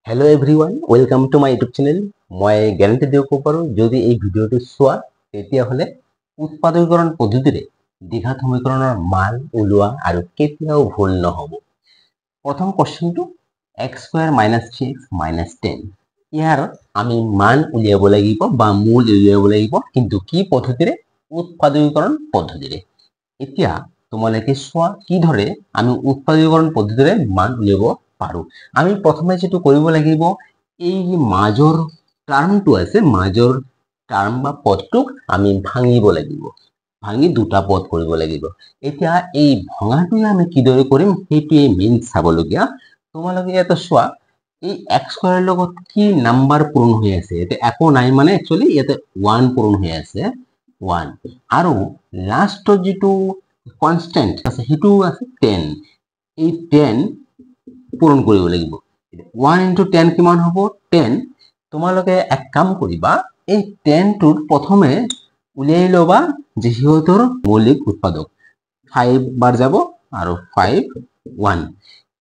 Hello everyone welcome to my YouTube channel मैं guarantee দিব পাৰো যদি এই ভিডিওটো চোৱা তেতিয়া হলে উৎপাদকীকৰণ পদ্ধতিৰে দ্বিঘাত সমীকৰণৰ মান উলোৱা আৰু কেতিয়াও ভুল নহব। প্ৰথম কোৱেশ্চনটো x² - 3x - 10 ইয়াৰ আমি মান উলিয়াব লাগিব বা মূল উলিয়াব লাগিব কিন্তু কি পদ্ধতিৰে উৎপাদকীকৰণ পদ্ধতিৰে। এতিয়া তোমালোকে চোৱা কি ধৰে আমি উৎপাদকীকৰণ পদ্ধতিৰে মান উলিয়াব পাৰো। আমি প্ৰথমে যেটো কৰিব লাগিব এই মাজৰ টাৰ্মটো আছে মাজৰ টাৰ্ম বা পদটোক আমি ভাঙিব লাগিব ভাঙি দুটা পদ কৰিব লাগিব। এতিয়া এই ভঙাটোই আমি কিদৰে কৰিম সেইটোৱে মেইন চাবলগীয়া। তোমালোকে এটা চোৱা এই x² লগত কি নাম্বাৰ পূৰণ হৈ আছে এটা একো নাই মানে একচুয়ালি ইয়াতে 1 পূৰণ হৈ আছে 1 আৰু লাষ্টত যেটো কনস্ট্যান্ট আছে হেতু আছে 10 এই 10 পূৰণ কৰিব লাগিব। 1 into 10 কিমান হ'ব 10 তোমালোকে এক কাম কৰিবা এই 10 টোৰ প্ৰথমে উলিয়াই লবা যে হিহঁতৰ মৌলিক উৎপাদক 5 বাৰ যাব আৰু 5 1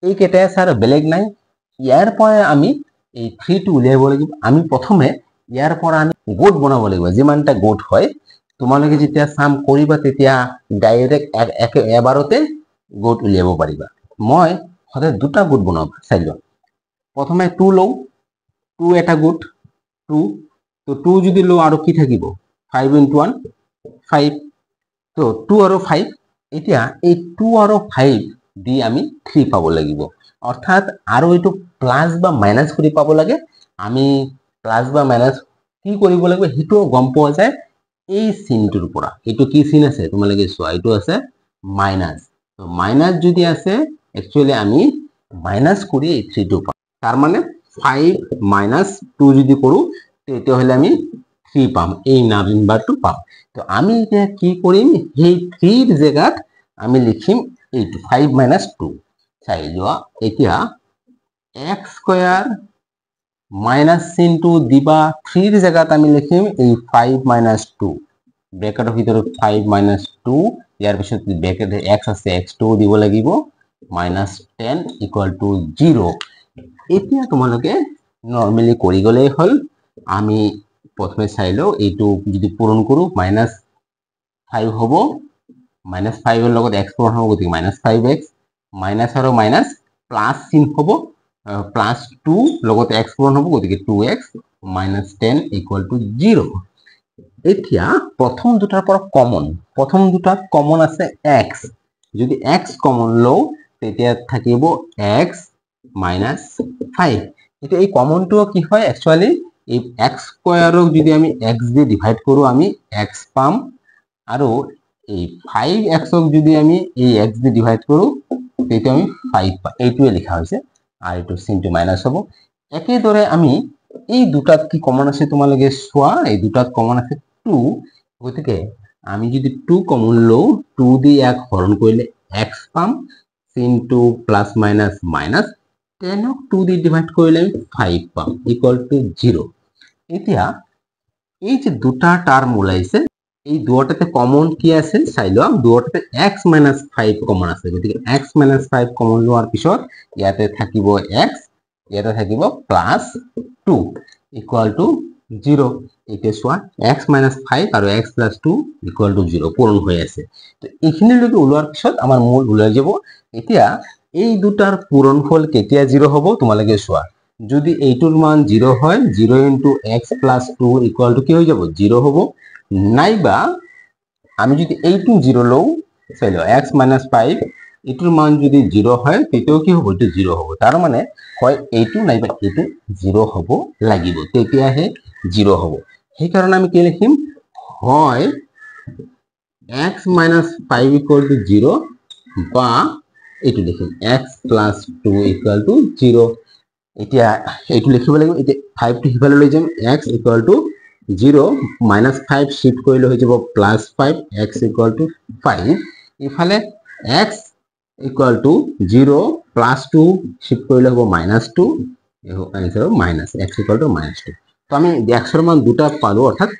এই কেটা স্যাৰ বেলেগ নাই ইয়াৰ পৰা আমি এই 3 টো উলিয়াব লাগিব। আমি প্ৰথমে ইয়াৰ পৰা আমি গোট বনাব লাগিব যিমানটা গোট হয় তোমালোকে যেতিয়া সাম কৰিবা তেতিয়া ডাইৰেক্ট এবাৰতে গোট উলিয়াব পাৰিবা। মই হতে দুটা গোট বনাব চাইলো প্ৰথমে 2 লও 2 এটা গোট 2 তো 2 যদি লও আৰু কি থাকিব 5 into 1 5 তো 2 আৰু 5 এতিয়া এই 2 আৰু 5 দি আমি 3 পাব লাগিব অৰ্থাৎ আৰু এটো প্লাস বা মাইনাস কৰি পাব লাগে। আমি প্লাস বা মাইনাস কি কৰিব লাগিব হেতু গম পোৱা যায় এই চিনটোৰ পৰা। এটো কি চিন আছে তোমালোকে চোৱা এটো আছে মাইনাস তো মাইনাস যদি আছে একচুয়ালি আমি মাইনাস কৰি 3 টো পাম তাৰ মানে 5 minus 2 যদি কৰো তেতিয়া হলে আমি 3 পাম এই নাম্বাৰটো পাম। তো আমি এতিয়া কি কৰিম এই 3 ৰ জায়গাত আমি লিখিম এইটো 5 minus 2 চাই লোৱা। এতিয়া x² minus চিনটো দিবা 3 ৰ জায়গাত আমি লিখিম এই 5 minus 2 ব্ৰেকেটৰ ভিতৰত 5 minus 2 ইয়াৰ পিছত ব্ৰেকেট x আছে x2 দিব লাগিব minus 10 equal to 0। এতিয়া তোমালোকে নরমালি কৰি গলেই হল। আমি প্ৰথমে চাইলো এইটো যদি পূৰণ কৰো -5 হ'ব -5 এৰ লগত x পূৰণ হ'ব গতিকে -5x মাইনাস আৰু মাইনাস প্লাস চিন হ'ব +2 লগত x পূরণ হ'ব গতিকে 2x -10 equal to 0। এতিয়া প্রথম দুটাৰ পৰা প্ৰথম দুটাত কমন আছে x যদি x কমন লও তেতিয়া থাকিব x minus 5 এটা এই কমনটো কি হয় একচুয়ালি এই x² যদি আমি x দিয়ে ডিভাইড কৰো আমি x পাম আৰু এই 5x যদি আমি এই x দিয়ে ডিভাইড কৰো তেতিয়া আমি 5 পাম এইটোৱে লিখা হৈছে আৰ এটো চিনটো মাইনাস হ'ব। একই দৰে আমি এই দুটাত কি কমন আছে তোমালোকে চোৱা এই দুটাত কমন আছে 2 গতিকে আমি যদি 2 কমন লও 2 দি এক হৰণ কৰিলে x পাম চিনটো প্লাস মাইনাস মাইনাস 10 ক 2 দি ডিভাইড কৰিলে 5 পাম ইকুয়াল টু 0। এতিয়া এই যে দুটা টার্ম ওলাইছে এই দুটাতে কমন কি আছে চাইলোম দুটাতে x - 5 কমন আছে গতিকে x - 5 কমন লোৱাৰ পিছত ইয়াতে থাকিব x ইয়াতে থাকিব +2 ইকুয়াল টু 0। এতিয়া চোৱা x - 5 আৰু x + 2 ইকুয়াল টু 0 পূৰণ হৈ আছে। তো এইখিনিলৈকে ওলোৱাৰ পিছত আমাৰ মূল ওলাই যাব। এতিয়া এই দুটাৰ পূৰণফল কেতিয়া 0 হ'ব তোমালোকে চোৱা যদি এইটোৰ মান 0 হয় 0 into x plus 2 equal to কি হৈ যাব 0 হ'ব নাইবা আমি যদি এইটো 0 লও চাইলো x minus 5 এইটোৰ মান যদি 0 হয় তেতিয়াও কি হ'ব এটো 0 হ'ব তাৰ মানে হয় এইটো নাইবা এইটো 0 হ'ব লাগিব তেতিয়াহে 0 হ'ব। সেই কাৰণে আমি কি লিখিম হয় x minus 5 equal to 0 বা এইটো লিখিম x plus 2 equal to 0। এতিয়া এইটো লিখিব লাগিব এতিয়া 5 টো হিফালে লৈ যাম x equal to 0 -5 শিফট কৰিলে হৈ যাব +5 x equal to 5 ইফালে x equal to 0 +2 শিফট কৰিলে হ'ব -2 এই आंसर -x equal to -2। তো আমি x এর মান দুটা পালো অর্থাৎ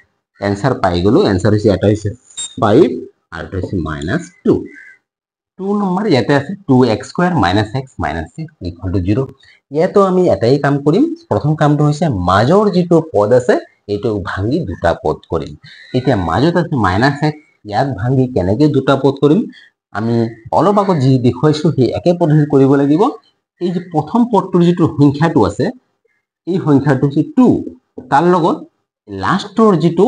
आंसर পাই গলো। आंसर হৈছে এটা হৈছে 5 আর এটা হৈছে -2। 2 নম্বৰ ইয়াতে আছে 2x² - x - 6 = 0 ইয়াতো আমি এটাই কাম কৰিম প্ৰথম কামটো হৈছে মাজৰ যিটো পদ আছে এইটো ভাঙি দুটা পদ কৰিম এতিয়া মাজত আছে -x ইয়াক ভাঙি কেনেকৈ দুটা পদ কৰিম আমি অলপ আগত যি দেখুৱাইছো সেই একে পদ্ধতি কৰিব লাগিব এই যে প্ৰথম পদটোৰ যিটো সংখ্যাটো আছে এই সংখ্যাটো হৈছে 2 তাৰ লগত লাষ্টৰ যিটো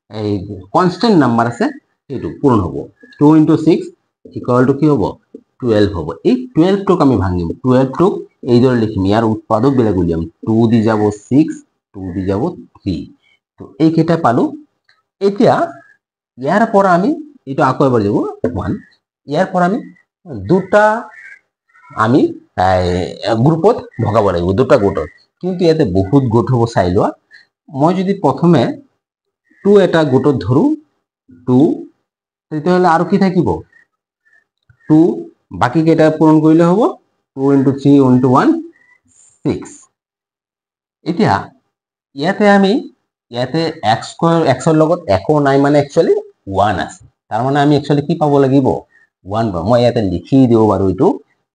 এই কনস্ট্যান্ট নাম্বাৰ আছে সেইটো পূৰণ হ'ব 2 * 6 = কি হ'ব 12 হ'ব এই 12 টোক আমি ভাঙিম 12 টোক এইদৰে লিখিম ইয়াৰ উৎপাদক বেলেগ উলিয়াম 2 দি যাব 6 2 দি যাব 3 তো এই কেইটা পালো এতিয়া ইয়াৰ পৰা আমি এটা আকৌ এবাৰ যাব 1 ইয়াৰ পৰা আমি দুটা আমি গ্ৰুপত ভগাব লাগিব দুটা গোটত কিন্তু ইয়াতে বহুত গোট হ'ব চাই লোৱা মই যদি প্ৰথমে 2 এটা গোটত ধৰো 2 তেতিয়াহলে আৰু কি থাকিব 2 বাকি কেইটা পূৰণ কৰিলে হ'ব 2 * 3 * 1 6 এতিয়া ইয়াতে আমি ইয়াতে x ৰ লগত একো নাই মানে एक्चुअली 1 আছে তাৰ মানে আমি एक्चुअली কি পাব লাগিব 1 পাম মই ইয়াতে লিখি দিও বাৰু এটো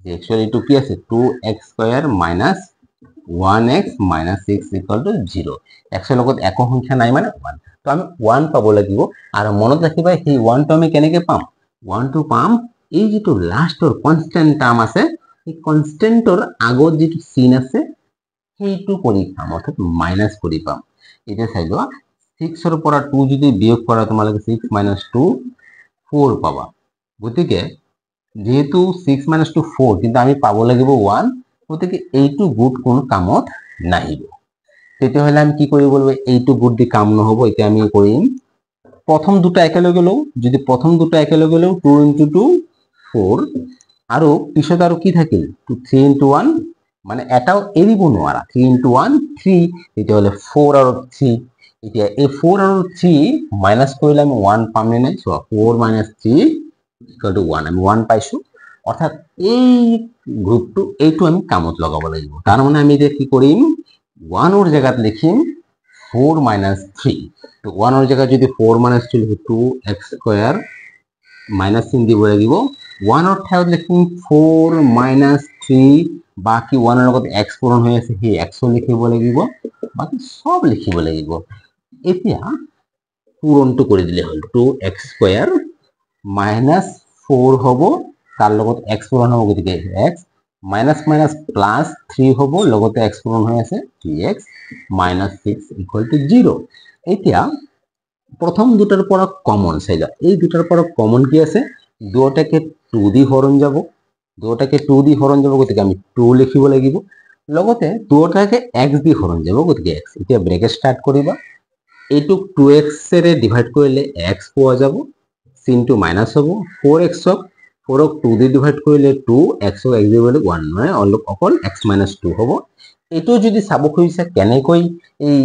যে एक्चुअली এটো কি আছে 2x² - 1x - 6 = 0 x ৰ লগত একো সংখ্যা নাই মানে 1 তো আমি 1 পাব লাগিব আৰু মনত ৰাখিবা এই 1 টো আমি কেনেকৈ পাম 1 টো পাম এই যেটো লাষ্টৰ কনস্ট্যান্ট টাৰ্ম আছে এই কনস্ট্যান্টৰ আগত যেটো চিন আছে সেইটো কৰি পাম অৰ্থাৎ মাইনাস কৰি পাম এটা চাই লোৱা 6 ৰ পৰা 2 যদি বিয়োগ কৰা তোমালোকে 6 - 2 4 পাবা গতিকে যেহেতু 6 - 2 4 কিন্তু আমি পাব লাগিব 1 গতিকে এইটো গুড কোন কামত নাহিব তেতিয়াহলে আমি কি কৰিব লাগিব এইটো গুড দি কাম নহব এতিয়া আমি কৰিম প্ৰথম দুটা একেলগে লও যদি প্ৰথম দুটা একেলগে লও 2 * 2 4 আৰু পিছত আৰু কি থাকিল 3 * 1 মানে এটাও এৰিব নোৱাৰা 3 * 1 3 তেতিয়াহলে 4 আৰু 3 এতিয়া এই 4 আৰু 3 মাইনাস কৰিলে আমি 1 পাম নে নাই সো 4 - 3 = 1 আমি 1 পাইছো অৰ্থাৎ এই গ্ৰুপটো এইটো আমি কামত লগাব লাগিব তাৰ মানে আমি এতিয়া কি কৰিম 1 ৰ জায়গাত লিখিম 4 - 3 তো 1 ৰ জায়গাত যদি 4 - 3 লিখো 2x² মাইনাস চিন দিব লাগিব 1 ৰ ঠাইত লিখিম 4 - 3 বাকি 1 ৰ লগত x পূৰণ হৈ আছে সেই x লিখিব লাগিব বাকি সব লিখিব লাগিব এতিয়া পূৰণটো কৰি দিলে হ'ল 2x² - 4 হ'ব তাৰ লগত x পূৰণ হ'ব গতিকে x মাইনাস মাইনাস প্লাস 3 হ'ব লগতে x পূৰণ হৈ আছে 3x - 6 = 0 এতিয়া প্ৰথম দুটাৰ পৰা কমন চাইলা এই দুটাৰ পৰা কমন কি আছে দুটাকে 2 দি হৰণ যাব দুটাকে 2 দি হৰণ যাব গতিকে আমি 2 লিখিব লাগিব লগতে দুটাকে x দি হৰণ যাব গতিকে x এতিয়া ব্ৰেকেট স্টাৰ্ট কৰিবা এইটো 2x এৰে ডিভাইড কৰিলে x পোৱা যাব চিনটো মাইনাস হ'ব 4x ক 4 ক 2 দি ডিভাইড কৰিলে 2 x ক x দি বলে 1 নহয় অকল x - 2 হ'ব এটো যদি চাব খুজিছে কেনেকৈ এই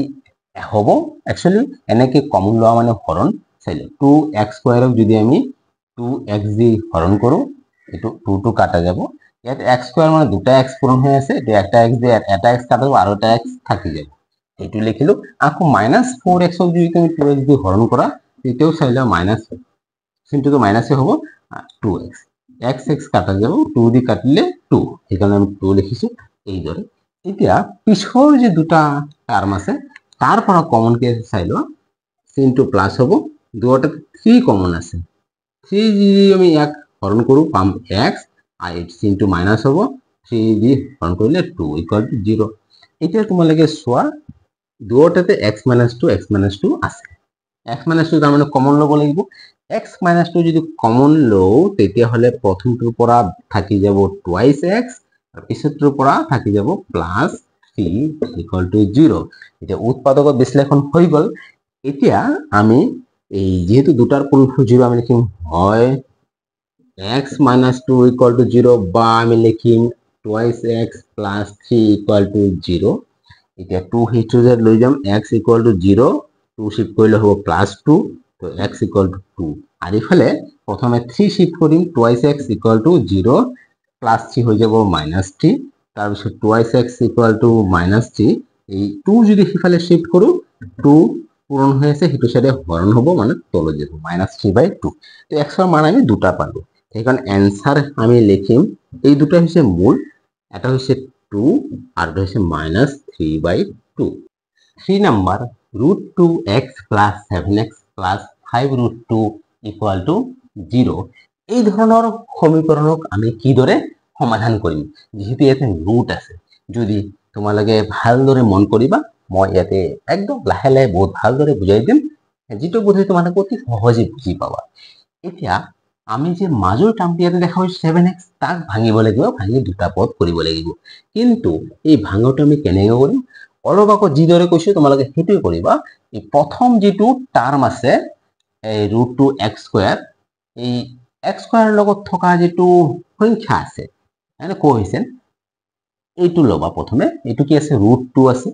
হ'ব एक्चुअली এনেকে কমন লোৱা মানে হৰণ চাইলে 2x² ক যদি আমি 2x দি হৰণ কৰো এটো 2 টো কাটা যাব ইয়াত x² মানে দুটা x পূৰণ হৈ আছে এটো একটা x দিয়ে এটা x কাটা যাব আৰু এটা x থাকি যাব এটো লিখিলো আকৌ -4x ক যদি তুমি 2x দি হৰণ কৰা এটাও চাইলা মাইনাস চিনটো তো মাইনাসে হ'ব 2x x কাটা যাব 2 দি কাটিলে 2 সেইকাৰণে আমি 2 লিখিছো এই দৰে এতিয়া পিছৰ যে দুটা টাৰ্ম আছে তাৰ পৰা কমন কি আছে চাই লোৱা চিনটো প্লাস হ'ব দুটা 3 কমন আছে 3 যদি আমি এক হৰণ কৰো পাম x আৰ চিনটো মাইনাস হ'ব 3 দি হৰণ কৰিলে 2 = 0 এতিয়া তোমালোকে চোৱা দুটাতে x - 2 আছে x - 2 তাৰ মানে কমন ল'ব লাগিব x - 2 যদি কমন লও তেতিয়া হলে প্ৰথমটোৰ পৰা থাকি যাব টুৱাইস x আৰু পিছৰটোৰ পৰা থাকি যাব প্লাস 3 = 0 এটা উৎপাদকৰ বিশ্লেষণ হৈ গল এতিয়া আমি এই যেহেতু দুটার কোনটো 0 আমি লিখিম হয় x - 2 = 0 বা আমি লিখিম টুৱাইস x + 3 = 0 এতিয়া 2 হিটো যে লৈ যাম x = 0 2 শিফট কৰিলে হ'ব +2 তো x = 2 আৰ ইফালে প্ৰথমে 3 শিফট কৰিম টুৱাইস x = 0 +3 হৈ যাব -3 তাৰ পিছত টুৱাইস x = -3 এই 2 যদি সিফালে শিফট কৰো 2 পূৰণ হৈ আছে হিটো সাইডে হৰণ হ'ব মানে তলত যাব -3/2 তো x ৰ মান আমি দুটা পালো সেইকাৰণে এনসাৰ আমি লিখিম এই দুটা হৈছে মূল, এটা হৈছে 2 আৰু এটা হৈছে -3/2। 3 নাম্বাৰ √2x + 7x + 5√2 = 0। এই ধৰণৰ সমীকৰণক আমি কিদৰে সমাধান কৰিম? যেহেতু ইয়াতে ৰুট আছে, যদি তোমালোকে ভালদৰে মন কৰিবা, মই ইয়াতে একদম লাহে লাহে বহুত ভালদৰে বুজাই দিম, যেটো বোধহয় তোমালোকে অতি সহজে বুজি পাবা। এতিয়া আমি যে মাজৰ টাৰ্মটো ইয়াতে দেখা পাইছো 7x, তাক ভাঙিব লাগিব, ভাঙি দুটা পদ কৰিব লাগিব। কিন্তু এই ভাঙাটো আমি কেনেকৈ কৰিম? অলপ আকৌ যিদৰে কৈছো তোমালোকে সেইটোৱে কৰিবা। এই প্ৰথম যেটো টাৰ্ম আছে এই √2x², এই x² লগত থকা যেটো সংখ্যা আছে মানে কোএফিচিয়েন্ট, এইটো লবা প্ৰথমে। এইটো কি আছে? √2 আছে,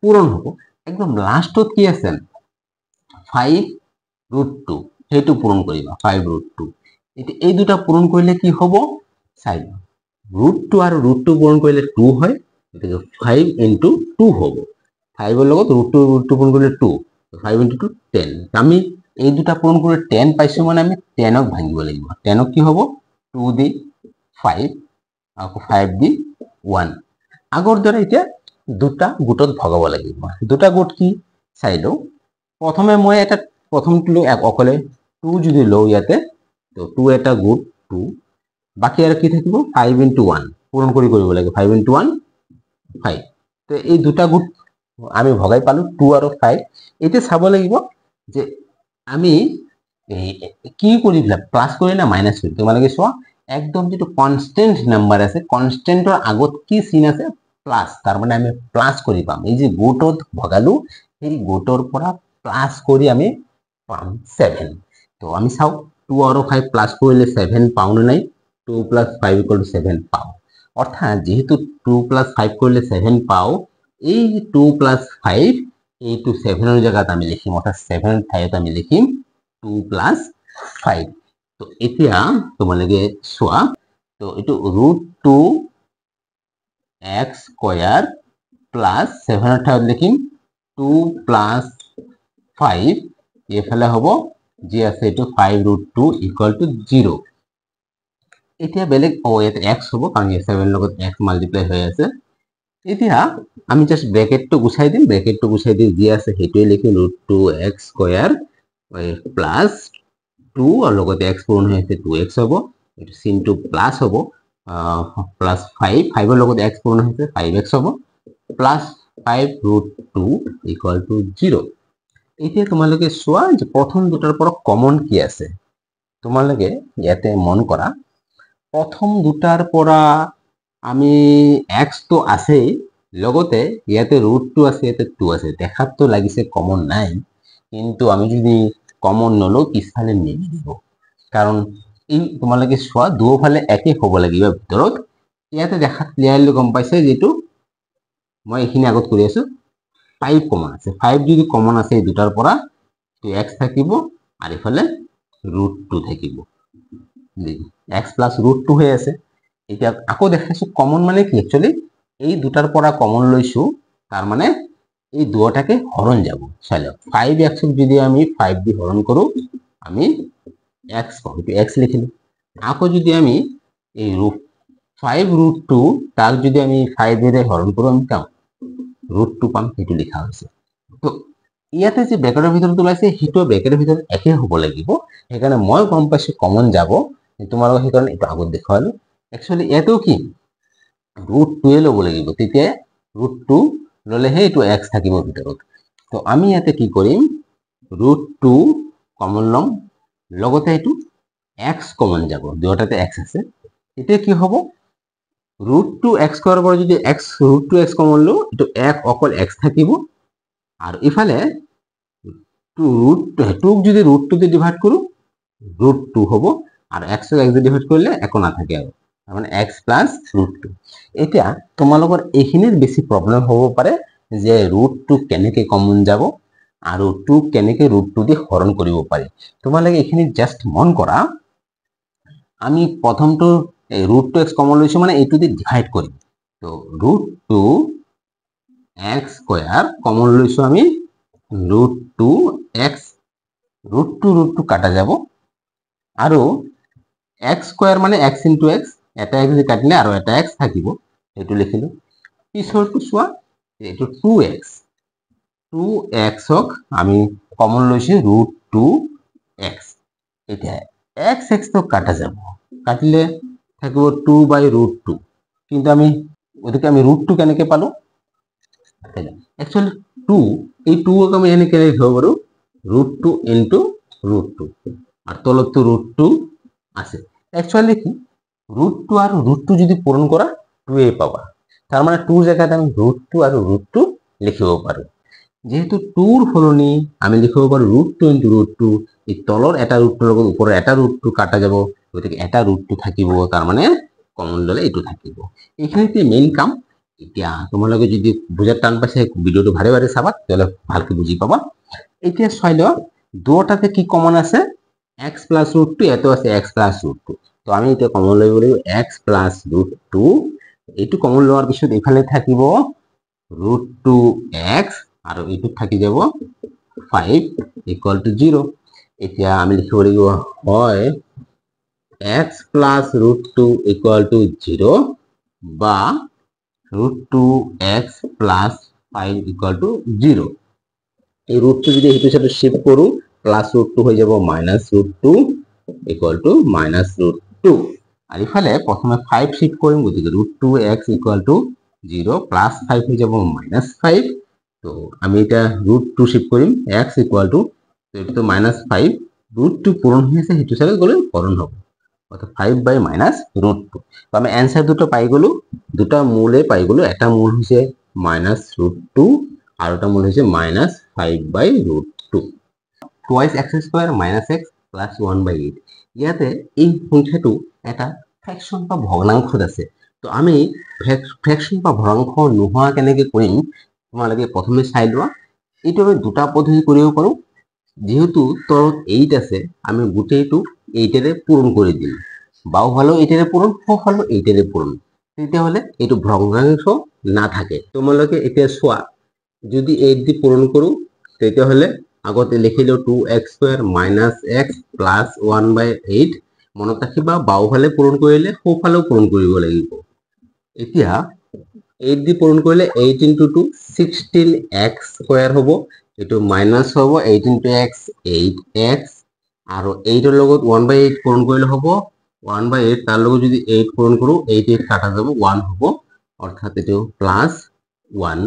পূৰণ হ'ব। একদম লাষ্টত কি আছে? 5√2, সেইটো পূৰণ কৰিবা 5√2। এতিয়া এই দুটা পূৰণ কৰিলে কি হ'ব? চাই লোৱা, √2 আৰু √2 পূৰণ কৰিলে 2 হয়, গতিকে 5 × 2 হ'ব। 5 ৰ লগত √2 পূৰণ কৰিলে 2, 5 × 2 10। আমি এই দুটা পূৰণ কৰি 10 পাইছো, মানে আমি 10ক ভাঙিব লাগিব। 10ক কি হ'ব? 2 দি 5 আকৌ 5 দি 1। আগৰ দৰে এতিয়া দুটা গোটত ভগাব লাগিব। দুটা গোট কি চাই লওঁ। প্ৰথমে মই এটা প্ৰথমটো লৈ অকলে 2 যদি লওঁ ইয়াতে, তো 2 এটা গোট 2, বাকি আৰু কি থাকিব? 5 × 1 পূৰণ কৰিব লাগিব। 5 × 1 5। তো এই দুটা গোট আমি ভগাই পালো 2 আৰু 5। এতিয়া চাব লাগিব যে আমি কি কৰি দিলা, প্লাস কৰি না মাইনাস কৰি? তোমালোকে চোৱা, একদম যেটো কনস্ট্যান্ট নাম্বাৰ আছে, কনস্ট্যান্টৰ আগত কি চিন আছে? প্লাস। তাৰ মানে আমি প্লাস কৰি পাম। এই যে গোটত ভগালো, এই গোটৰ পৰা প্লাস কৰি আমি পাম 7। তো আমি চাও 2 আৰু 5 প্লাস কৰিলে 7 পাও না নাই? 2 + 5 = 7 পাও। অর্থাৎ যেহেতু 2 + 5 করলে 7 পাও, এই 2 + 5 এইটো 7 এর জায়গাত আমি লিখিম, অর্থাৎ 7 এর ঠাইত আমি লিখিম 2 + 5। তো এতিয়া তোমালোকে চোৱা, তো এইটো √2x² + 7 এর ঠাইত লিখিম 2 + 5, এফালে হ'ব যি আছে এইটো 5√2 = 0। এতিয়া বেলেগ ইয়াতে x হ'ব, কাৰণ 7 লগত x মাল্টিপ্লাই হৈ আছে। এতিয়া আমি জাস্ট ব্ৰ্যাকেটটো গুছাই দিম, ব্ৰ্যাকেটটো গুছাই দি যি আছে সেইটোৱে লিখিম, √2x² + 2 আৰু লগতে x পূৰণ হৈ আছে 2x হ'ব, এইটো চিনটো প্লাস হ'ব, প্লাস 5, 5 এর লগত x পূরণ হয়েছে 5x হ'ব, প্লাস 5√2 = 0। এতিয়া তোমালোকে চোৱা যে প্ৰথম দুটাৰ পৰা কমন কি আছে। তোমালোকে ইয়াতে মন কৰা, প্ৰথম দুটাৰ পৰা আমি x তো আছেই, লগতে ইয়াতে √2 আছে, ইয়াতে 2 আছে। দেখাত তো লাগিছে কমন নাই, কিন্তু আমি যদি কমন নলও পিছফালে নেমে দিব। কারণ এই তোমালোকে চোৱা, দুয়োফালে একে হ'ব লাগিব ভিতৰত। ইয়াতে দেখাত ক্লিয়াৰলি গম পাইছে যেটো মই এইখিনি আগত কৰি আছো, 5 কমন আছে। 5 যদি কমন আছে এই দুটাৰ পৰা, তো x থাকিব আর ইফালে √2 থাকিব। x + √2 হৈ আছে। এতিয়া আকৌ দেখাইছো কমন মানে কি, একচুয়ালি এই দুটাৰ পৰা কমন লৈছো, তাৰ মানে এই দুটাকে হৰণ যাব। চলো 5x যদি আমি 5 দি হৰণ কৰো, আমি x পাবো, x লিখিলো। আকৌ যদি আমি এই 5√2 তাক যদি আমি 5 এৰে হৰণ কৰো, আমি পাম √2 পাম, সেইটো লিখা হৈছে। তো ইয়াতে যে ব্র্যাকেটের ভিতৰত ওলাইছে, সেইটো ব্ৰ্যাকেটেৰ ভিতৰত একে হ'ব লাগিব। সেইকাৰণে মই গম পাইছো কমন যাব, তোমালোকক সেইকাৰণে এইটো আগত দেখুৱালো। একচুয়ালি ইয়াতেও কি √2 ল'ব লাগিব, তেতিয়া √2 ললেহে এইটো x থাকিব ভিতৰত। তো আমি ইয়াতে কি কৰিম, √2 কমন লম, লগতে এইটো x কমন যাব, দুটাতে x আছে। এতিয়া কি হ'ব, √2x² পৰা যদি √2x কমন লও, এইটো অকল x থাকিব, আৰ ইফালে 2ক যদি √2 দিয়ে ডিভাইড কৰো, √2 হ'ব, আৰ x দিয়ে ডিভাইড কৰলে একো না থাকে, আৰু মানে x + √2। এতিয়া তোমালোকৰ এইখিনিৰ বেছি প্ৰব্লেম হ'ব পাৰে যে √2 কেনেকে কমন যাব আৰু 2 কেনেকে √2 দি হৰণ কৰিব পাৰি। তোমালোকে এইখিনি জাস্ট মন কৰা, আমি প্ৰথমটো √2x কমন লৈছো, মানে এইটো দি ডিভাইড কৰিম। তো √2x² কমন লৈছো আমি, √2x, √2 কাটা যাব, আৰু x স্কয়াৰ মানে x ইনটু x, এটা x কাটিলে আৰু এটা x থাকিব, এইটো লিখিলো। পিছৰটো চোৱা, এইটো 2x, 2x ক আমি কমন লৈছো √2x। এতিয়া x x তো কাটা যাব, কাটিলে থাকিব 2/√2, কিন্তু আমি ওদিকে আমি √2 কেনেকে পালো? একচুয়ালি 2, এই 2 ক আমি এনেকে লিখিব পাৰো √2 ইনটু √2, আর তলত তো √2 আছে। একচুয়ালি কি √2 আর √2 যদি পূরণ করা 2 এ পাবা, তার মানে 2 জায়গাতে আমি √2 আর √2 লিখিব পাৰো। যেহেতু 2 ৰ সলনি আমি লিখিব পাৰো √2 ইনটু √2, এই তলৰ এটা √2 লগত ওপৰৰ এটা √2 কাটা যাব, গতিকে এটা √2 থাকিব, তাৰ মানে কমন ললে এইটো থাকিব। এইখিনিতে মেইন কাম। এতিয়া তোমালোকে যদি বুঝাৰ টান পাইছে ভিডিওটো ভাৰে ভাৰে চাবা, তাহলে ভালকে বুজি পাবা। এতিয়া চাই লোৱা দুটাতে কি কমন আছে, x প্লাস √2, এটো আছে x প্লাস √2। তো আমি এটা কমন লব লাগিব x প্লাস √2, এইটো কমন লোৱাৰ পিছত ইফালে থাকিব √2x, আৰু এইটো থাকি যাব 5 ইকুয়াল টু 0। এতিয়া আমি লিখিব লাগিব হয় x প্লাস √2 ইকুয়াল টু 0 বা √2x প্লাস 5 ইকুয়াল টু 0। এই √2 যদি এইটো সাথে শিফট কৰো, প্লাস √2 হৈ যাব মাইনাস √2 ইকুয়াল টু মাইনাস √2, আর ইফালে প্রথমে 5 শিফট কৰিম, গতিকে √2x ইকুয়াল টু 0 প্লাস 5 হৈ যাব মাইনাস 5। তো আমি এটা √2 শিফট কৰিম, x ইকুয়াল টু, তো এটা তো মাইনাস 5, √2 পূরণ হয়েছে সেইটো সাথে গলে হরণ হবে, অর্থাৎ 5/-√2। তো আমি অ্যান্সার দুটো পাই গলো, দুটা মূলে পাই গলো, এটা মূল হইছে -√2 আর এটা মূল হইছে -5/√2। Twice x square minus x plus 1/8। ইয়াতে এই সংখ্যাটো এটা ফ্ৰেকশন বা ভগ্নাংশত আছে। তো আমি ফ্ৰেকশন বা ভগ্নাংশ নোহোৱা কেনেকে কৰিম, তোমালোকে প্ৰথমে চাই লোৱা। এইটো আমি দুটা পদ্ধতি কৰিব পাৰো। যেহেতু তলত 8 আছে, আমি গোটেইটো 8 এৰে পূৰণ কৰি দিম, বাওফালেও 8 এৰে পূৰণ, সোঁফালেও 8 এৰে পূৰণ, তেতিয়াহলে এইটো ভগ্নাংশ নাথাকে। তোমালোকে এতিয়া চোৱা, যদি 8 দি পূৰণ কৰো, তেতিয়াহলে আগতে লিখিলো 2x square minus x plus 1/8। মনত ৰাখিবা বাওফালে পূৰণ কৰিলে সোঁফালেও পূৰণ কৰিব লাগিব। এতিয়া 8 দি পূৰণ কৰিলে 8 ইনটু 2 16x স্কয়ার হ'ব, এটো মাইনাস হ'ব 8 ইনটু x 8x, আৰু 8 ৰ লগত 1/8 পূৰণ কৰিলে হ'ব 1/8, তাৰ লগত যদি 8 পূৰণ কৰো 8 8 কাটা যাব 1 হ'ব, অৰ্থাৎ এটো প্লাস 1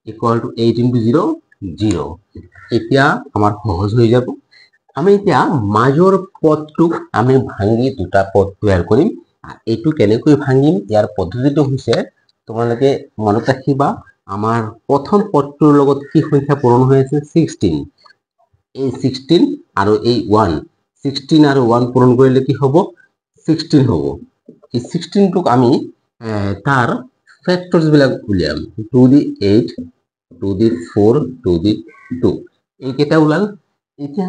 ইকুয়াল টু 8 ইনটু 0 0। এতিয়া আমাৰ সহজ হৈ যাব। আমি এতিয়া মাজৰ পদটোক আমি ভাঙি দুটা পদ তৈয়াৰ কৰিম। এইটো কেনেকৈ ভাঙিম, ইয়াৰ পদ্ধতিটো হৈছে, তোমালোকে মনত ৰাখিবা আমাৰ প্ৰথম পদটোৰ লগত কি সংখ্যা পূৰণ হৈ আছে 16, এই 16 আৰু এই 1, 16 আৰু 1 পূৰণ কৰিলে কি হ'ব 16 হ'ব। এই 16 টোক আমি তাৰ ফ্যাক্টরস বিলাক উলিয়াম, 2 দি 8, 2 দি 4, 2 দি 2, এই কেইটা ওলাল। এতিয়া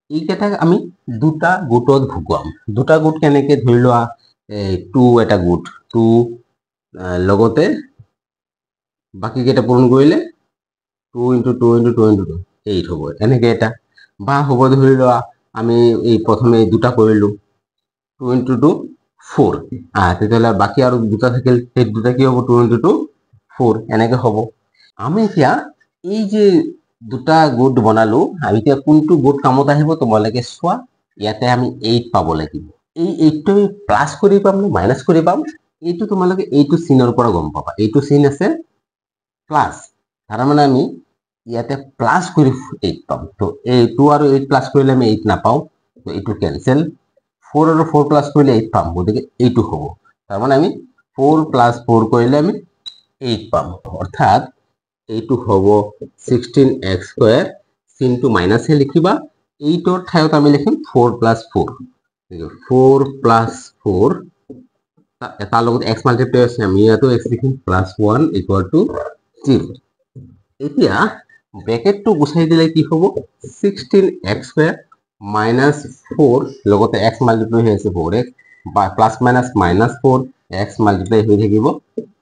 এই কেইটাক আমি দুটা গোটত ভুকুৱাম। দুটা গোট কেনেকে, ধৰি লোৱা 2 এটা গোট, 2 লগতে বাকি কেইটা পূৰণ কৰিলে 2 ইনটু 2 ইনটু 2 ইনটু 2 8 হ'ব, এনেকে এটা। বা হ'ব ধৰি লোৱা আমি এই প্ৰথমে দুটা কৰিলো 2 ইনটু 2 4, তেতিয়াহ'লে বাকি আৰু দুটা থাকিল, সেই দুটা কি হ'ব 2 ইনটু 2 4, এনেকে হ'ব। আমি এতিয়া এই যে দুটা গোট বনালো, আমি এতিয়া কোনটো গোট কামত আহিব তোমালোকে চোৱা। ইয়াতে আমি 8 পাব লাগিব। এই 8 টো আমি প্লাস কৰি পাম নে মাইনাস কৰি পাম, এইটো তোমালোকে এইটো চিনৰ পৰা গম পাবা। এইটো চিন আছে প্লাস, তাৰ মানে আমি ইয়াতে প্লাস কৰি 8 পাম। তো এই 2 আৰু 8 প্লাস কৰিলে আমি 8 নাপাও, তো এইটো ক্যান্সেল। 4 আৰু 4 প্লাস কৰিলে 8 পাম, গতিকে এইটো হ'ব। তাৰ মানে আমি 4 প্লাস 4 কৰিলে আমি 8 পাম, অৰ্থাৎ এইটো হ'ব 16x স্কয়াৰ। চিনটো মাইনাসে লিখিবা, 8 ৰ ঠাইত আমি লিখিম 4 প্লাস 4, 4 প্লাস 4, তাৰ লগত x মাল্টিপ্লাই আছে, আমি ইয়াতো x লিখিম, প্লাস 1 ইকুয়াল টু 0। এতিয়া ব্ৰেকেটটো গুচাই দিলে কি হ'ব 16x স্কয়ার মাইনাস 4, লগতে x মাল্টিপ্লাই হৈ আছে 4x, বা plus minus minus 4, x multiply হৈ থাকিব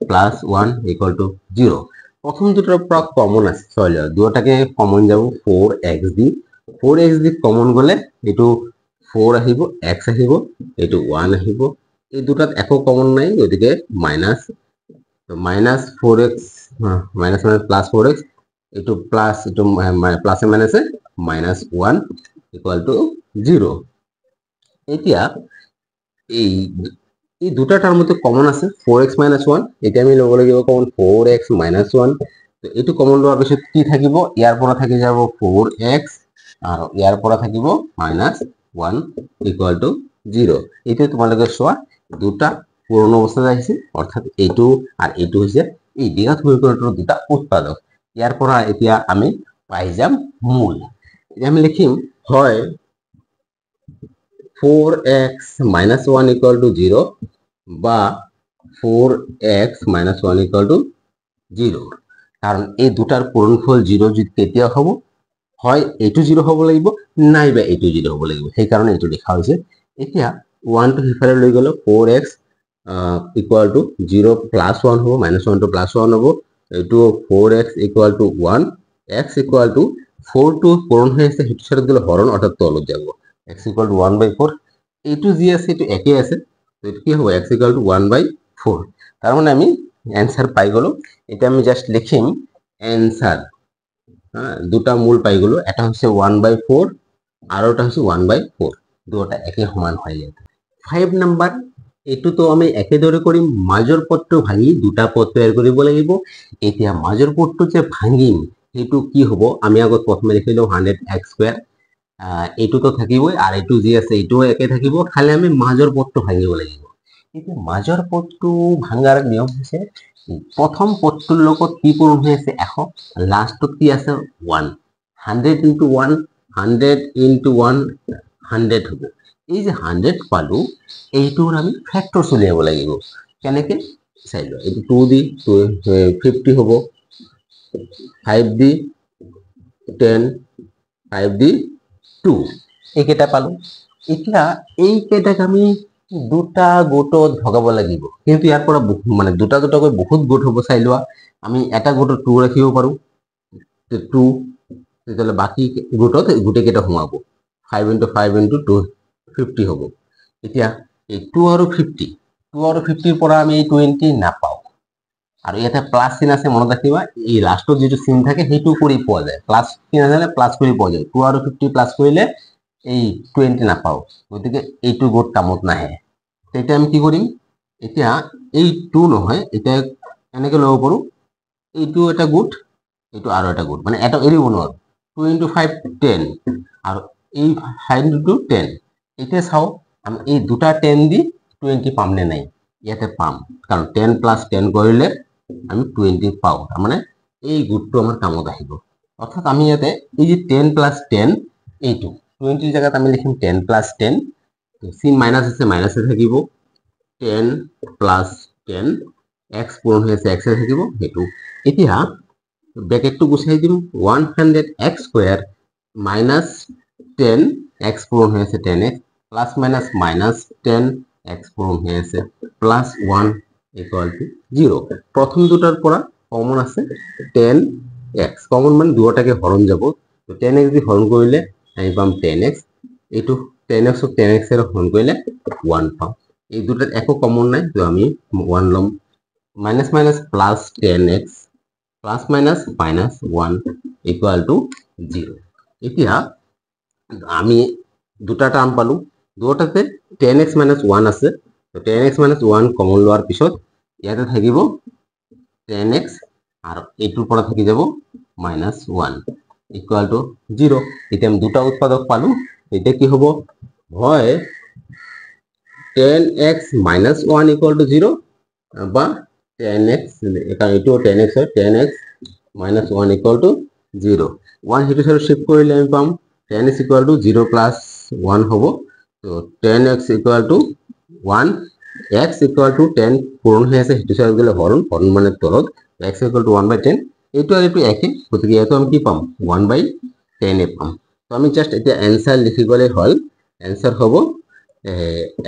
প্লাস 1 ইকুয়াল টু 0। প্রথম দুটোর পৰা কমন আছে, দুটাকে কমন যাব 4x দি, 4x দি কমন গলে এইটো 4 আহিব, x আহিব, এইটো 1 আহিব, এই দুটাত একো কমন নাই, গতিকে মাইনাস, তো minus 4x minus minus plus 4x, এইটো প্লাস, এইটো প্লাসে মাইনাসে মাইনাস 1 ইকুয়াল টু 0। এতিয়া এই এই দুটা টার্ম মধ্যে কমন আছে 4x মাইনাস 1, এটা আমি লব লাগিব কমন 4x মাইনাস 1। তো এইটো কমন লোৱাৰ পিছত কি থাকিব, ইয়াৰ পৰা থাকি যাব 4x আৰু ইয়াৰ পৰা থাকিব মাইনাস 1 ইকুয়াল টু 0। এইটো তোমালোকে চোৱা দুটা পুৰনো অবস্থায় আহিছে, অৰ্থাৎ এইটো আৰ এইটো হৈছে এই দ্বিঘাত সমীকৰণটোৰ দুটা উৎপাদক। ইয়াৰ পৰা এতিয়া আমি পাই যাম মূল। এতিয়া আমি লিখিম হয় 4x minus 1 equal to 0 বা 4x minus 1 equal to 0, কারণ এই দুটার পূরণফল 0 যদি কেতিয়া হব, হয় এইটো 0 হব লাগিব নাইবা এইটো 0 হব লাগিব, সেই কারণে এইটো লেখা হৈছে। এতিয়া 1 টো হিফালে লৈ গলে 4x equal to 0 plus 1 হব, minus 1 to plus 1 হব, এইটো 4x equal to 1, x equal to 4 টো পূরণ হৈ আছে, হেতু সাথে গলে হরণ অর্থাৎ তলত যাব, x equal to 1 by 4, এইটো যি আছে এইটো একে আছে, তো এইটো কি হ'ব x equal to 1 by 4। তার মানে আমি অ্যানসার পাই গলো। এটা আমি জাস্ট লিখিম অ্যানসার, হ্যাঁ দুটা মূল পাই গলো, এটা হচ্ছে 1 by 4 আর ওটা হচ্ছে 1 by 4, দুটা একই সমান হয়ে যায়। 5 নাম্বার, এইটো তো আমি একেদৰে কৰিম, মাজৰ পদটো ভাঙি দুটা পদ তৈয়াৰ কৰিব লাগিব। এতিয়া মাজৰ পদটো যে ভাঙিম সেইটো কি হ'ব, আমি আগত প্ৰথমে লিখিলো 100x স্কয়াৰ, এইটো তো থাকিবই আৰ এইটো যি আছে এইটো একে থাকিব, খালি আমি মাজৰ পদটো ভাঙিব লাগিব। এতিয়া মাজৰ পদটো ভাঙাৰ নিয়ম হৈছে প্ৰথম পদটোৰ লগত কি পূৰণ হৈ আছে 100, লাষ্টত কি আছে 1, 100 into 1, 100 into 1 100 হ'ব। এই যে 100 পালো, এইটোৰ আমি ফ্যাক্টৰস উলিয়াব লাগিব। কেনেকে চাই লোৱা, এইটো 2 দি 50 হ'ব, 5 দি 10, 5 দি 2, এইকেইটা পালো। এতিয়া এইকেইটাক আমি দুটা গোটত ভগাব লাগিব, কিন্তু ইয়াৰ পৰা মানে দুটা দুটাকৈ বহুত গোট হ'ব। চাই লোৱা, আমি এটা গোটত 2 ৰাখিব পাৰো, 2, তেতিয়াহ'লে বাকি গোটত গোটেইকেইটা সোমাব, 5 into 5 into 2 50 হ'ব। এতিয়া এই 2 আৰু 50, 2 আৰু 50 ৰ পৰা আমি 20 নাপাও, আৰু ইয়াতে প্লাস চিন আছে, মনত ৰাখিবা এই লাষ্টত যেটো চিন থাকে সেইটো কৰি পোৱা যায়, প্লাস চিন আছে প্লাস কৰি পোৱা যায়, 2 আৰু 50 প্লাস কৰিলে এই 20 নাপাও, গতিকে এইটো গোট কামত নাহে। তেতিয়া আমি কি কৰিম, এতিয়া এই 2 নহয়, এতিয়া এনেকে লব পাৰো, এইটো এটা গোট, এইটো আৰু এটা গোট, মানে এটা এৰিব নোৱাৰো, 2 into 5 10 আৰু এই 5 into 10। এতিয়া চাও আমি এই দুটা 10 দি 20 পাম নে নাই, ইয়াতে পাম, কারণ 10 plus 10 কৰিলে আমি 20 পাও, তার মানে এই গোটটো আমার কামত আহিব। অর্থাৎ আমি ইয়াতে এই যে 10 plus 10, এইটো 20 জায়গাত আমি লিখিম 10 plus 10, তো চিন মাইনাস আছে মাইনাসে থাকিব, 10 plus 10, x পূরণ হৈ আছে x এ থাকিব হেতু। এতিয়া ব্র্যাকেটটো গুছাই দিম, 100x স্কয়ার minus 10, x পূরণ হৈ আছে 10x, plus minus minus 10, x পূরণ হৈ আছে প্লাস 1 equal to 0। প্রথম দুটার পৰা কমন আছে 10x, কমন মানে দুটাকে হৰণ যাব, তো 10x দি হৰণ কৰিলে আমি পাম 10x, এইটো 10x ক 10x এৰ হৰণ কৰিলে 1 পাম। এই দুটাত একো কমন নাই, তো আমি 1 লম, minus minus plus 10x plus minus minus 1 equal to 0। এতিয়া আমি দুটা টার্ম পালো, দুটাতে 10x minus 1 আছে, তো 10x minus 1 কমন লোৱাৰ পিছত ইয়াতে থাকিব 10x আৰ এইটোৰ পৰা থাকি যাব minus 1 equal to 0। এতিয়া আমি দুটা উৎপাদক পালো, এতিয়া কি হ'ব, হয় 10x minus 1 equal to 0 বা 10x, এটা এইটো 10x হয়, 10x minus 1 equal to 0। 1 হেতু সাথে শিফট কৰিলে আমি পাম 10x equal to 0 plus 1 হব, তো 10x equal to 1, x equal to 10 পূরণ হৈ আছে হেতু সাথে গলে হরণ, হরণ মানে তলত, x equal to 1 by 10, এইটো আর এইটো একে, গতিকে ইয়াতো আমি কি পাম 1 by 10 এ পাম। তো আমি জাস্ট এতিয়া অ্যানসার লিখি গলে হল, অ্যানসার হব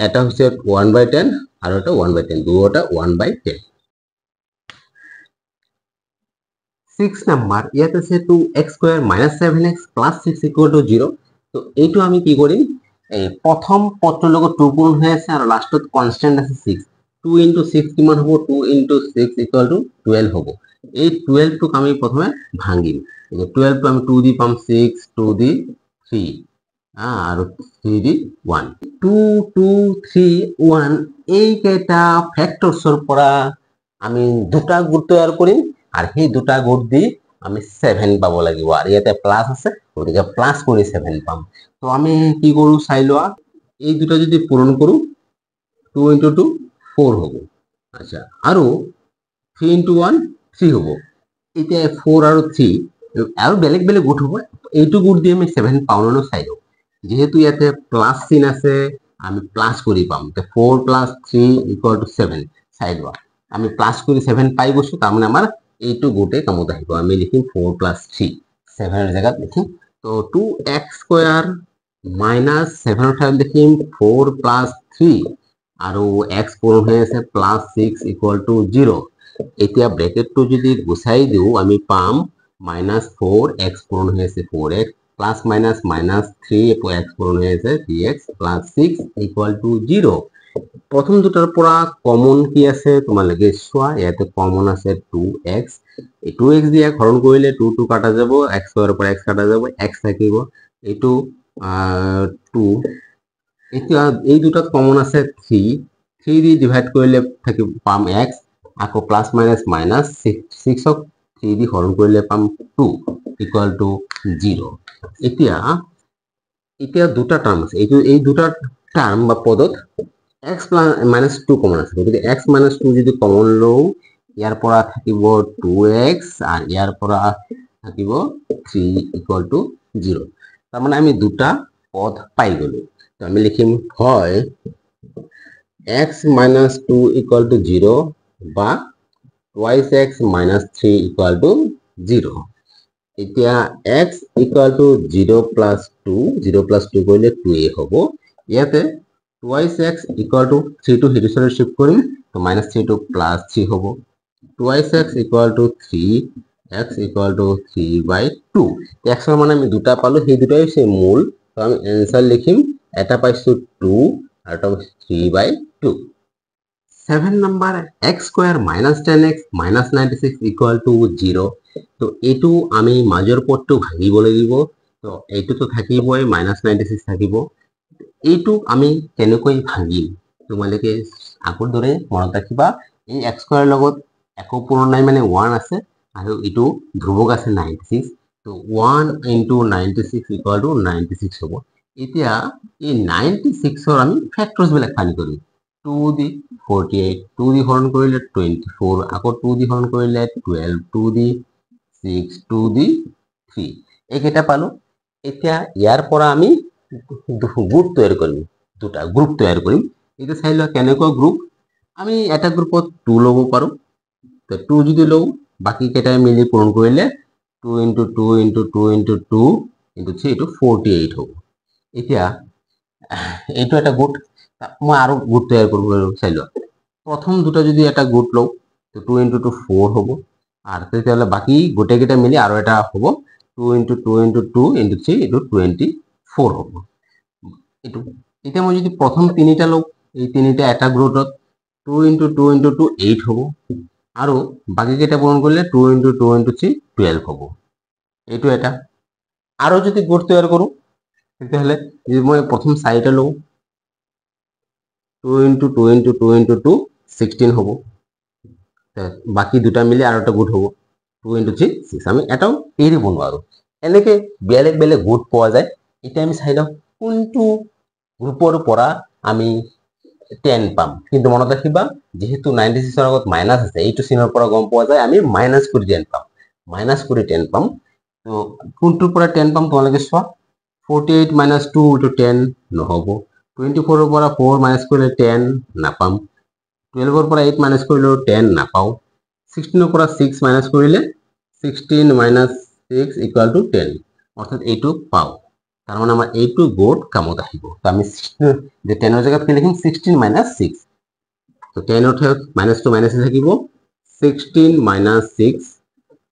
এটা হচ্ছে 1 by 10 আর এটা 1 by 10, দুটোটা 1 by 10। 6 নাম্বার, ইয়াত আছে 2x square minus 7x plus 6 equal to 0। তো এইটো আমি কি কৰিম, এই প্ৰথম পদটোৰ লগত 2 পূৰণ হৈ আছে আৰু লাষ্টত কনষ্টেণ্ট আছে 6 2 into 6 কিমান হ'ব 2 into 6 equal to 12 হ'ব এই 12 টোক আমি প্ৰথমে ভাঙিম এই 12 টো আমি 2 দি পাম 6 2 দি 3 আৰু 3 দি 1 2 2 3 1 এই কেইটা ফ্যাক্টৰছৰ পৰা আমি দুটা গোট তৈয়াৰ কৰিম আৰু সেই দুটা গোট দি আমি 7 পাব লাগিব আৰু ইয়াতে প্লাস আছে গতিকে প্লাস কৰি 7 পাম তো আমি কি কৰো চাই লোৱা এই দুটা যদি পূৰণ কৰো 2 into 2 4 হ'ব আচ্ছা আৰু 3 into 1 3 হ'ব এতিয়া 4 আৰু 3 আৰু বেলেগ বেলেগ গোট হ'ব এইটো গোট দি আমি 7 পাও ন চাই লও যেহেতু ইয়াতে প্লাস চিন আছে আমি প্লাস কৰি পাম তে 4 plus 3 equal to 7 চাই লোৱা আমি প্লাস কৰি 7 পাই গৈছো তাৰ মানে আমাৰ এইটো গোটে কামত আহিব আমি লিখিম 4 plus 3 7 এর জায়গাত লিখিম তো 2x স্কয়ার minus 7 এর ঠাইত লিখিম 4 plus 3 আৰু x পূৰণ হৈ আছে plus 6 equal to 0 এতিয়া ব্ৰেকেটটো যদি গুছাই দিও আমি পাম minus 4 x পূৰণ হৈ আছে 4x plus minus minus 3 x পূৰণ হৈ আছে 3x plus 6 equal to 0 প্ৰথম দুটাৰ পৰা কমন কি আছে তোমালোকে চোৱা ইয়াতে কমন আছে 2x এই 2x দিয়া হৰণ কৰিলে 2 2 কাটা যাব x স্কয়াৰৰ পৰা x কাটা যাব x থাকিব এইটো 2 এতিয়া এই দুটাত কমন আছে 3 3 দি ডিভাইড কৰিলে থাকিব পাম x আকৌ প্লাস মাইনাস মাইনাস 6 ক 3 দি হৰণ কৰিলে পাম 2 ইকুয়াল টু 0 এতিয়া দুটা টার্ম আছে এই দুটা টার্ম বা পদত x minus 2 কমন আছে গতিকে x minus 2 যদি কমন লও ইয়াৰ পৰা থাকিব 2x আৰ ইয়াৰ পৰা থাকিব 3 equal to 0 তাৰ মানে আমি দুটা পদ পাই গলো তো আমি লিখিম হয় x minus 2 equal to 0 বা twice x minus 3 equal to 0 এতিয়া x equal to 0 plus 2 0 plus 2 কৰিলে 2a হ'ব ইয়াতে twice x equal to 3 to হেৰি সৰে শিফট কৰিম তো minus 3 to plus 3 হ'ব twice x equal to 3 x equal to 3 by 2 x এর মানে আমি দুটা পালো সেই দুটাই হচ্ছে মূল তো আমি অ্যানসার লিখিম এটা পাইছো 2 আর এটা 3 by 2 7 number x square minus 10x minus 96 equal to 0 তো এইটো আমি মাজৰ পদটো ভাঙিব লাগিব তো এইটো তো থাকিবই minus 96 থাকিব এইটো আমি কেনেকৈ ভাঙিম তোমালোকে আগৰ দৰে মনত ৰাখিবা এই x স্কয়াৰ লগত একো পূৰণ নাই মানে 1 আছে আৰু এইটো ধ্ৰুবক আছে 96 তো 1 into 96 equal to 96 হ'ব এতিয়া এই 96 ৰ আমি ফ্যাক্টৰস বিলাক ফাইন্ড কৰিম 2 দি 48 2 দি হৰণ কৰিলে 24 আকৌ 2 দি হৰণ কৰিলে 12 2 দি 6 2 দি 3 এইকেইটা পালো এতিয়া ইয়াৰ পৰা আমি গ্ৰুপ তৈয়াৰ কৰিম দুটা গ্ৰুপ তৈয়াৰ কৰিম এটা চাই লোৱা কেনেকুৱা গ্ৰুপ আমি এটা গ্ৰুপত 2 লব পাৰো তো 2 যদি লও বাকি কেইটাই মিলি পূৰণ কৰিলে 2 into 2 into 2 into 2 into 3 এইটো 48 হ'ব এতিয়া এইটো এটা গ্ৰুপ মই আৰু গ্ৰুপ তৈয়াৰ কৰিব চাই লোৱা প্ৰথম দুটা যদি এটা গ্ৰুপ লও তো 2 into 2 4 হ'ব আৰ তেতিয়াহলে বাকি গোটেইকেইটা মিলি আৰু এটা হ'ব 2 into 2 into 2 into 3 এইটো 24 হ'ব এইটো এতিয়া মই যদি প্ৰথম তিনিটা লও এই তিনিটা এটা গ্ৰুপত 2 into 2 into 2 8 হ'ব আৰু বাকি কেইটা পূৰণ কৰিলে 2 into 2 into 3 12 হ'ব এইটো এটা আৰু যদি গ্ৰুপ তৈয়াৰ কৰো তেতিয়াহলে যদি মই প্ৰথম চাৰিটা লও 2 into 2 into 2 into 2 16 হ'ব বাকি দুটা মিলি আৰু এটা গোট হ'ব 2 into 3 6 আমি এটাও এৰিব নোৱাৰো এনেকে বেলেগ বেলেগ গোট পোৱা যায় এটা আমি চাই লও কোনটো গ্ৰুপৰ পৰা আমি 10 পাম কিন্তু মনত ৰাখিবা যেহেতু 96 এৰ আগত মাইনাস আছে এইটো চিনৰ পৰা গম পোৱা যায় আমি মাইনাস কৰি 10 পাম মাইনাস কৰি 10 পাম তো কোনটোৰ পৰা 10 পাম তোমালোকে চোৱা 48 minus 2 to 10 নহব 24 এৰ পৰা 4 মাইনাস কৰিলে 10 নাপাম 12 এৰ পৰা 8 মাইনাস কৰিলে 10 নাপাও 16 এৰ পৰা 6 মাইনাস কৰিলে 16 minus 6 equal to 10 অর্থাৎ এইটো পাও তার মানে আমার এইটো গোট কামত আহিব তো আমি যে 10 এর জায়গাত কি লিখিম 16 minus 6 তো 10 এর ঠাইত minus to minus থাকিব 16 minus 6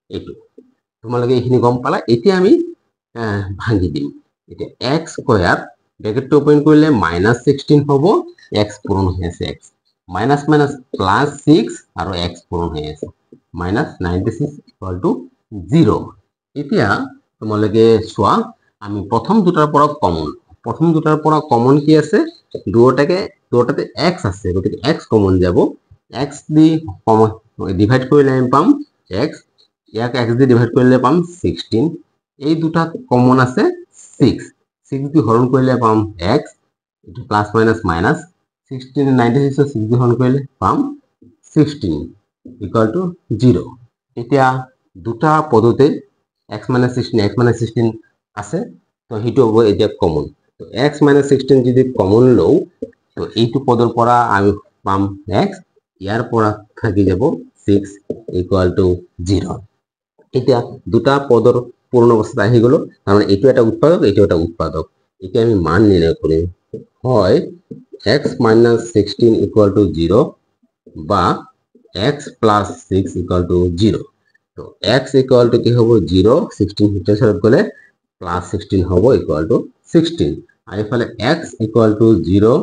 এইটো তোমালোকে এইখিনি গম পালা এতিয়া আমি ভাঙি দিম এটা x স্কয়ার ব্ৰেকেটটো ওপেন কৰিলে -16 হ'ব, x পূৰণ হৈ আছে x, মাইনাছ মাইনাছ +6 আৰু x পূৰণ হৈ আছে, -96 = 0। এতিয়া তোমালোকে চোৱা, আমি প্ৰথম দুটাৰ পৰা কমন কি আছে, দুটাতে x আছে, গতিকে x কমন যাব, x দি ডিভাইড কৰিলে আমি পাম x, ইয়াক x দি ডিভাইড কৰিলে পাম 16, এই দুটা কমন আছে 6 দি হৰণ কৰিলে পাম x, এটো প্লাস মাইনাস মাইনাস 16 96 6 দি হৰণ কৰিলে পাম 16 = 0। এতিয়া দুটা পদতে x - 16 আছে, তো সেইটো হ'ব এতিয়া কমন। তো x - 16 যদি কমন লও, তো এইটো পদৰ পৰা আমি পাম x, ইয়াৰ পৰা থাকি যাব 6 = 0। এতিয়া দুটা পদৰ পূৰ্ণ অৱস্থা আহি গলো, তাৰমানে এইটো এটা উৎপাদক, এইটো এটা উৎপাদক। এতিয়া আমি মান নিৰ্ণয় কৰিম, হয় x - 16 = 0 বা x + 6 = 0। তো x = কি হ'ব 0, 16 ভিতৰ চাইডত গলে +16 হ'ব = 16, আৰু ইফালে x = 0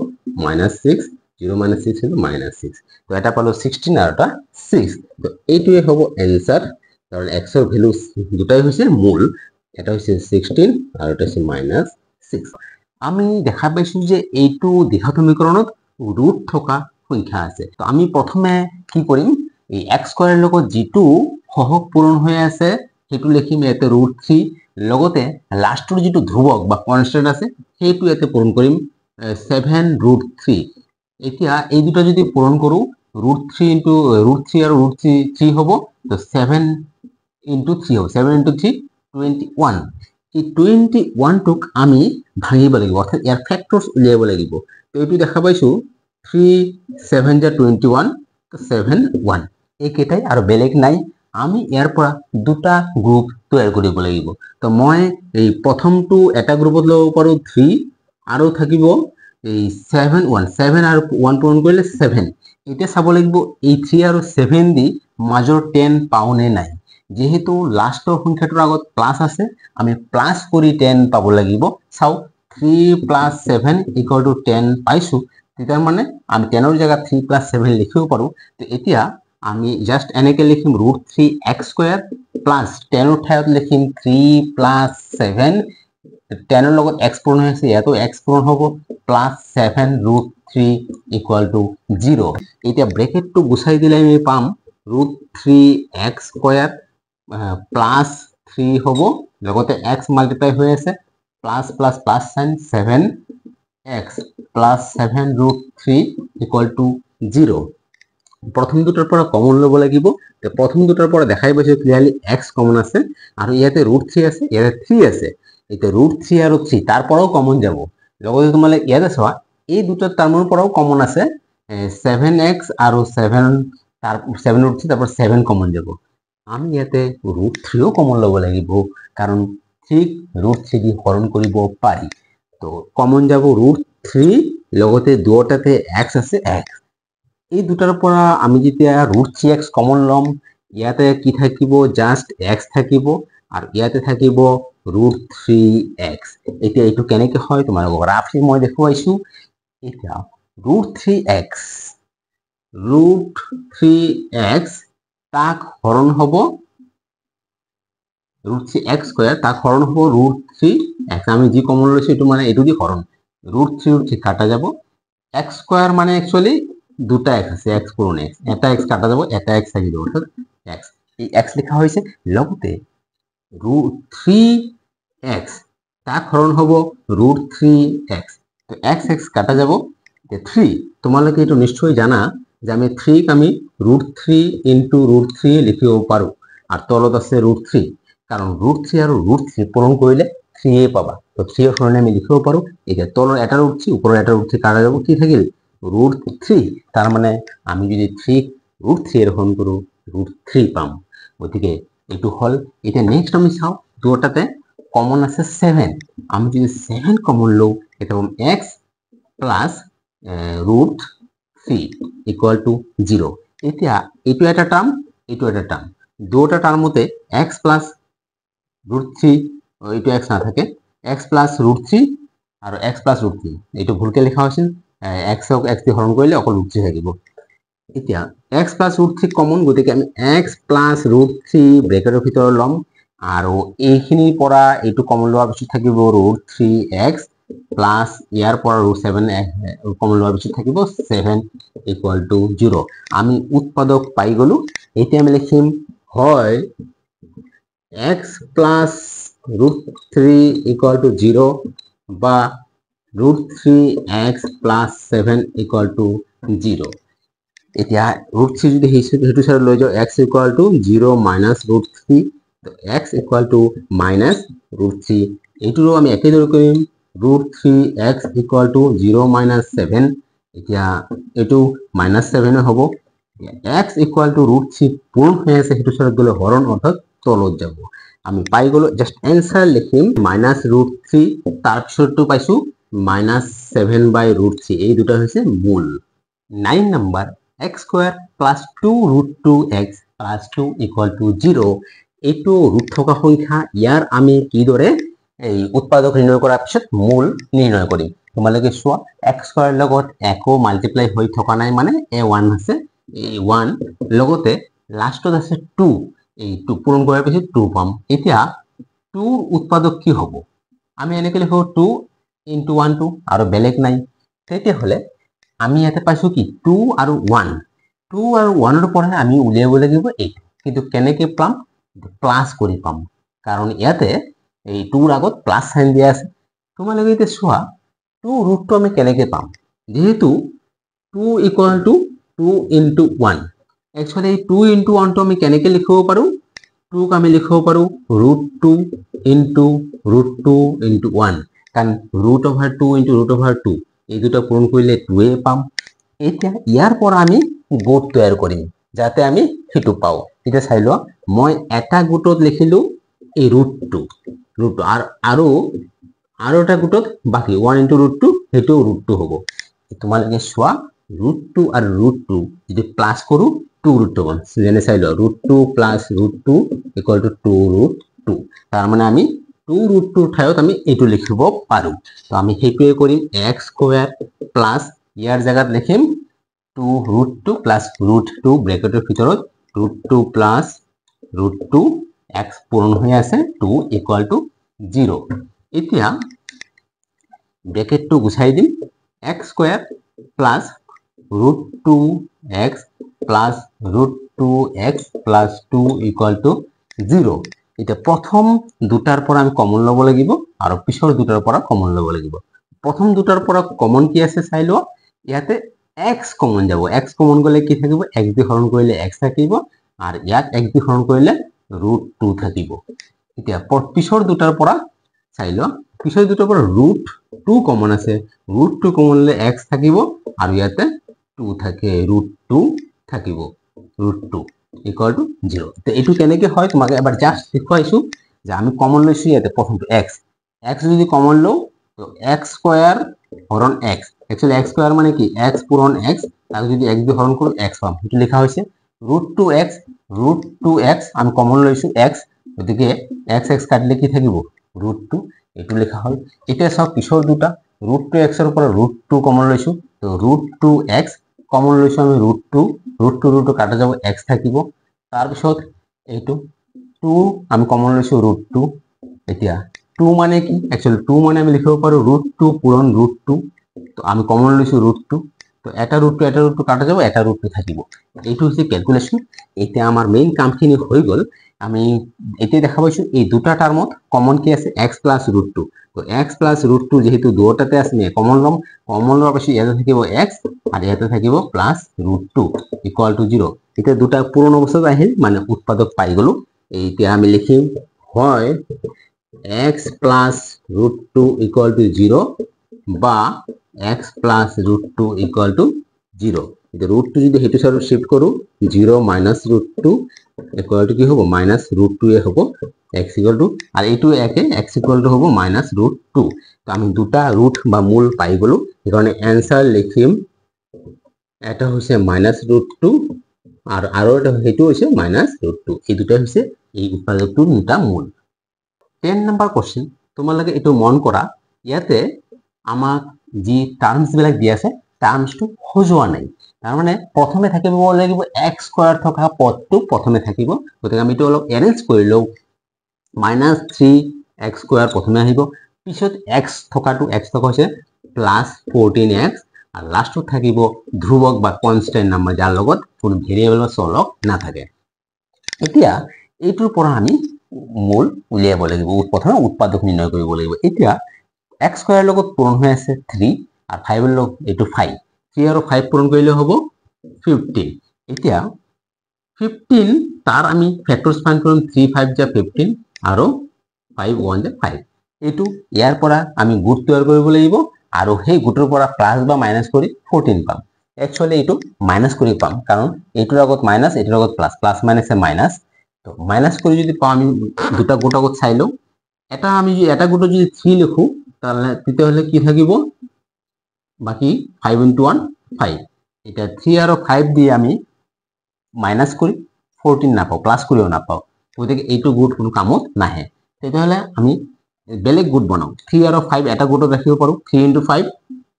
- 6, 0 - 6 হলো -6, তো এটা পালো 16 আৰু এটা 6। তো এইটোৱে হ'ব এনসার, কারণ x এর ভ্যালু দুটাই হইছে মূল, এটা হইছে 16 আর এটা হইছে -6। আমি দেখা পাইছো যে এইটো দ্বিঘাত সমীকৰণত ৰুট থকা সংখ্যা আছে। তো আমি প্ৰথমে কি কৰিম, এই x² লগত যেটো সহগ পূৰণ হৈ আছে সেইটো লিখিম ইয়াতে √3, লগতে লাষ্টৰ যেটো ধ্ৰুবক বা কনস্ট্যান্ট আছে সেইটো ইয়াতে পূৰণ কৰিম 7√3। এতিয়া এই দুটো যদি পূৰণ কৰো, √3 আৰু √3 হ'ব, তো 7 × 3 হ'ব, 7 × 3 21। এই 21 টোক আমি ভাঙিব লাগিব, অর্থাৎ ইয়াৰ ফ্যাক্টরস উলিয়াব লাগিব। তো এইটো দেখা পাইছো 3 7 * 21, তো 7 1, এইকেইটাই আৰু বেলেগ নাই। আমি ইয়াৰ পৰা দুটা গ্ৰুপ তৈয়াৰ কৰিব লাগিব। তো মই এই প্ৰথমটো এটা গ্ৰুপত ল'ব পাৰো 3, আৰু থাকিব এই 7 1, 7 আৰু 1 পূৰণ কৰিলে 7। এতিয়া চাব লাগিব এই 3 আৰু 7 দি মাজৰ 10 পাও নে নাই। যেহেতু লাস্টৰ সংখ্যাটোৰ আগত প্লাস আছে, আমি প্লাস কৰি 10 পাব লাগিব। চাও 3 + 7 = 10 পাইছো, তেতিয়া মানে আমি 10 ৰ জায়গাত 3 + 7 লিখিব পাৰো। তো এতিয়া আমি জাস্ট এনেকে লিখিম √3x² প্লাস 10 ৰ ঠাইত লিখিম 3 + 7, 10 ৰ লগত x পূৰণ হৈ আছে, ইয়াতো x পূৰণ হ'ব, প্লাস 7√3 = 0। এতিয়া ব্ৰেকেটটো গুচাই দিলে আমি পাম √3x² প্লাস 3 হ'ব, লগতে x মাল্টিপ্লাই হৈ আছে, plus plus plus sign 7x plus 7√3 = 0। প্ৰথম দুটাৰ পৰা কমন ল'ব লাগিব। প্ৰথম দুটাৰ পৰা দেখাই পাইছো ক্লিয়াৰলি x কমন আছে, আৰু ইয়াতে √3 আছে, ইয়াতে 3 আছে। এতিয়া √3 আৰু 3 তাৰ পৰাও কমন যাব, লগতে তোমালোকে ইয়াতে চোৱা এই দুটা টাৰ্মৰ পৰাও কমন আছে, 7x আৰু 7√3, তারপর 7 কমন যাব। আমি ইয়াতে √3ও কমন ল'ব লাগিব, কারণ 3 √3 দি হৰণ কৰিব পাৰি। তো কমন যাব √3, লগতে দুটাতে x আছে x। এই দুটাৰ পৰা আমি যেতিয়া √3x কমন লম, ইয়াতে কি থাকিব, জাস্ট x থাকিব, আৰু ইয়াতে থাকিব √3x। এতিয়া এইটো কেনেকে হয় তোমালোকক ৰাফলি মই দেখুৱাইছো। এতিয়া √3x তাক হৰণ হ'ব √3x² তাক হৰণ হ'ব √3x। আমি যি কমন লৈছো এইটো মানে এইটো দি হৰণ, √3 কাটা যাব, x² মানে একচুয়ালি দুটা x আছে, x পূরণ x, এটা x কাটা যাব, এটা x থাকি যাব, অর্থাৎ x, এই x লেখা হয়েছে। লগতে √3x তাক হরণ হ'ব √3x, তো x কাটা যাব, 3 তোমালোকে এইটো নিশ্চয় জানা যে আমি 3 ক আমি √3 × √3 লিখিব পাৰো, আৰ তলত আছে √3, কাৰণ √3 আৰু √3 পূৰণ কৰিলে 3 পাবা। তো 3 এৰ সলনি আমি লিখিব পাৰো। এতিয়া তলৰ এটা √3 উপৰৰ এটা √3 কাটা যাব, কি থাকিল √3। তাৰ মানে আমি যদি 3 √3 এৰ হৰণ কৰো √3 পাম। গতিকে এইটো হল। এতিয়া নেক্সট আমি চাও দুটাতে কমন আছে 7, আমি যদি 7 কমন লও, এটা পাম x প্লাস √3 = 0। এতিয়া এইটো এটা টার্ম, এইটো এটা টার্ম, দুটা টার্মতে x প্লাস √3, এইটো x না থাকে, x প্লাস √3 আৰু x প্লাছ ৰুট 3 এইটো ভুলকে লিখা হৈছিল x ক x দি হৰণ কৰিলে অকল ৰুট 3 থাকিব এতিয়া x প্লাছ ৰুট 3 কমন গতিকে আমি x প্লাছ ৰুট 3 ব্ৰেকেটৰ ভিতৰত লম আৰু এইখিনিৰ পৰা এইটো কমন লোৱাৰ পিছত থাকিব ৰুট 3x প্লাছ ইয়াৰ পৰা ৰুট 7x কমন লোৱাৰ পিছত থাকিব 7 ইকুৱেল টু 0 আমি উৎপাদক পাই গলো এতিয়া আমি লিখিম হয় x plus root 3 equal to 0 বা root 3x plus 7 equal to 0 এতিয়া ৰুট 3 যদি হেতু সাইড লৈ যাও x equal to 0 minus root 3 তো x equal to minus root 3 এইটোৰো আমি একেদৰে কৰিম root 3x equal to 0 minus 7 এতিয়া এটো মাইনাস 7 হ'ব x ইকুৱেল টু ৰুট 3 পূৰণ হৈ আছে হেতু সাইড গলে হৰণ অৰ্থাৎ তলত যাব আমি পাই গলো জাস্ট এনসাৰ লিখিম মাইনাস ৰুট 3 তাৰ পিছৰটো পাইছো মাইনাস 7 বাই ৰুট 3 এই দুটা হৈছে মূল 9 number x square plus 2 root 2x plus 2 equal to 0 এইটো ৰুট থকা সংখ্যা ইয়াৰ আমি কিদৰে এই উৎপাদক নিৰ্ণয় কৰাৰ পিছত মূল নিৰ্ণয় কৰিম তোমালোকে চোৱা x square লগত একো মাল্টিপ্লাই হৈ থকা নাই মানে a1 আছে a1 লগতে লাষ্টত আছে 2 এই 2 পূৰণ কৰাৰ পিছত 2 পাম এতিয়া 2 উৎপাদক কি হ'ব আমি এনেকৈ লিখো 2 into 1 2 আৰু বেলেগ নাই তেতিয়া হলে আমি ইয়াতে পাইছো কি 2 আৰু 1 2 আৰু 1 ৰ পৰা আমি উলিয়াব লাগিব 8 কিন্তু কেনেকৈ পাম প্লাস কৰি পাম কাৰণ ইয়াতে এই 2 ৰ আগত প্লাস সাইন দিয়া আছে তোমালোকে এতিয়া চোৱা 2 ৰুটটো আমি কেনেকৈ পাম যেহেতু 2 equal to 2 into 1 actually 2 into 1 টো আমি কেনেকৈ লিখিব পাৰো 2 ক আমি লিখিব পাৰো √2 into √2 into 1 কাৰণ √2 into √2 এই দুটা পূৰণ কৰিলে 2 এ পাম এতিয়া ইয়াৰ পৰা আমি গোট তৈয়াৰ কৰিম যাতে আমি হেতু পাও এটা চাই লোৱা মই এটা গোটত লিখিলো এই √2 আৰু এটা গোটত বাকি 1 into √2 হেতু √2 হ'ব তোমালোকে চোৱা √2 আৰু √2 যদি প্লাস কৰো 2 √2 পাম যেনে চাই লোৱা √2 plus √2 equal to 2 √2 তাৰ মানে আমি 2 √2 ঠাইত আমি এটো লিখিব পাৰো তো আমি হেতুৱে কৰিম x স্কয়াৰ প্লাস ইয়াৰ জায়গাত লিখিম 2 √2 plus √2 ব্ৰেকেটৰ ভিতৰত √2 plus √2 x পূৰণ হৈ আছে 2 equal to 0 এতিয়া ব্ৰেকেটটো গুছাই দিম x square plus √2x plus √2x plus 2 equal to 0 এটা প্ৰথম দুটাৰ পৰা আমি কমন লব লাগিব আৰু পিছৰ দুটাৰ পৰা কমন লব লাগিব প্ৰথম দুটাৰ পৰা কমন কি আছে চাই লোৱা ইয়াতে x কমন যাব x কমন গলে কি থাকিব x দি হৰণ কৰিলে x থাকিব আৰু ইয়াত x দি হৰণ কৰিলে √2 থাকিব এতিয়া পিছৰ দুটাৰ পৰা চাই লোৱা পিছৰ দুটাৰ পৰা √2 কমন আছে √2 কমন ললে x থাকিব আৰু ইয়াতে 2 থাকে √2 থাকিব √2 equal to 0 তো এটু কেনেকৈ হয় তোমাকে এবাৰ জাস্ট দেখুৱাইছো যে আমি কমন লৈছো ইয়াতে প্ৰথমটো x যদি কমন লও তো x স্কয়াৰ হৰণ x एक्चुअली x স্কয়াৰ মানে কি x পূৰণ x তাক যদি x দি হৰণ কৰো x পাম এটো লেখা হৈছে √2x আমি কমন লৈছো x গতিকে x কাটিলে কি থাকিব √2 এটো লেখা হল এটা সব পিছৰ দুটা √2x ৰ পৰা √2 কমন লৈছো তো √2x কমন লৈছো আমি √2 কাটা যাব x থাকিব তাৰ পিছত এইটো 2 আমি কমন লৈছো √2 এতিয়া 2 মানে কি एक्चुअली 2 মানে আমি লিখিব পাৰো √2 পূৰণ √2 তো আমি কমন লৈছো √2 তো এটা √2 কাটা যাব এটা √2 থাকিব এইটো হৈছে ক্যালকুলেশন এতিয়া আমাৰ মেইন কামখিনি হৈ গল আমি এতিয়া দেখা পাইছো এই দুটা টার্মত কমন কি আছে x + √2 তো x + √2 যেহেতু দুটাতে আছে কমন লোৱাৰ পিছত ইয়াতে থাকিব x আৰু ইয়াতে থাকিব +√2 equal to 0 এটা দুটা পূৰণ অৱস্থাত আহিল মানে উৎপাদক পাই গলো এতিয়া আমি লিখিম হয় x + √2 equal to 0 বা x + √2 equal to 0 এটা √2 যদি হেতু সাইড শিফট কৰো 0 - √2 equal to কি হ'ব -√2 এ হ'ব x equal to আর এইটো একে x equal to হ'ব -√2 তো আমি দুটা ৰুট বা মূল পাই গলো এখানে आंसर লিখিম এটা হৈছে -√2 আৰু এটা হেতু হৈছে -√2 এই দুটা হৈছে এই উৎপাদকটোৰ দুটা মূল 10 নম্বৰ কোশ্চেন তোমালোকে এটো মন কৰা ইয়াতে আমাক যি টাৰ্মছবিলাক দি আছে টাৰ্মছটো সজোৱা নাই। তাৰমানে প্ৰথমে থাকিব লাগিব এক্স স্কোৱাৰ থকা পদটো প্ৰথমে থাকিব। গতিকে আমি এইটো অলপ এৰেঞ্জ কৰি লওঁ। -3x স্কোৱাৰ প্ৰথমে আহিব, পিছত এক্স থকাটো হৈছে +14x, আৰু লাষ্টত থাকিব ধ্ৰুৱক বা কনষ্টেণ্ট নাম্বাৰ যাৰ লগত কোনো ভেৰিয়েবল বা চলক নাথাকে। এতিয়া এইটোৰ পৰা আমি মূল উলিয়াব লাগিব, প্ৰথমে উৎপাদক নিৰ্ণয় কৰিব লাগিব। এতিয়া x স্কোৱাৰৰ লগত পূৰণ হৈ আছে 3 আৰু 5 ৰ লগত এইটো 5, 3 আৰু 5 পূৰণ কৰিলে হ'ব 15। এতিয়া 15 তাৰ আমি ফেক্টৰছ ফাইণ্ড কৰিম, 3 5 যা 15 আৰু 5 1 যা 5। এইটো ইয়াৰ পৰা আমি গোট তৈয়াৰ কৰিব লাগিব আৰু সেই গোটৰ পৰা প্লাস বা মাইনাস কৰি 14 পাম। একচুয়ালি এইটো মাইনাস কৰি পাম, কাৰণ এইটোৰ আগত মাইনাস, এইটোৰ আগত প্লাস, প্লাস মাইনাসে মাইনাস। তো মাইনাস কৰি যদি পাওঁ আমি দুটা গোট আগত চাই লওঁ। এটা গোটত যদি 3 লিখো তেতিয়াহ'লে কি থাকিব, বাকি 5 × 1 5। এটা 3 আৰু 5 দিয়ে আমি মাইনাস কৰি 14 নাপাওঁ, প্লাস কৰিও নাপাওঁ। গতিকে এইটো গোট কোনো কামত নাহে। তেতিয়াহ'লে আমি বেলেগ গোট বনাওঁ। 3 আৰু 5 এটা গোটত ৰাখিব পাৰোঁ। 3 × 5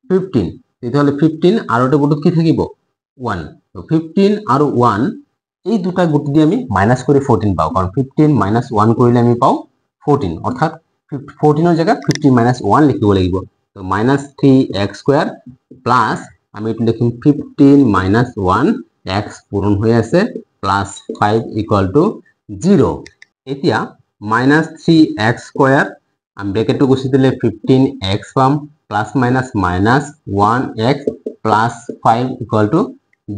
15। তেতিয়াহ'লে 15 আৰু এটা গোটত কি থাকিব 1। তো 15 আৰু 1 এই দুটা গোট দি আমি মাইনাস কৰি 14 পাওঁ, কাৰণ 15 - 1 কৰিলে আমি পাওঁ 14, অৰ্থাৎ 14 জায়গায় 15 - 1 লিখিব লাগিব। তো -3x স্কয়ার প্লাস আমি এটা লিখিম 15 - 1 x পূরণ হয়ে আছে +5 = 0। এতিয়া -3x স্কয়ার আমি ব্র্যাকেটটো গুছি দিলে 15x পাম প্লাস মাইনাস -1x +5 =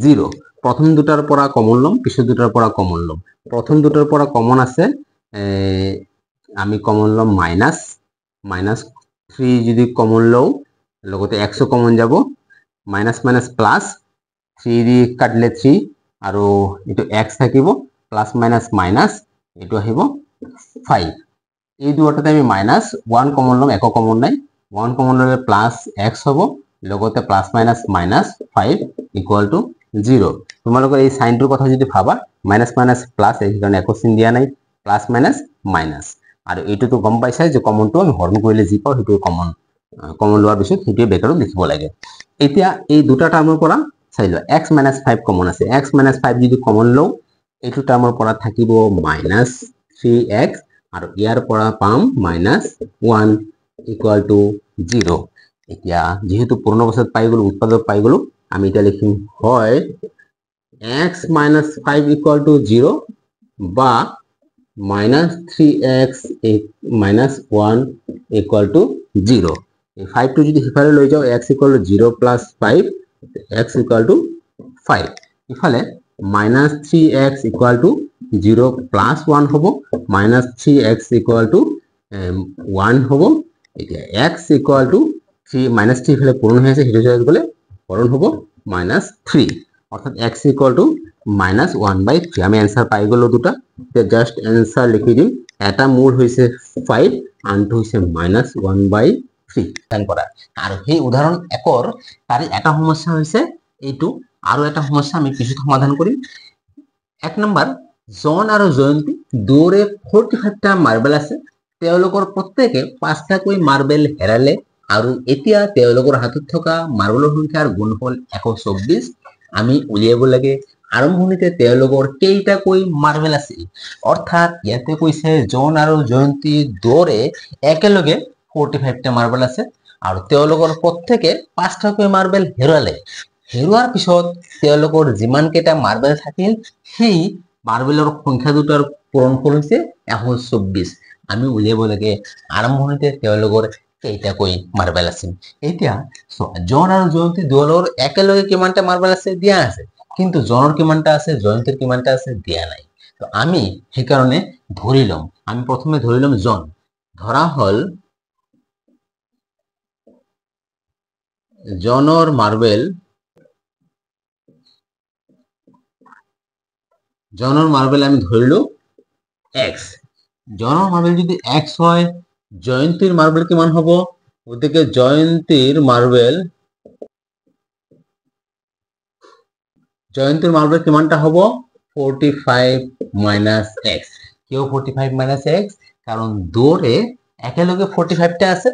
0। প্রথম দুটার পৰা কমন লম, পিছত দুটাৰ পৰা কমন লম। প্ৰথম দুটাৰ পৰা কমন আছে, আমি কমন লম -3 যদি কমন লও লগতে x কমন যাব, মাইনাস মাইনাস প্লাস 3 দি কাটলে 3 আৰু এটো x থাকিব, প্লাস মাইনাস মাইনাস এটো আহিব 5। এই দুটাতে আমি -1 কমন লম, একো কমন নাই। 1 কমন ললে প্লাস x হ'ব, লগতে প্লাস মাইনাস মাইনাস 5 = 0। তোমালোকৰ এই সাইনটোৰ কথা যদি ভাবা, মাইনাস মাইনাস প্লাস, এই কাৰণে একো চিন দিয়া নাই, প্লাস মাইনাস মাইনাস। আৰু এইটোতো গম পাইছাই যে কমনটো আমি হৰণ কৰিলে যি পাওঁ সেইটো কমন লোৱাৰ পিছত সেইটোৱে ব্ৰেকেটত লিখিব লাগে। এতিয়া এই দুটা টাৰ্মৰ পৰা চাই লোৱা, x - 5 কমন আছে। x - 5 যদি কমন লওঁ, এইটো টাৰ্মৰ পৰা থাকিব -3x আৰু ইয়াৰ পৰা পাম -1 = 0। এতিয়া যেহেতু পূৰ্ণ অৱস্থাত পাই গলো, উৎপাদক পাই গলো, আমি এটা লিখিম হয় x - 5 = 0 বা -3x - 1 = 0। এই 5 টো যদি সিফালে লৈ যাও, x = 0 + 5, x = 5। ইফালে -3x = 0 + 1 হ'ব, -3x = 1 হ'ব। এতিয়া x = 3, -3 ইফালে পূৰণ হৈ আছে, সেইটো জায়গাত গলে হৰণ হ'ব -3, অৰ্থাৎ x = -1/3। আমি এনসার পাই গলো দুটা। এতিয়া জাস্ট এনসার লিখি দিম। এটা মূল হৈছে 5, আনটো হৈছে -1/3 কৰা। আৰু সেই উদাহৰণ 1ৰ তাৰে এটা সমস্যা হৈছে এইটো, আৰু এটা সমস্যা আমি পিছত সমাধান কৰিম। 1 নম্বৰ, জন আৰু জয়ন্তী দুয়োৰে 45টা মাৰ্বেল আছে। তেওঁলোকৰ প্ৰত্যেকে 5টাকৈ মাৰ্বেল হেৰালে আৰু এতিয়া তেওঁলোকৰ হাতত থকা মাৰ্বেলৰ সংখ্যাৰ গুণফল 124। আমি উলিয়াব লাগে আৰম্ভণিতে তেওঁলোকৰ কেইটাকৈ মাৰ্বেল আছিল। অৰ্থাৎ ইয়াতে কৈছে জন আৰু জয়ন্তী দুয়োৰে একেলগে 45টা মাৰ্বেল আছে আৰু তেওঁলোকৰ প্ৰত্যেকে 5টাকৈ মাৰ্বেল হেৰুৱালে। হেৰুৱাৰ পিছত তেওঁলোকৰ যিমান কেইটা মাৰ্বেল থাকিল, সেই মাৰ্বেলৰ সংখ্যা দুটাৰ পূৰণফল হৈছে 124। আমি উলিয়াব লাগে আৰম্ভণিতে তেওঁলোকৰ কেইটাকৈ মাৰ্বেল আছিল। এতিয়া জন আৰু জয়ন্তী দুয়োৰ একেলগে কিমানটা মাৰ্বেল আছে দিয়া আছে, কিন্তু জনৰ কিমানটা আছে, জয়ন্তীৰ কিমানটা আছে দিয়া নাই। তো আমি সেইকাৰণে ধৰি লম, আমি প্ৰথমে ধৰি লম জন। ধৰা হল জনৰ মাৰ্বেল আমি ধৰিলো x। জনৰ মাৰ্বেল যদি x হয়, জয়ন্তীৰ মাৰ্বেল কিমান হ'ব? গতিকে জয়ন্তীৰ মাৰ্বেল কিমানটা হ'ব? 45 - x। কিয় 45 - x? কাৰণ দুয়োৰে একেলগে 45টা আছে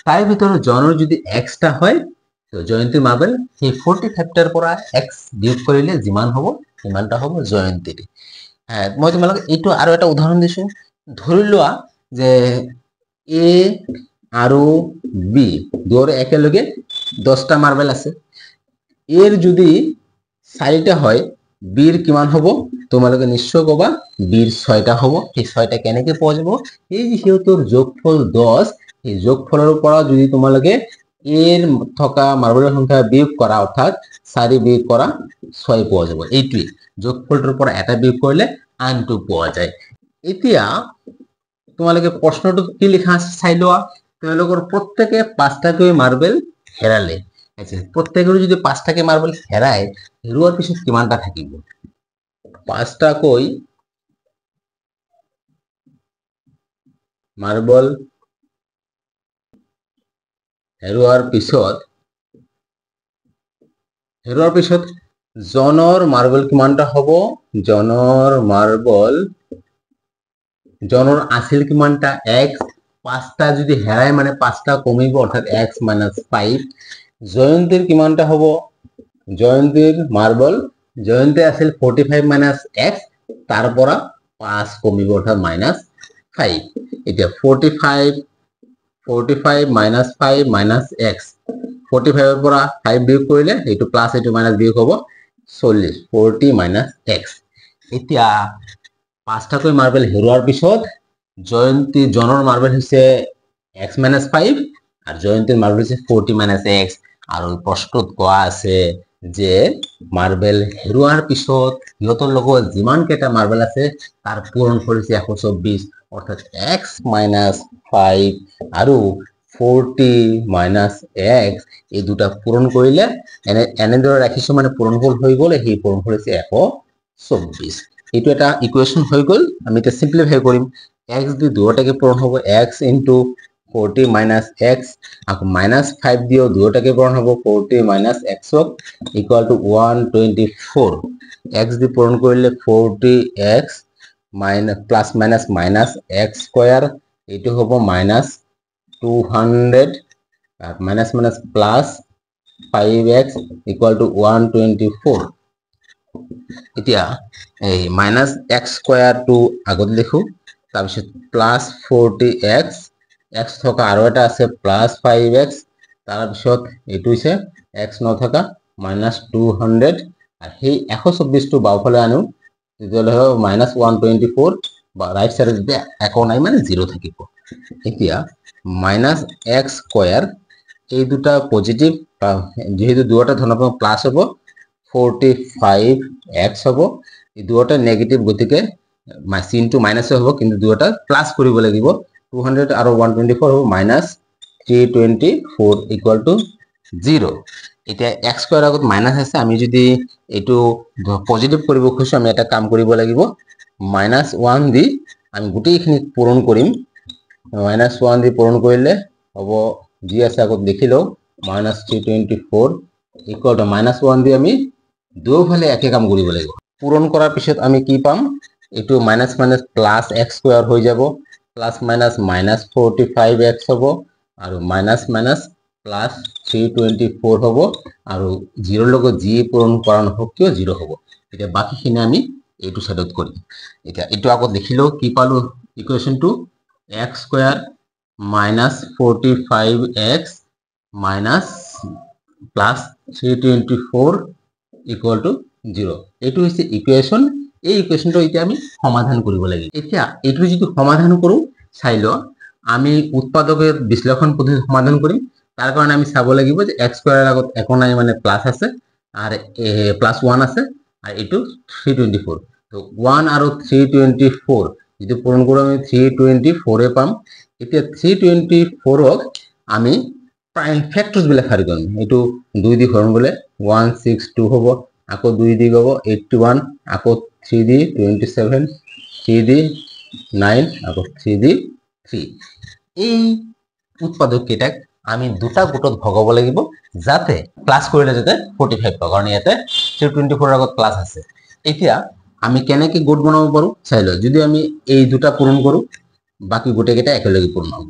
তাৰ ভিতৰে জনৰ যদি এক্সটা হয় তো জয়ন্তীৰ মাৰ্বেল সেই 45টাৰ পৰা এক্স বিয়োগ কৰিলে যিমান হ'ব সিমানটা হ'ব জয়ন্তীৰ। মই তোমালোকক এইটো আৰু এটা উদাহৰণ দিছো। ধৰি লোৱা যে এ আৰু বি দুয়োৰে একেলগে 10টা মাৰ্বেল আছে। এৰ যদি 4টা হয় বিৰ কিমান হ'ব তোমালোকে নিশ্চয় কবা বিৰ 6টা হ'ব। এই 6টা কেনেকৈ পোৱা যাব? এই যে সিহঁতৰ যোগফল 10 এই যোগফলৰ পৰা যদি তোমালোকে এৰ থকা মাৰ্বেলৰ সংখ্যা বিয়োগ কৰা অৰ্থাৎ 4 বিয়োগ কৰা 6 পোৱা যাব। এইটোই যোগফলটোৰ পৰা এটা বিয়োগ কৰিলে আনটো পোৱা যায়। এতিয়া তোমালোকে প্ৰশ্নটো কি লিখা আছে চাই লোৱা। তেওঁলোকৰ প্ৰত্যেকে 5টাকৈ মাৰ্বেল হেৰালে। প্ৰত্যেকৰে যদি 5টাকৈ মাৰ্বেল হেৰায় হেৰুৱাৰ পিছত কিমানটা থাকিব? 5টাকৈ মাৰ্বেল হেৰুৱাৰ পিছত জনৰ মাৰ্বেল কিমানটা হ'ব? জনৰ আছিল কিমানটা? x। 5টা যদি হেৰায় মানে 5টা কমিব অৰ্থাৎ x - 5। জয়ন্তীৰ কিমানটা হ'ব? জয়ন্তীৰ মাৰ্বেল জয়ন্তী আছিল 45 - x তাৰ পৰা 5 কমিব অৰ্থাৎ -5। এতিয়া 45 - 5 - x 45 পৰা 5 বিয়োগ কৰিলে এইটো প্লাস এইটো মাইনাস বিয়োগ হ'ব 40 40 - x। এতিয়া 5টাকৈ মাৰ্বেল হেৰুৱাৰ পিছত জনৰ মাৰ্বেল হৈছে x - 5 আৰু জয়ন্তীৰ মাৰ্বেল হৈছে 40 - x। আৰু প্ৰশ্নত কোৱা আছে যে মাৰ্বেল হেৰুৱাৰ পিছত সিহঁতৰ লগত যিমান কেইটা মাৰ্বেল আছে তাৰ পূৰণফল হৈছে 124 অৰ্থাৎ x - 5 আৰু 40 - x এই দুটা পূৰণ কৰিলে এনেদৰে ৰাখিছো মানে পূৰণফল হৈ গ'ল। সেই পূৰণফল হৈছে 124। এইটো এটা ইকুৱেশ্যন হৈ গ'ল। আমি এটা সিম্পলিফাই কৰিম। x দি দুয়োটাকে পূৰণ হ'ব x * 40 - x আকৌ -5 দিও দুয়োটাকে পূৰণ হ'ব 40 - x ইকুয়াল টু 124। x দি পূৰণ কৰিলে 40x plus minus -x square এইটো হ'ব -200 আর minus minus plus 5x equal to 124। এতিয়া এই -x স্কয়ার টু আগত লিখো তাৰপিছত প্লাস 40x x থকা আৰু এটা আছে প্লাস 5x তাৰপিছত এইটো হৈছে x নথকা -200 আর সেই 124 টো বাওফালে আনো তেতিয়াহ'লে হ'ব -124 বা রাইট সাইডে যদি একো নাই মানে 0 থাকিব। এতিয়া -x স্কয়ার এই দুটা পজিটিভ যেহেতু দুটা ধনাত্মক প্লাস হ'ব 45x হ'ব। এই দুটা নেগেটিভ গতিকে চিনটো মাইনাস হ'ব কিন্তু দুটা প্লাস কৰিব লাগিব 200 আৰু 124 হ'ব -324 ইকুয়াল টু 0। এতিয়া x স্কয়াৰ আগত মাইনাস আছে আমি যদি এটো পজিটিভ কৰিব খুজিছো আমি এটা কাম কৰিব লাগিব -1 দি আমি গোটেইখিনি পূৰণ কৰিম। -1 দি পূৰণ কৰিলে হ'ব যি আছে আগত লিখি লও -324 ইকুয়াল টু -1 দি আমি দুয়োফালে একে কাম কৰিব লাগিব। পূৰণ কৰাৰ পিছত আমি কি পাম? এটো minus minus plus x square হৈ যাব প্লাস মাইনাস -45x হ'ব আৰু মাইনাস মাইনাস প্লাস 324 হ'ব আৰু 0 লগত যি পূৰণ কৰা নহওক কিয় 0 হ'ব। এতিয়া বাকিখিনি আমি এইটো সাইডত কৰিম। এতিয়া এটো আগত লিখিলো কি পালো ইকুয়েশনটো x square -45x minus plus 324 equal to 0। এটো হৈছে ইকুয়েশন। এই ইকুয়েশনটো এতিয়া আমি সমাধান কৰিব লাগিব। এতিয়া এটো যদি সমাধান কৰো চাই ল আমি উৎপাদকেৰ বিশ্লেষণ পদ্ধতি সমাধান কৰিম। তার কারণে আমি চাব লাগিব যে x স্কয়ারের আগত একো নাই মানে প্লাস আছে আর +1 আছে আর এটো 324 তো 1 আর 324 যদি পূরণ কৰো আমি 324 এ পাম। এতিয়া 324ক আমি প্ৰাইম ফ্যাক্টৰস বিলাক হাৰি কৰিম। এটো 2 দি হৰণ গলে 162 হ'ব আকৌ 2 দি গব 81 আকৌ 3 দি 27 3 দি 9 আকৌ 3 দি 3। এই উৎপাদক কেইটাক আমি দুটা গোটত ভগাব লাগিব যাতে প্লাস কৰিলে যাতে 45 পাওঁ কাৰণ ইয়াতে 324 আগত প্লাস আছে। এতিয়া আমি কেনেকৈ গোট বনাব পাৰো চাই লও। যদি আমি এই দুটা পূৰণ কৰো বাকি গোটেই কেইটা একেলগে পূৰণ হ'ব।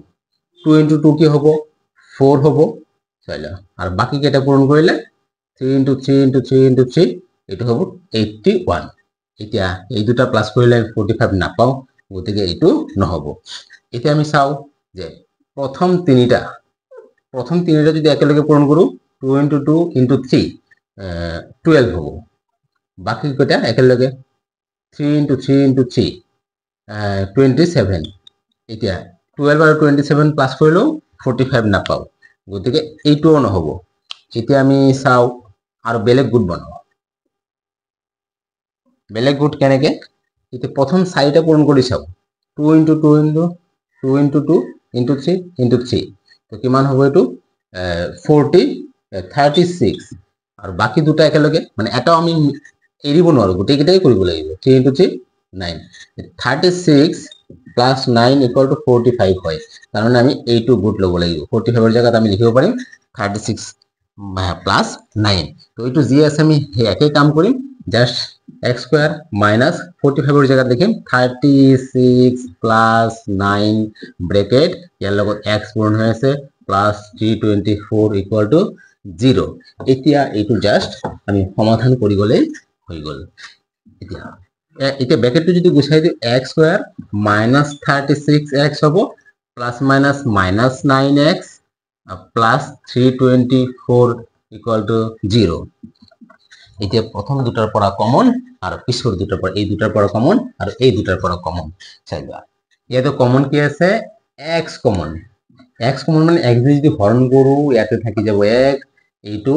2 * 2 কি হ'ব 4 হ'ব চাইলা আৰু বাকি কেটা পূৰণ কৰিলে 3 into 3 into 3 into 3 এটো হ'ব 81 এতিয়া এই দুটা প্লাস কৰিলে 45 নাপাও গতিকে এটো নহব এতিয়া আমি চাও যে প্ৰথম তিনিটা যদি একেলগে পূৰণ কৰো 2 into 2 into 3 12 হ'ব বাকি কেটা একেলগে 3 into 3 into 3 27 এতিয়া 12 আৰু 27 প্লাস কৰিলো 45 নাপাও গতিকে এইটোও নহব এতিয়া আমি চাও আৰু বেলেগ গুণ বনাও বেলেগ গুণ কেনেকে এতিয়া প্ৰথম চাৰিটা পূৰণ কৰি চাও 2 into 2 into 2 into 2 into 3 into 3 তো কিমান হ'ব এটো 36 আৰু বাকি দুটা একেলগে মানে এটাও আমি এৰিব নোৱাৰো গোটেই কেইটাই কৰিব লাগিব 3 into 3 9 36 plus 9 equal to 45 হয় কারণ আমি এইটো গুণ লব লাগিব 45 এর জায়গাত আমি লিখিব পাৰিম 36 plus 9 তো এইটো যি আছে আমি একেই কাম কৰিম জাস্ট x square minus 45 এৰ জায়গাত লিখিম 36 plus 9 ব্ৰ্যাকেট ইয়াৰ লগত x পূৰণ হৈ আছে plus 324 equal to 0 এতিয়া এইটো জাস্ট আমি সমাধান কৰি গলে হৈ গল এতিয়া ব্র্যাকেটটো যদি গুছাই দিও x square minus 36x হ'ব plus minus minus 9x plus 324 equal to 0 এতিয়া প্রথম দুটার পৰা কমন আৰ পিছৰ দুটাৰ পৰা এই দুটাৰ পৰা কমন আৰ এই দুটাৰ পৰা কমন চাইবা ইয়াতে কমন কি আছে x কমন মানে x যদি হৰণ কৰো ইয়াতে থাকি যাব 1 এইটো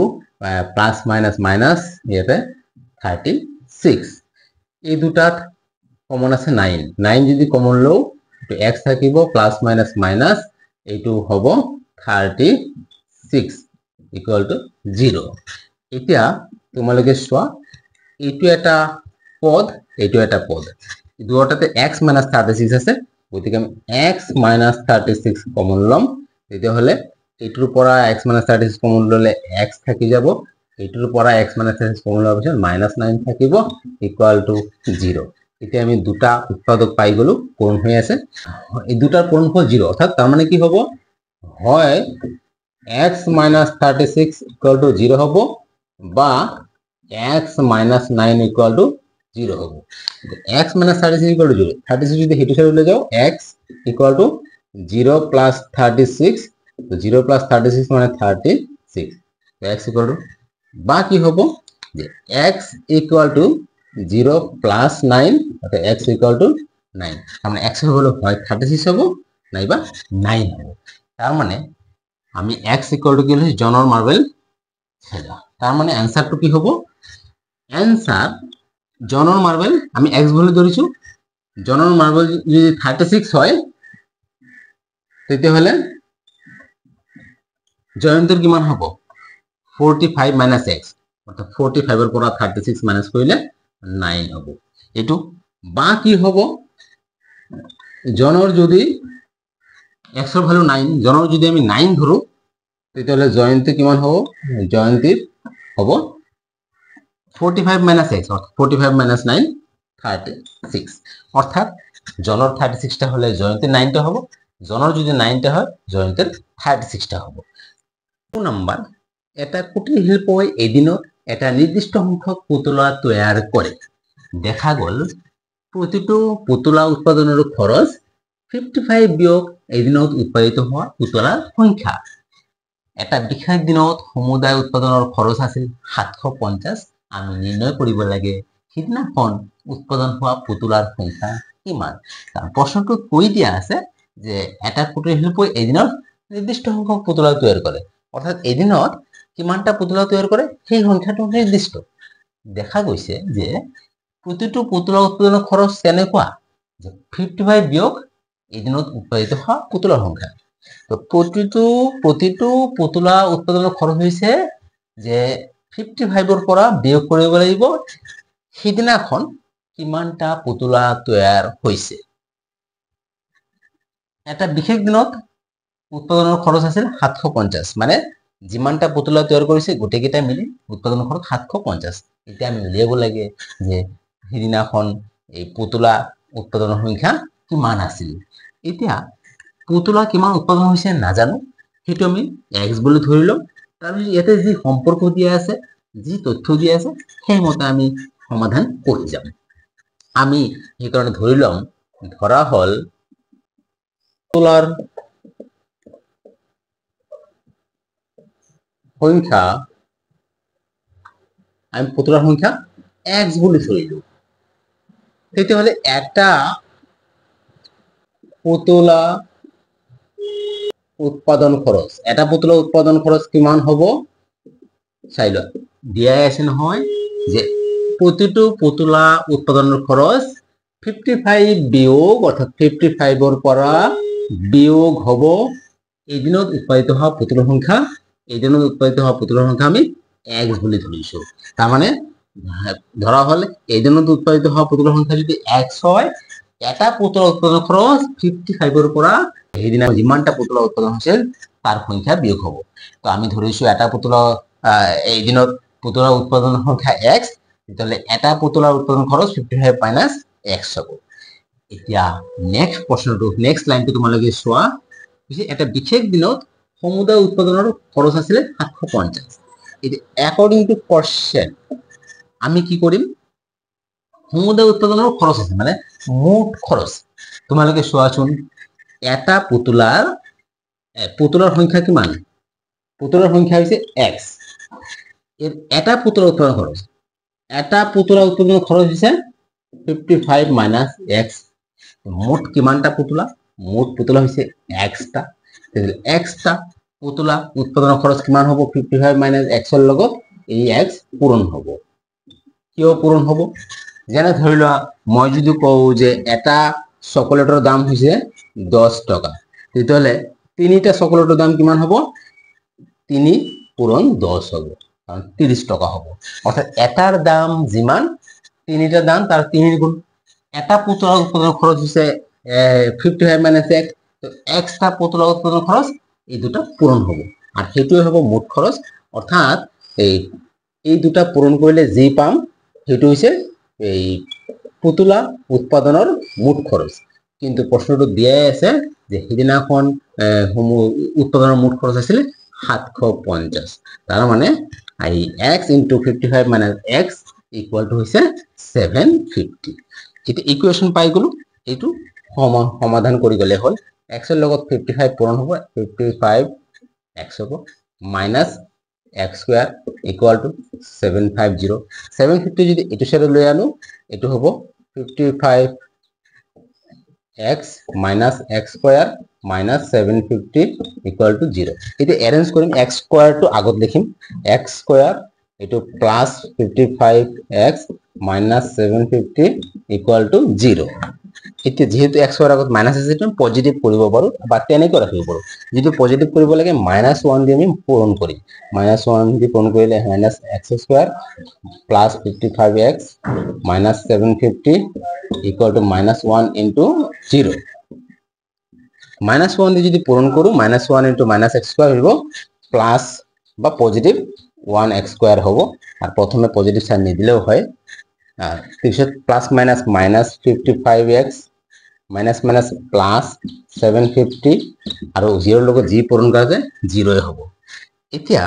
প্লাস মাইনাস মাইনাস ইয়াতে 36 এই দুটাত কমন আছে 9 যদি কমন লও তো x থাকিব প্লাস মাইনাস মাইনাস এইটো হ'ব 36 ইকুয়াল টু 0 এতিয়া তোমালোকে সোয়া এইটো এটা পদ এইটো এটা পদ দুটাতে x - 36 আছে গতিকে আমি x - 36 কমন লম তেতিয়া হলে এইটোৰ পৰা x - 36 কমন ললে x থাকি যাব এইটোৰ পৰা x - 36 কমন লওয়ার পিছত -9 থাকিব ইকুয়াল টু 0 এতিয়া আমি দুটা উৎপাদক পাই গলো কোন হৈ আছে এই দুটাৰ পূৰণফল 0 অর্থাৎ তার মানে কি হ'ব হয় x - 36 ইকুয়াল টু 0 হ'ব বা x - 9 equal to 0 হবে x - 36 equal to 0 36 যদি হেতু সাইডে যাও x equal to 0 plus 36 তো 0 plus 36 মানে 36 তো x equal to বা কি হবে যে x equal to 0 plus 9 অর্থাৎ x equal to 9 আমরা x হলো হয় 36 হবে নাইবা 9 হবে তার মানে আমি x equal to কি হলো জনর মার্বেল সেটা তার মানে অ্যানসারটো কি হবে অ্যানসার জনর মার্বেল আমি x বলে ধরেছি জনর মার্বেল যদি 36 হয় তেতিয়া হলে জয়ন্তের কি মান হবে 45 - x অর্থাৎ 45 এর পৰা 36 মাইনাস কৰিলে 9 হবে এটো বা কি হবে জনর যদি x এর ভ্যালু 9 জনর যদি আমি 9 ধরো তেতিয়া হলে জয়ন্তে কিমান হবে জয়ন্তীর হবে 45 - x অর্থাৎ 45 - 9 36 অর্থাৎ জনর 36 টা হলে জয়ন্তের 9 টা হবে জনর যদি 9 টা হয় জয়ন্তের 36 টা হবে 2 নাম্বার এটা কুটির শিল্পই এদিনত এটা নির্দিষ্ট সংখ্যক পুতলা তৈয়াৰ কৰে দেখা গল প্ৰতিটো পুতলা উৎপাদনৰ খৰচ 55 বিয়োগ এদিনত উৎপাদিত হোৱা পুতলাৰ সংখ্যা এটা বিশেষ দিনত সমুদায় উৎপাদনৰ খৰচ আছিল 750 আমি নিৰ্ণয় কৰিব লাগে সিদিনাখন উৎপাদন হোৱা পুতলাৰ সংখ্যা কিমান তাৰ প্ৰশ্নটো কৈ দিয়া আছে যে এটা কুটিৰ শিল্পই এদিনত নিৰ্দিষ্ট সংখ্যক পুতলা তৈয়াৰ কৰে অৰ্থাৎ এদিনত কিমানটা পুতলা তৈয়াৰ কৰে সেই সংখ্যাটো নিৰ্দিষ্ট দেখা গৈছে যে প্ৰতিটো পুতলা উৎপাদনৰ খৰচ কেনেকুৱা যে 55 বিয়োগ এদিনত উৎপাদিত হোৱা পুতলাৰ সংখ্যা তো প্ৰতিটো পুতলা উৎপাদনৰ খৰচ হৈছে যে 55 এৰ পৰা বিয়োগ কৰিব লাগিব সিদিনাখন কিমানটা পুতলা তৈয়াৰ হৈছে এটা বিশেষ দিনত উৎপাদনৰ খৰচ আছিল 750 মানে যিমানটা পুতলা তৈয়াৰ কৰিছে গোটেইকেইটা মিলি উৎপাদনৰ খৰচ 750 এতিয়া আমি উলিয়াব লাগে যে সিদিনাখন এই পুতলা উৎপাদনৰ সংখ্যা কিমান আছিল এতিয়া পুতলা কিমান উৎপাদন হৈছে নাজানো সেইটো আমি x বুলি ধৰি লম। তাৰপিছত ইয়াতে যি সম্পৰ্ক দিয়া আছে, যি তথ্য দিয়া আছে, সেইমতে আমি সমাধান কৰি যাম। আমি সেইকাৰণে ধৰি লম, ধৰা হল পুতলাৰ সংখ্যা, আমি পুতলাৰ সংখ্যা x বুলি ধৰিলো। তেতিয়াহ'লে এটা পুতলা উৎপাদন খৰচ, এটা পুতলা উৎপাদন খৰচ কিমান হ'ব চাই লোৱা। দিয়াই আছে নহয় যে প্ৰতিটো পুতলা উৎপাদনৰ খৰচ 55 বিয়োগ, অৰ্থাৎ 55ৰ পৰা বিয়োগ হ'ব এদিনত উৎপাদিত হোৱা পুতলাৰ সংখ্যা। এদিনত উৎপাদিত হোৱা পুতলাৰ সংখ্যা আমি x বুলি ধৰিছো। তাৰমানে ধৰা হল এদিনত উৎপাদিত হোৱা পুতলাৰ সংখ্যা যদি x হয়, এটা পুতলা উৎপাদন খৰচ 55ৰ পৰা সেইদিনা যিমানটা পুতলা উৎপাদন হৈছিল তাৰ সংখ্যা বিয়োগ হ'ব। তো আমি ধৰিছো এটা পুতলা এদিনত পুতলা উৎপাদনৰ সংখ্যা x, তেতিয়াহ'লে এটা পুতলাৰ উৎপাদন খৰচ 55 মাইনাছ x হ'ব। এতিয়া নেক্সট প্ৰশ্নটো, নেক্সট লাইনটো তোমালোকে চোৱা। এটা বিশেষ দিনত সমুদায় উৎপাদনৰ খৰচ আছিল 750। এতিয়া একৰ্ডিং টু পাৰ্চেন্ট আমি কি কৰিম, সমুদায় উৎপাদনৰ খৰচ আছে মানে মুঠ খৰচ। তোমালোকে চোৱাচোন, এটা পুতলাৰ সংখ্যা কিমান? পুতলাৰ সংখ্যা হৈছে x। এটা পুতলা উৎপাদন খৰচ, এটা পুতলা উৎপাদনৰ খৰচ হৈছে 55 মাইনাছ x। মুঠ কিমানটা পুতলা? মুঠ পুতলা হৈছে xটা। xটা পুতলা উৎপাদনৰ খৰচ কিমান হ'ব? 55 মাইনাছ xৰ লগত এই x পূৰণ হ'ব। কিয় পূৰণ হ'ব? যেনে ধৰি লোৱা, মই যদি কওঁ যে এটা চকলেটৰ দাম হৈছে 10 টকা, তেতিয়াহ'লে তিনিটা চকলেটৰ দাম কিমান হ'ব? 3 পূৰণ 10 হ'ব, কাৰণ 30 টকা হ'ব। অৰ্থাৎ এটাৰ দাম যিমান, তিনিটাৰ দাম তাৰ 3 গুণ। এটা পুতলা উৎপাদনৰ খৰচ হৈছে 55 মাইনাছ x, তো xটা পুতলা উৎপাদনৰ খৰচ এই দুটা পূৰণ হ'ব, আৰু সেইটোৱে হ'ব মুঠ খৰচ। অৰ্থাৎ এই দুটা পূৰণ কৰিলে যি পাম সেইটো হৈছে এই পুতলা উৎপাদনৰ মুঠ খৰচ। কিন্তু প্ৰশ্নটো দিয়াই আছে যে সেইদিনাখন উৎপাদনৰ মুঠ খৰচ আছিল 750। তাৰ মানে এই x into 55 minus x equal to হৈছে 750। এতিয়া ইকুৱেশ্যন পাই গ'লো, এইটো সমাধান কৰি গ'লে হ'ল। x ৰ লগত 55 পূৰণ হ'ব, 55 x হ'ব, minus x square equal to 750। 750 যদি এইটো চাইডে লৈ আনো, এইটো হ'ব 55 x minus x square minus 750 equal to 0। এতিয়া এৰেঞ্জ কৰিম, x স্কোয়াৰটো আগত লিখিম, x স্কোয়াৰ এইটো plus 55x minus 750 equal to 0। এতিয়া যেহেতু x স্কোয়াৰ আগত মাইনাছ আছে, এইটো পজিটিভ কৰিব পাৰোঁ বা তেনেকৈ ৰাখিব পাৰোঁ। যিটো পজিটিভ কৰিব লাগে -1 দি আমি পূৰণ কৰিম। -1 দি পূৰণ কৰিলে minus x square plus 55x minus 750 equal to -1 into 0। -1 দি যদি পূৰণ কৰোঁ, -1 ইনটু -x স্কোয়াৰ হ'ব, প্লাছ বা পজিটিভ 1x স্কোয়াৰ হ'ব। আৰু প্ৰথমে পজিটিভ চাইন নিদিলেও হয়। তাৰপিছত plus minus minus 55x minus minus plus 750, আৰু 0ৰ লগত যি পূৰণ কৰা যায় 0ই হ'ব। এতিয়া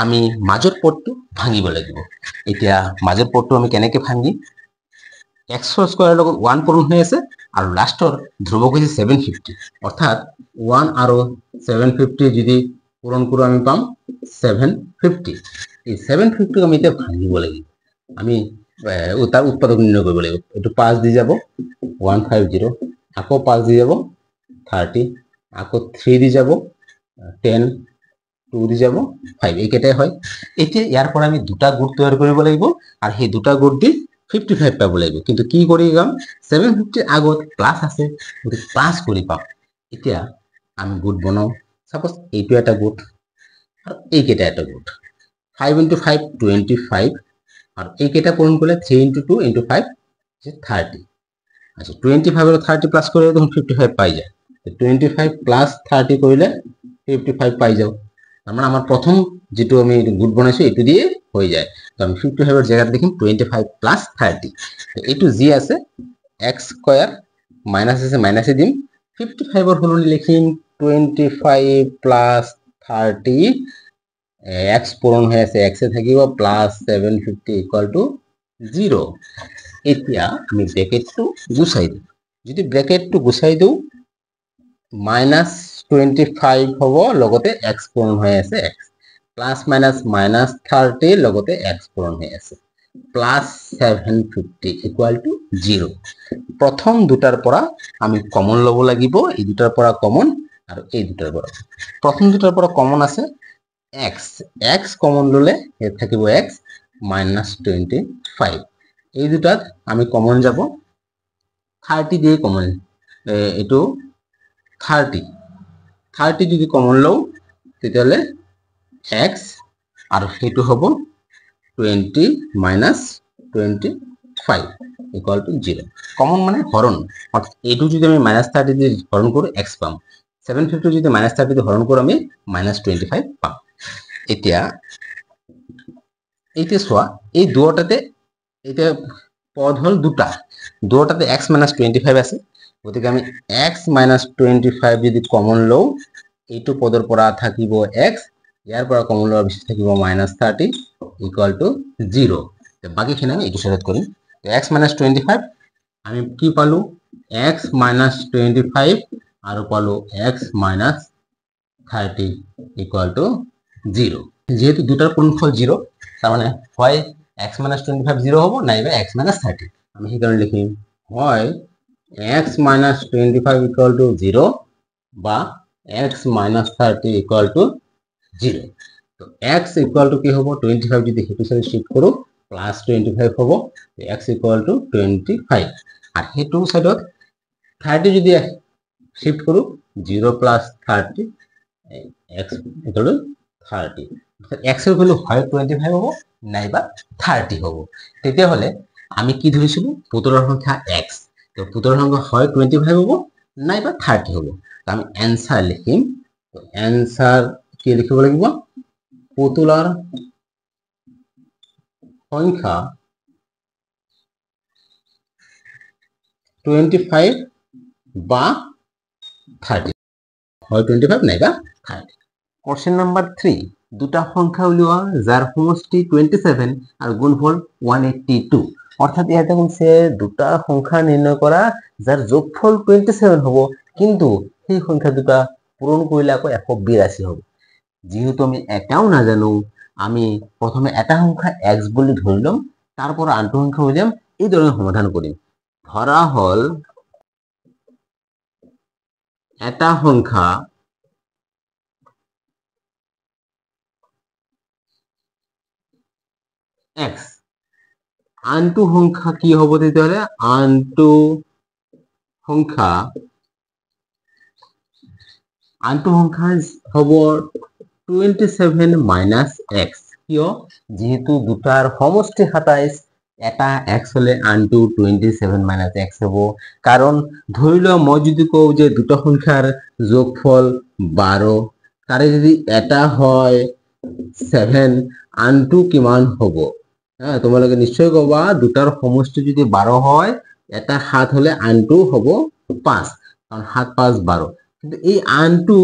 আমি মাজৰ পদটো ভাঙিব লাগিব। এতিয়া মাজৰ পদটো আমি কেনেকৈ ভাঙিম? x স্কোয়াৰৰ লগত 1 পূৰণ হৈ আছে, আৰু লাষ্টৰ ধ্ৰুৱক হৈছে 750। অৰ্থাৎ 1 আৰু 750 যদি পূৰণ কৰোঁ আমি পাম 750। এই 750ক আমি এতিয়া ভাঙিব লাগিব। আমি তাৰ উৎপাদক নিৰ্ণয় কৰিব লাগিব। এইটো 5 দি যাব 150, আকৌ 5 দি যাব 30, আকৌ 3 দি যাব 10, 2 দি যাব 5, এইকেইটাই হয়। এতিয়া ইয়াৰ পৰা আমি দুটা গোট তৈয়াৰ কৰিব লাগিব, আৰু সেই দুটা গোট দি 55 পাব লাগিব। কিন্তু কি কৰি যাম, 750 আগত প্লাছ আছে, গতিকে প্লাছ কৰি পাম। এতিয়া আমি গোট বনাওঁ। সাপোজ এইটো এটা গোট আৰু এইকেইটা এটা গোট। 5 ইনটু 5 25, আৰু এইকেইটা পূৰণ কৰিলে 3 ইনটু 2 ইনটু 5 30। আচ্ছা, 25 আৰু 30 প্লাছ কৰিলে দেখোন 55 পাই যায়। 25 প্লাছ 30 কৰিলে 55 পাই যাওঁ। তাৰমানে আমাৰ প্ৰথম যিটো আমি গোট বনাইছোঁ এইটো দিয়ে হৈ যায়। তো আমি 55ৰ জেগাত লিখিম 25 প্লাছ 30। এইটো যি আছে x স্কোয়াৰ মাইনাছ আছে মাইনাছে দিম, 55ৰ সলনি লিখিম 25 প্লাস 30 x পূরণ হয়ে আছে x এ থাকিব প্লাস 750 ইকুয়াল টু 0 এতিয়া আমি ব্র্যাকেটটো গুছাই দিম যদি ব্র্যাকেটটো গুছাই দিও মাইনাস 25 হব লগতে x পূরণ হয়ে আছে x প্লাস মাইনাস মাইনাস 30 লগতে x পূরণ হয়ে আছে প্লাস 750 ইকুয়াল টু 0 প্রথম দুটার পৰা আমি কমন লব লাগিব এই দুটাৰ পৰা কমন আৰ এই দুটাৰ পৰা প্ৰথম দুটাৰ পৰা কমন আছে x x কমন ললে এ থাকিব x minus 25 এই দুটাত আমি কমন যাব 30 দিয়ে কমন এটো 30 যদি কমন লও তেতিয়ালে x আর হেতু হবো 20 minus 25 equal to 0 কমন মানে হরণ অর্থাৎ এটু যদি আমি minus 30 দিয়ে হরণ করব x পাম 750 যদি minus 30 দিয়ে হরণ করব আমি minus 25 পাম এতিয়া সোয়া এই দুটাতে এটা পদ হল দুটাতে x minus 25 আছে গতিকে আমি x minus 25 যদি কমন লও এইটো পদৰ পৰা থাকিব x ইয়াৰ পৰা কমন লোৱাৰ পিছত থাকিব minus 30 equal to 0 বাকিখিনি আমি এইটো সহজ কৰিম তো x minus 25 আমি কি পালো x minus 25 আৰু পালো x minus 30 equal to 0 যেহেতু দুটার পূর্ণফল 0 তার মানে হয় x minus 25 0 হবো নাইবা x minus 30 আমি এই কারণে লিখিম হয় x minus 25 equal to 0 বা x minus 30 equal to 0 তো x equal to কি হবো 25 যদি হেতু সাথে শিফট করো প্লাস 25 হবো x equal to 25 আর হেতু সাইডত 30 যদি শিফট করো 0 plus 30 x equal to 30 x এর ভ্যালু হয় 25 হবো নাইবা 30 হবো তেতিয়া হলে আমি কি ধৰিছিলো পুতলৰ সংখ্যা x তো পুতলৰ সংখ্যা হয় 25 হবো নাইবা 30 হবো আমি आंसर লিখিম তো आंसर কি লিখিব লাগিব পুতলৰ সংখ্যা 25 বা 30 হয় 25 নাইবা 30 কোশ্চেন নাম্বার 3 দুটা সংখ্যা উলিওয়া যার সমষ্টি 27 আর গুণফল 182 অর্থাৎ এটা বলছে দুটা সংখ্যা নির্ণয় করা যার যোগফল 27 হবো কিন্তু সেই সংখ্যা দুটা পূরণ করিলে আকৌ 182 হবে যেহেতু আমি এটাও না জানো আমি প্রথমে এটা সংখ্যা x বলি ধরিলাম তারপর আনটো সংখ্যা উলিয়াম এই ধরনের সমাধান করিম ধরা হল এটা সংখ্যা x আনটো সংখ্যা কি হবো তেতিয়ালে আনটো সংখ্যা হবো 27 minus x কিয় যেহেতু দুটার সমষ্টি 27 এটা x হলে আনটো 27 minus x হবো কারণ ধরিলো মই যদি কও যে দুটো সংখ্যার যোগফল 12 তারে যদি এটা হয় 7 আনটো কিমান হবো হ্যাঁ তোমালোকে নিশ্চয় কবা দুটার সমষ্টি যদি 12 হয় এটা 7 হলে আনটো হবো 5 কারণ 7 5 12 কিন্তু এই আনটো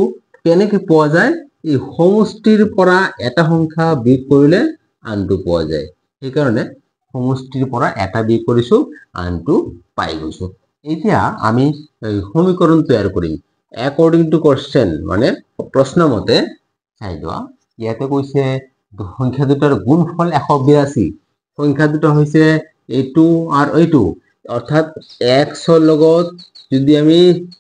কেনেকে পোৱা যায় এই সমষ্টিৰ পৰা এটা সংখ্যা বিয়োগ কৰিলে আনটো পোৱা যায় এই কাৰণে সমষ্টিৰ পৰা এটা বিয়োগ কৰিছো আনটো পাই গৈছো এতিয়া আমি সমীকৰণ তৈয়াৰ কৰিম অ্যাকৰ্ডিং টু কোশ্চেন মানে প্ৰশ্ন মতে চাই যোৱা ইয়াতে কৈছে সংখ্যা দুটাৰ গুণফল 182 সংখ্যা দুটা হৈছে এইটো আর এইটো অর্থাৎ x এর লগত যদি আমি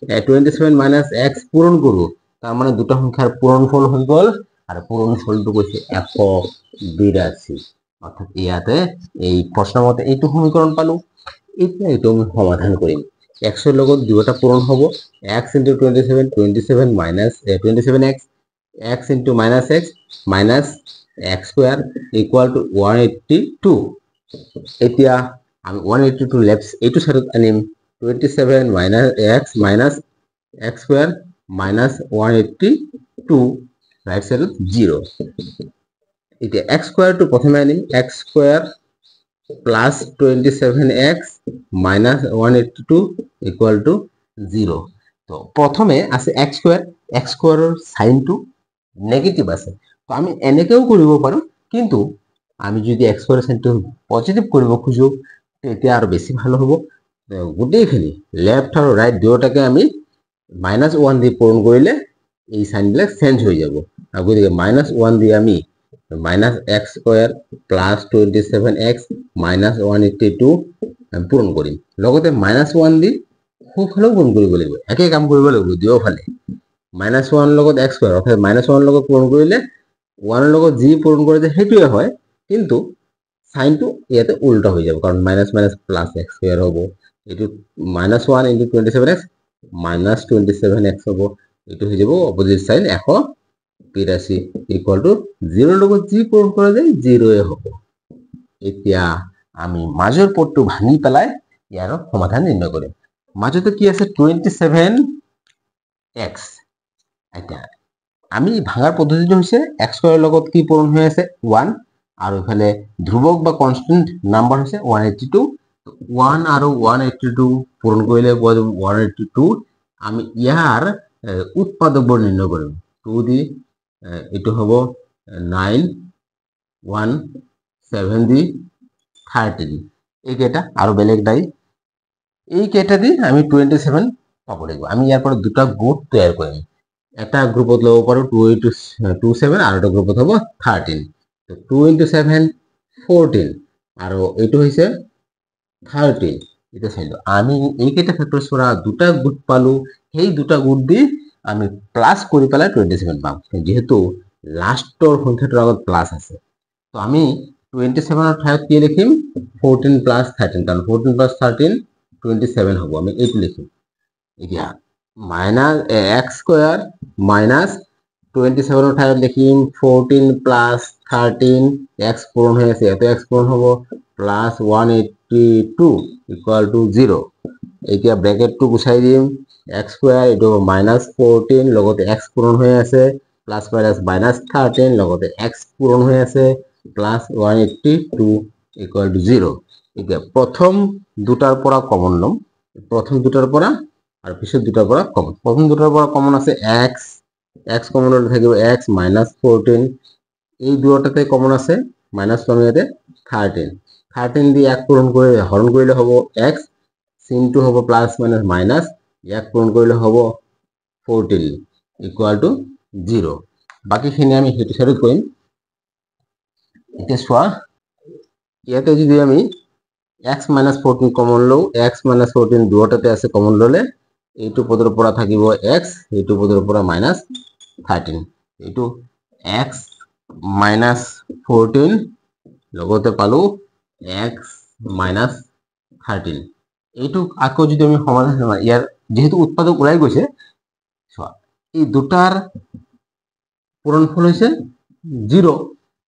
27 minus x পূরণ করব তার মানে দুটো সংখ্যার পূরণফল হই গল আর পূরণফলটো কৈছে 182 অর্থাৎ ইয়াতে এই প্রশ্ন মতে এইটো সমীকরণ পালো এতিয়া এইটো আমি সমাধান কৰিম x এর লগত দুটা পূরণ হ'ব x into 27 minus 27x x into minus x minus x square equal to 182 এতিয়া আমি 182 লেফট এইটো সাইডত আনিম 27 minus x minus x square minus 182 right সাইডত 0 এতিয়া x square to প্রথমে আনিম x square plus 27x minus 182 equal to 0 তো প্ৰথমে আছে x স্কোয়াৰৰ সাইনটো নেগেটিভ আছে তো আমি এনেকেও কৰিব পাৰো কিন্তু আমি যদি x স্কোয়াৰৰ সাইনটো পজিটিভ কৰিব খুজো তেতিয়া আৰু বেছি ভাল হ'ব গোটেইখিনি লেফট আৰু ৰাইট দুয়োটাকে আমি -1 দি পূৰণ কৰিলে এই সাইনবিলাক চেঞ্জ হৈ যাব আৰু গতিকে -1 দি আমি -x স্কয়াৰ প্লাস 27x -182 পূৰণ কৰিম লগতে -1 দি সোঁফালেও পূৰণ কৰিব লাগিব একে কাম কৰিব লাগিব দুয়োফালে -1 লগত x স্কয়াৰ অৰ্থাৎ -1 লগত পূৰণ কৰিলে 1 লগত যি পূৰণ কৰে যে সেইটোৱে হয় কিন্তু সাইনটো ইয়াতে উল্টা হৈ যাব কাৰণ minus minus plus x square হ'ব এটো -1 * 27x -27x হ'ব এটো হৈ যাব অপোজিট সাইন 182 ইকুয়াল টু 0 লগত যি পূৰণ কৰা যায় 0 এ হ'ব এতিয়া আমি মাজৰ পদটো ভাঙি পেলাই ইয়াৰ সমাধান নিৰ্ণয় কৰিম মাজতে কি আছে 27x এতিয়া আমি ভাঙাৰ পদ্ধতিটো হৈছে x স্কয়াৰৰ লগত কি পূৰণ হৈ আছে 1 আৰু ইফালে ধ্ৰুবক বা কনস্ট্যান্ট নাম্বাৰ হৈছে 182 1 আৰু 182 পূৰণ কৰিলে পোৱা যাব 182 আমি ইয়াৰ উৎপাদকবোৰ নিৰ্ণয় কৰিম 2 দি এটো হ'ব 9 1 7 দি 13 এই কেটা আৰু বেলেগ নাই এই কেটা দি আমি 27 পাব লাগিব আমি ইয়াৰ পৰা দুটা গ্ৰুপ তৈয়াৰ কৰিম এটা গ্ৰুপত লব পাৰো 2 into 27 আৰু এটা গ্ৰুপত হ'ব 13 তো 2 into 7 14 আৰু এটো হৈছে 13 এটা চাইলো আমি এই কেটা ফ্যাক্টৰস পৰা দুটা গ্ৰুপ পালো সেই দুটা গ্ৰুপ দি আমি প্লাস কৰি পেলাই 27 পাম যেহেতু লাষ্টৰ সংখ্যাটোৰ আগত প্লাস আছে তো আমি 27 ৰ ঠাইত কি লিখিম 14 plus 13 কাৰণ 14 plus 13 27 হ'ব আমি এইটো লিখিম এতিয়া মাইনাস x স্কয়ার মাইনাস 27 ৰ ঠাইত লিখিম 14 plus 13 x পূৰণ হৈ আছে এটো x পূৰণ হ'ব plus 182 equal to 0 এতিয়া ব্ৰ্যাকেটটো গুছাই দিম x স্কয়াৰ এটো -14 লগতে x পূৰণ হৈ আছে প্লাস মাইনাস -13 লগতে x পূৰণ হৈ আছে প্লাস 182 equal to 0 এতিয়া প্ৰথম দুটাৰ পৰা কমন লম প্ৰথম দুটাৰ পৰা আৰু পিছত দুটাৰ পৰা কমন প্ৰথম দুটাৰ পৰা কমন আছে x x কমন লৈ থাকিব x -14 এই দুটাতে কমন আছে মাইনাস কমিয়াতে 13 13 দি এক পূৰণ কৰি হৰণ কৰিলে হ'ব x চিনটো হ'ব প্লাস মাইনাস মাইনাস এক পূৰণ কৰিলে হ'ব 14 equal to 0 বাকিখিনি আমি হেতু সাইড কৰিম এতিয়া সোয়া ইয়াতে যদি আমি x - 14 কমন লও x - 14 দুটাতে আছে কমন ললে এইটো পদৰ পৰা থাকিব x এইটো পদৰ পৰা -13 এইটো x - 14 লগতে পালো x - 13 এইটো আকৌ যদি আমি সমাধান ইয়াৰ যেহেতু উৎপাদক ওলাই গৈছে এই দুটাৰ পূৰণফল হৈছে 0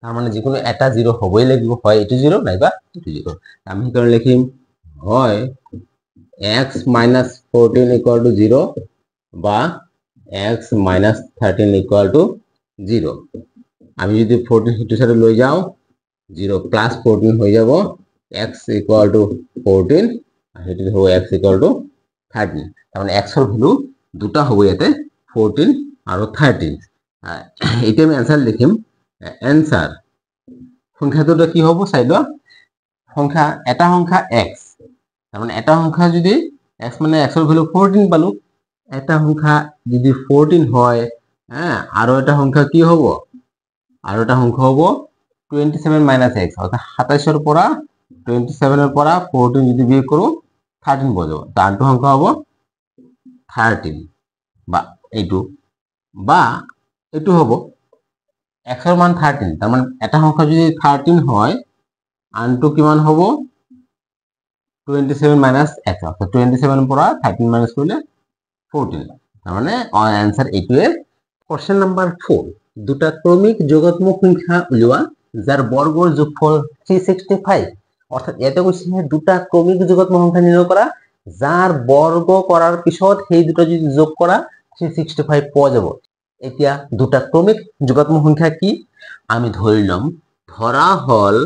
তার মানে যে কোনো এটা 0 হবই লাগিব হয় এটো 0 নাইবা এটো 0 আমি কারণ লিখিম হয় x - 14 equal to 0 বা x - 13 equal to 0 আমি যদি 14 হেতু সাথে লৈ যাও 0 plus 14 হৈ যাব x equal to 14 আর হেতু হ'ব x equal to 13 তার মানে x এর ভ্যালু দুটা হ'ব ইয়াতে 14 আৰু 13 এইটা আমি आंसर লিখিম आंसर সংখ্যা দুটো কি হ'ব চাইলো সংখ্যা এটা সংখ্যা x তার মানে এটা সংখ্যা যদি x মানে x এর ভ্যালু 14 পালো এটা সংখ্যা যদি 14 হয় হ্যাঁ আর এটা সংখ্যা কি হ'ব আর এটা সংখ্যা হ'ব 27 - x অর্থাৎ 27 এর পৰা 27 এৰ পৰা 14 যদি বিয়োগ করো 13 পাওয়া যাব তার সংখ্যা হ'ব 13 বা এইটো হ'ব x এর মান 13 তার মানে এটা সংখ্যা যদি 13 হয় আনটো কিমান হ'ব 27 - x অর্থাৎ 27 এর পৰা 13 মাইনাস কৰলে 14 তাৰ মানে आंसर এইটোৱে কোশ্চেন নাম্বাৰ 4 দুটা ক্ৰমিক যোগাত্মক সংখ্যা উলিওয়া যাৰ বৰ্গৰ যোগফল 365 অৰ্থাৎ এতে কৈছে দুটা ক্ৰমিক যোগাত্মক সংখ্যা নিৰ্ণয় কৰা যাৰ বৰ্গ কৰাৰ পিছত সেই দুটা যদি যোগ কৰা 365 পোৱা যাব এতিয়া দুটা ক্ৰমিক যোগাত্মক সংখ্যা কি আমি ধৰিলম ধরা হল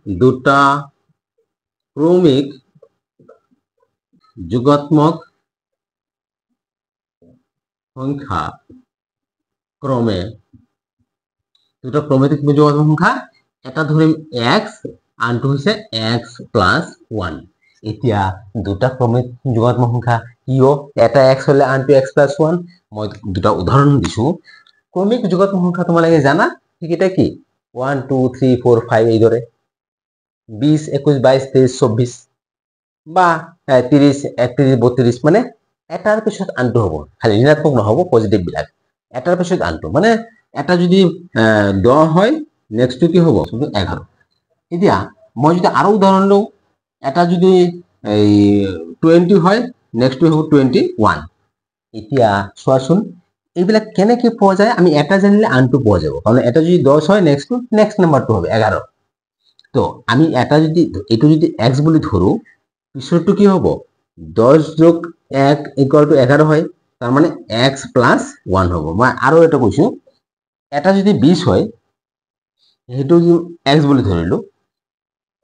দুটা ক্রমিক যোগাত্মক সংখ্যা ক্রমে দুটা ক্রমে কি যোগাত্মক সংখ্যা এটা ধরিম x আনটো হৈছে x প্লাস 1 এতিয়া দুটা ক্রমিক যোগাত্মক সংখ্যা কিয় এটা x হলে আনটো x প্লাস 1 মই দুটা উদাহরণ দিছো ক্রমিক যোগাত্মক সংখ্যা তোমালোকে জানা ঠিক এটা কি 1 2 3 4 5 এই ধরে 20 21 22 23 24 বা 30 31 32 মানে এটার পিছত আনটো হ'ব খালি ঋণাত্মক নহব পজিটিভ বিলাক এটার পিছত আনটো মানে এটা যদি 10 হয় নেক্সট কি হ'ব শুধু 11 এতিয়া মই যদি আরো উদাহরণ লও এটা যদি এই 20 হয় নেক্সট হ'ব 21 এতিয়া চোৱাচোন এইবিলাক কেনেকে পোৱা যায় আমি এটা জানিলে আনটো পোৱা যাব কারণ এটা যদি 10 হয় নেক্সট নাম্বারটো হবে 11 তো আমি এটা যদি এটো যদি x বুলি ধৰো পিছৰটো কি হ'ব 10 যোগ 1 ইকুয়াল টু 11 হয় তার মানে x প্লাস 1 হ'ব মই আৰু এটা কৈছো এটা যদি 20 হয় হেতু x বুলি ধৰিলো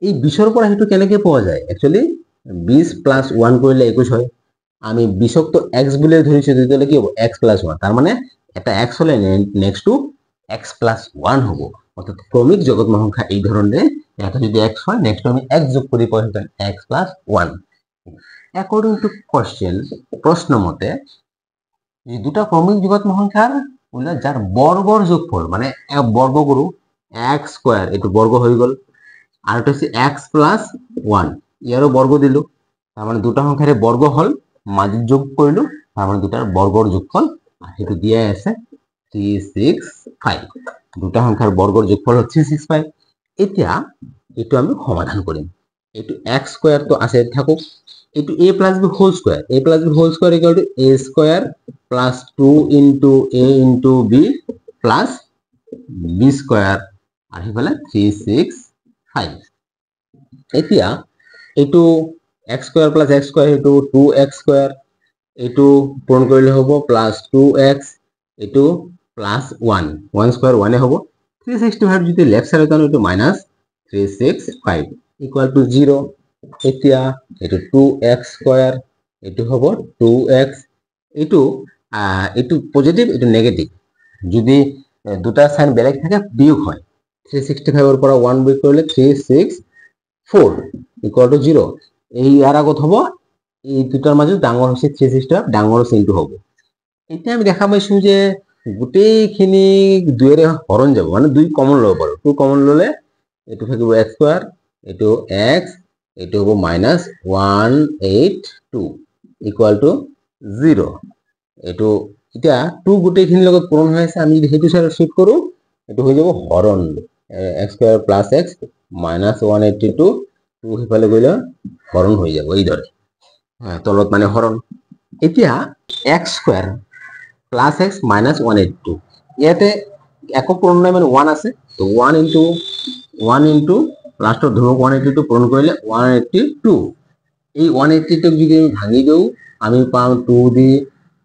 এই 20 ৰ পৰা হেতু কেনেকে পোৱা যায় একচুয়ালি 20 প্লাস 1 কৰিলে 21 হয় আমি 20 তো x বুলি ধৰিছো তেতিয়ালে কি হ'ব x প্লাস 1 তার মানে এটা x হলে নেক্সট টু x প্লাস 1 হ'ব অর্থাৎ ক্রমিক যোগাত্মক সংখ্যা এই ধৰণে এটা যদি x হয় নেক্সট আমি x যোগ কৰি পাই হেতু x plus 1 according to question প্ৰশ্ন মতে এই দুটা ক্ৰমিক যোগাত্মক সংখ্যাৰ ওলা যাৰ বৰ্গৰ যোগফল মানে বৰ্গ কৰো x স্কয়ার এটো বর্গ হৈ গল আর এটা হচ্ছে x প্লাস 1 ইয়ারও বর্গ দিলু তার মানে দুটা সংখ্যার বর্গ হল মাঝে যোগ করিলু তার মানে দুটার বৰ্গৰ যোগফল হেতু দিয়া আছে 365 দুটা সংখ্যাৰ বৰ্গৰ যোগফল হচ্ছে 365 এতিয়া এটো আমি সমাধান কৰিম এটো x স্কয়ার তো আছে থাকুক এটো a plus b whole square equal to a square plus 2 into a into b plus b square আর হিফালে 365 এতিয়া এটো x square plus x square এটো 2x square এটো পূরণ কৰিলে হ'ব plus 2x এটো plus 1 1 square 1 এ হ'ব 365 যদি লেফট সাইডে টানো এটো minus 365 equal to 0 এতিয়া এটো 2x square এটো হ'ব 2x এটো পজিটিভ এটো নেগেটিভ যদি দুটা সাইন বেলেগ থাকে বিয়োগ হয় 365 এর পৰা 1 বিয়োগ কৰিলে 364 equal to 0 এই ইয়াৰ আগত হ'ব এই দুটাৰ মাজত ডাঙৰ হৈছে 365 ডাঙৰ চিনটো হ'ব এতিয়া আমি দেখা পাইছো যে গোটেইখিনি 2 এৰে হৰণ যাব মানে 2 কমন লব পাৰো 2 কমন ললে এটো থাকিব x স্কয়ার এটো x এটো হ'ব -182 equal to 0 এটো এটা 2 গোটেইখিনি লগত পূৰণ হৈ আছে আমি যদি হেতু সাইড শিফট কৰো এটো হৈ যাব হৰণ x স্কয়ার প্লাস x -182 2 হিফালে গইলে হরণ হৈ যাব এই ধরে তলত মানে হরণ এতিয়া x স্কয়ার প্লাস x -182 ইয়াতে একক পূরণ নাই মানে 1 আছে তো 1 into লাস্টৰ ধৰক 182 পূৰণ কৰিলে 182 এই 182 যদি আমি ভাঙি দেও আমি পাম 2 দি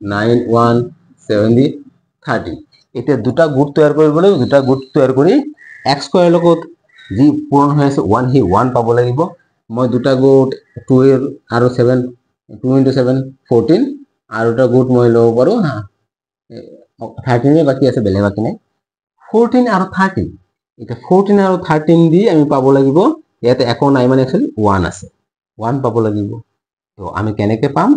9 1 7 দি 30 এতিয়া দুটা গুট তৈয়াৰ কৰিবলৈ দুটা গুট তৈয়াৰ কৰি x স্কয়াৰ লগত যি পূৰণ হৈ আছে 1 হি 1 পাব লাগিব মই দুটা গুট 2 এর আৰু 7 2 into 7 14 আৰু এটা গুট মই লব পাৰো হা 13 এ বাকি আছে বেলে বাকি নাই 14 আৰু 13 এটা 14 আৰু 13 দি আমি পাব লাগিব ইয়াতে একো নাই মানে एक्चुअली 1 আছে 1 পাব লাগিব তো আমি কেনেকে পাম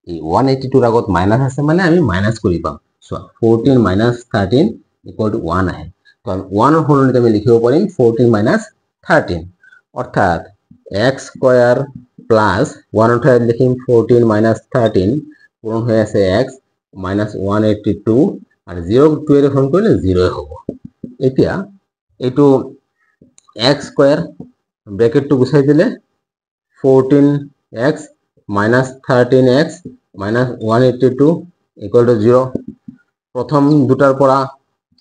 এই 182 ৰ আগত মাইনাস আছে মানে আমি মাইনাস কৰি পাম সো 14 - 13 = 1 আহে তো আমি 1 এর হলনিতে আমি লিখিব পাৰিম 14 - 13 অর্থাৎ x স্কয়ার প্লাস 1 উঠাই লিখিম 14 - 13 পূরণ হৈ আছে x -182 আর 0 2 এর হরণ কৰিলে 0 হ'ব এতিয়া এটো x স্কয়ার ব্র্যাকেট টু গুছাই দিলে 14x - 13x - 182 = 0 প্রথম দুটার পৰা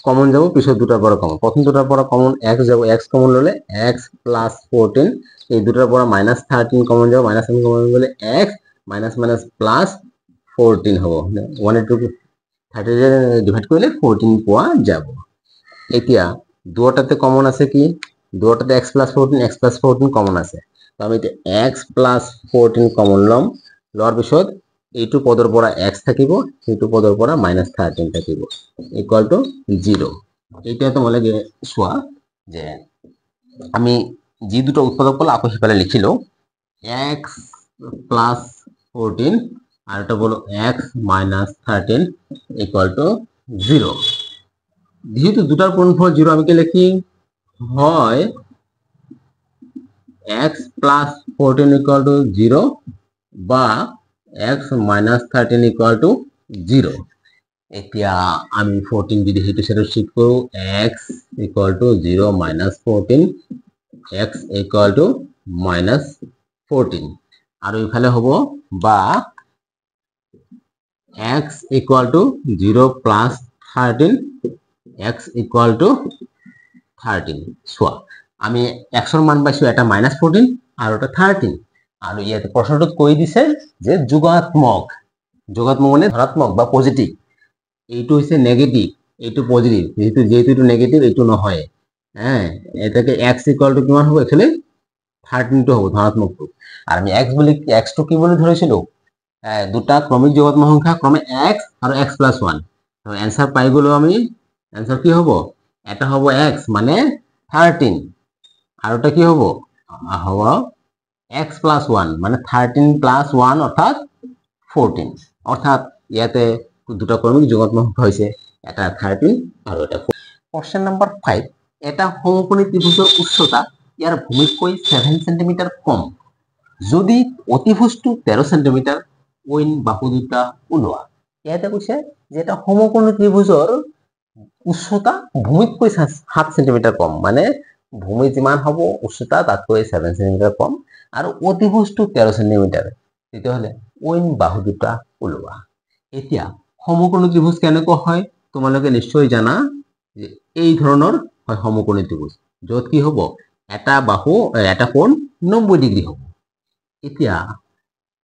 কমন যাব পিছত দুটাৰ পৰা কমন প্ৰথম দুটাৰ পৰা কমন x যাব x কমন ললে x + 14 এই দুটার পৰা -13 কমন যাব -13 কমন গলে x মাইনাস প্লাস 14 হ'ব 182 30 ডিভাইড কৰিলে 14 পোৱা যাব এতিয়া দুটাতে কমন আছে কি দুটাতে x + 14 কমন আছে তো আমি x + 14 কমন লম লওয়ার পিছত এইটো পদৰ পৰা x থাকিব, সেইটো পদৰ পৰা -13 থাকিব ইকুয়াল টু 0। এটা তোমালোকে চোৱা যে আমি যি দুটো উৎপাদক পালো আকৌ সিফালে লিখিলো x প্লাস 14 আর এটা বলো x মাইনাস 13 ইকুয়াল টু 0। যেহেতু দুটার পূর্ণফল 0 আমি কি লিখি হয় x প্লাস 14 ইকুয়াল টু 0 বা x মাইনাস 13 ইকুয়াল টু 0। এতিয়া আমি 14 যদি হেতু সেটা শিফট করো x equal to 0 minus 14 x equal to minus 14 আর এইফালে হব বা x equal to 0 plus 13 x equal to 13। সোয়া আমি x এর মান পাইছো এটা -14 আর ওটা 13 আর ইয়াতে প্রশ্নটা কই দিছে যে যোগাত্মক মানে ধনাত্মক বা পজিটিভ, এইটো হইছে নেগেটিভ এইটো পজিটিভ, যেহেতু এটা নেগেটিভ এইটো নহয়। হ্যাঁ এটাকে x ইকুয়াল টু কিমান হবে এখানে 13 তো হবে ধনাত্মকটো। আর আমি x টু কি বলে ধরেছিল দুটা ক্রমিক যোগাত্মক সংখ্যা ক্রমে x আর x প্লাস 1। তো অ্যানসার পাই গেলো আমি। অ্যানসার কি হবো এটা হবো x মানে 13 আর ওটা কি হবো হবো x প্লাস 1 মানে 13 প্লাস 1 অর্থাৎ 14। অর্থাৎ ইয়াতে দুটা ক্রমিক যোগাত্মক সংখ্যা হইছে এটা 13 আর ওটা 14। কোশ্চেন নাম্বার 5 এটা সমকোণী ত্রিভুজের উচ্চতা ইয়ার ভূমিতকৈ 7 সেন্টিমিটার কম যদি অতিভুজটো 13 সেন্টিমিটার ওইন বাহু দুটা ওলোৱা। ইয়াতে কৈছে যে এটা সমকোণী ত্ৰিভুজৰ উচ্চতা ভূমিতকৈ 7 সেন্টিমিটার কম, মানে ভূমি যিমান হব উচ্চতা তাতকৈ 7 সেন্টিমিটার কম আর অতিভুজটো 13 সেন্টিমিটার, তেতিয়াহলে ওইন বাহু দুটা ওলোৱা। এতিয়া সমকোণী ত্ৰিভুজ কেনেকুৱা হয় তোমালোকে নিশ্চয় জানা যে এই ধৰণৰ হয় সমকোণী ত্ৰিভুজ, যত কি হব এটা বাহু এটা কোণ 90 ডিগ্ৰী হব। এতিয়া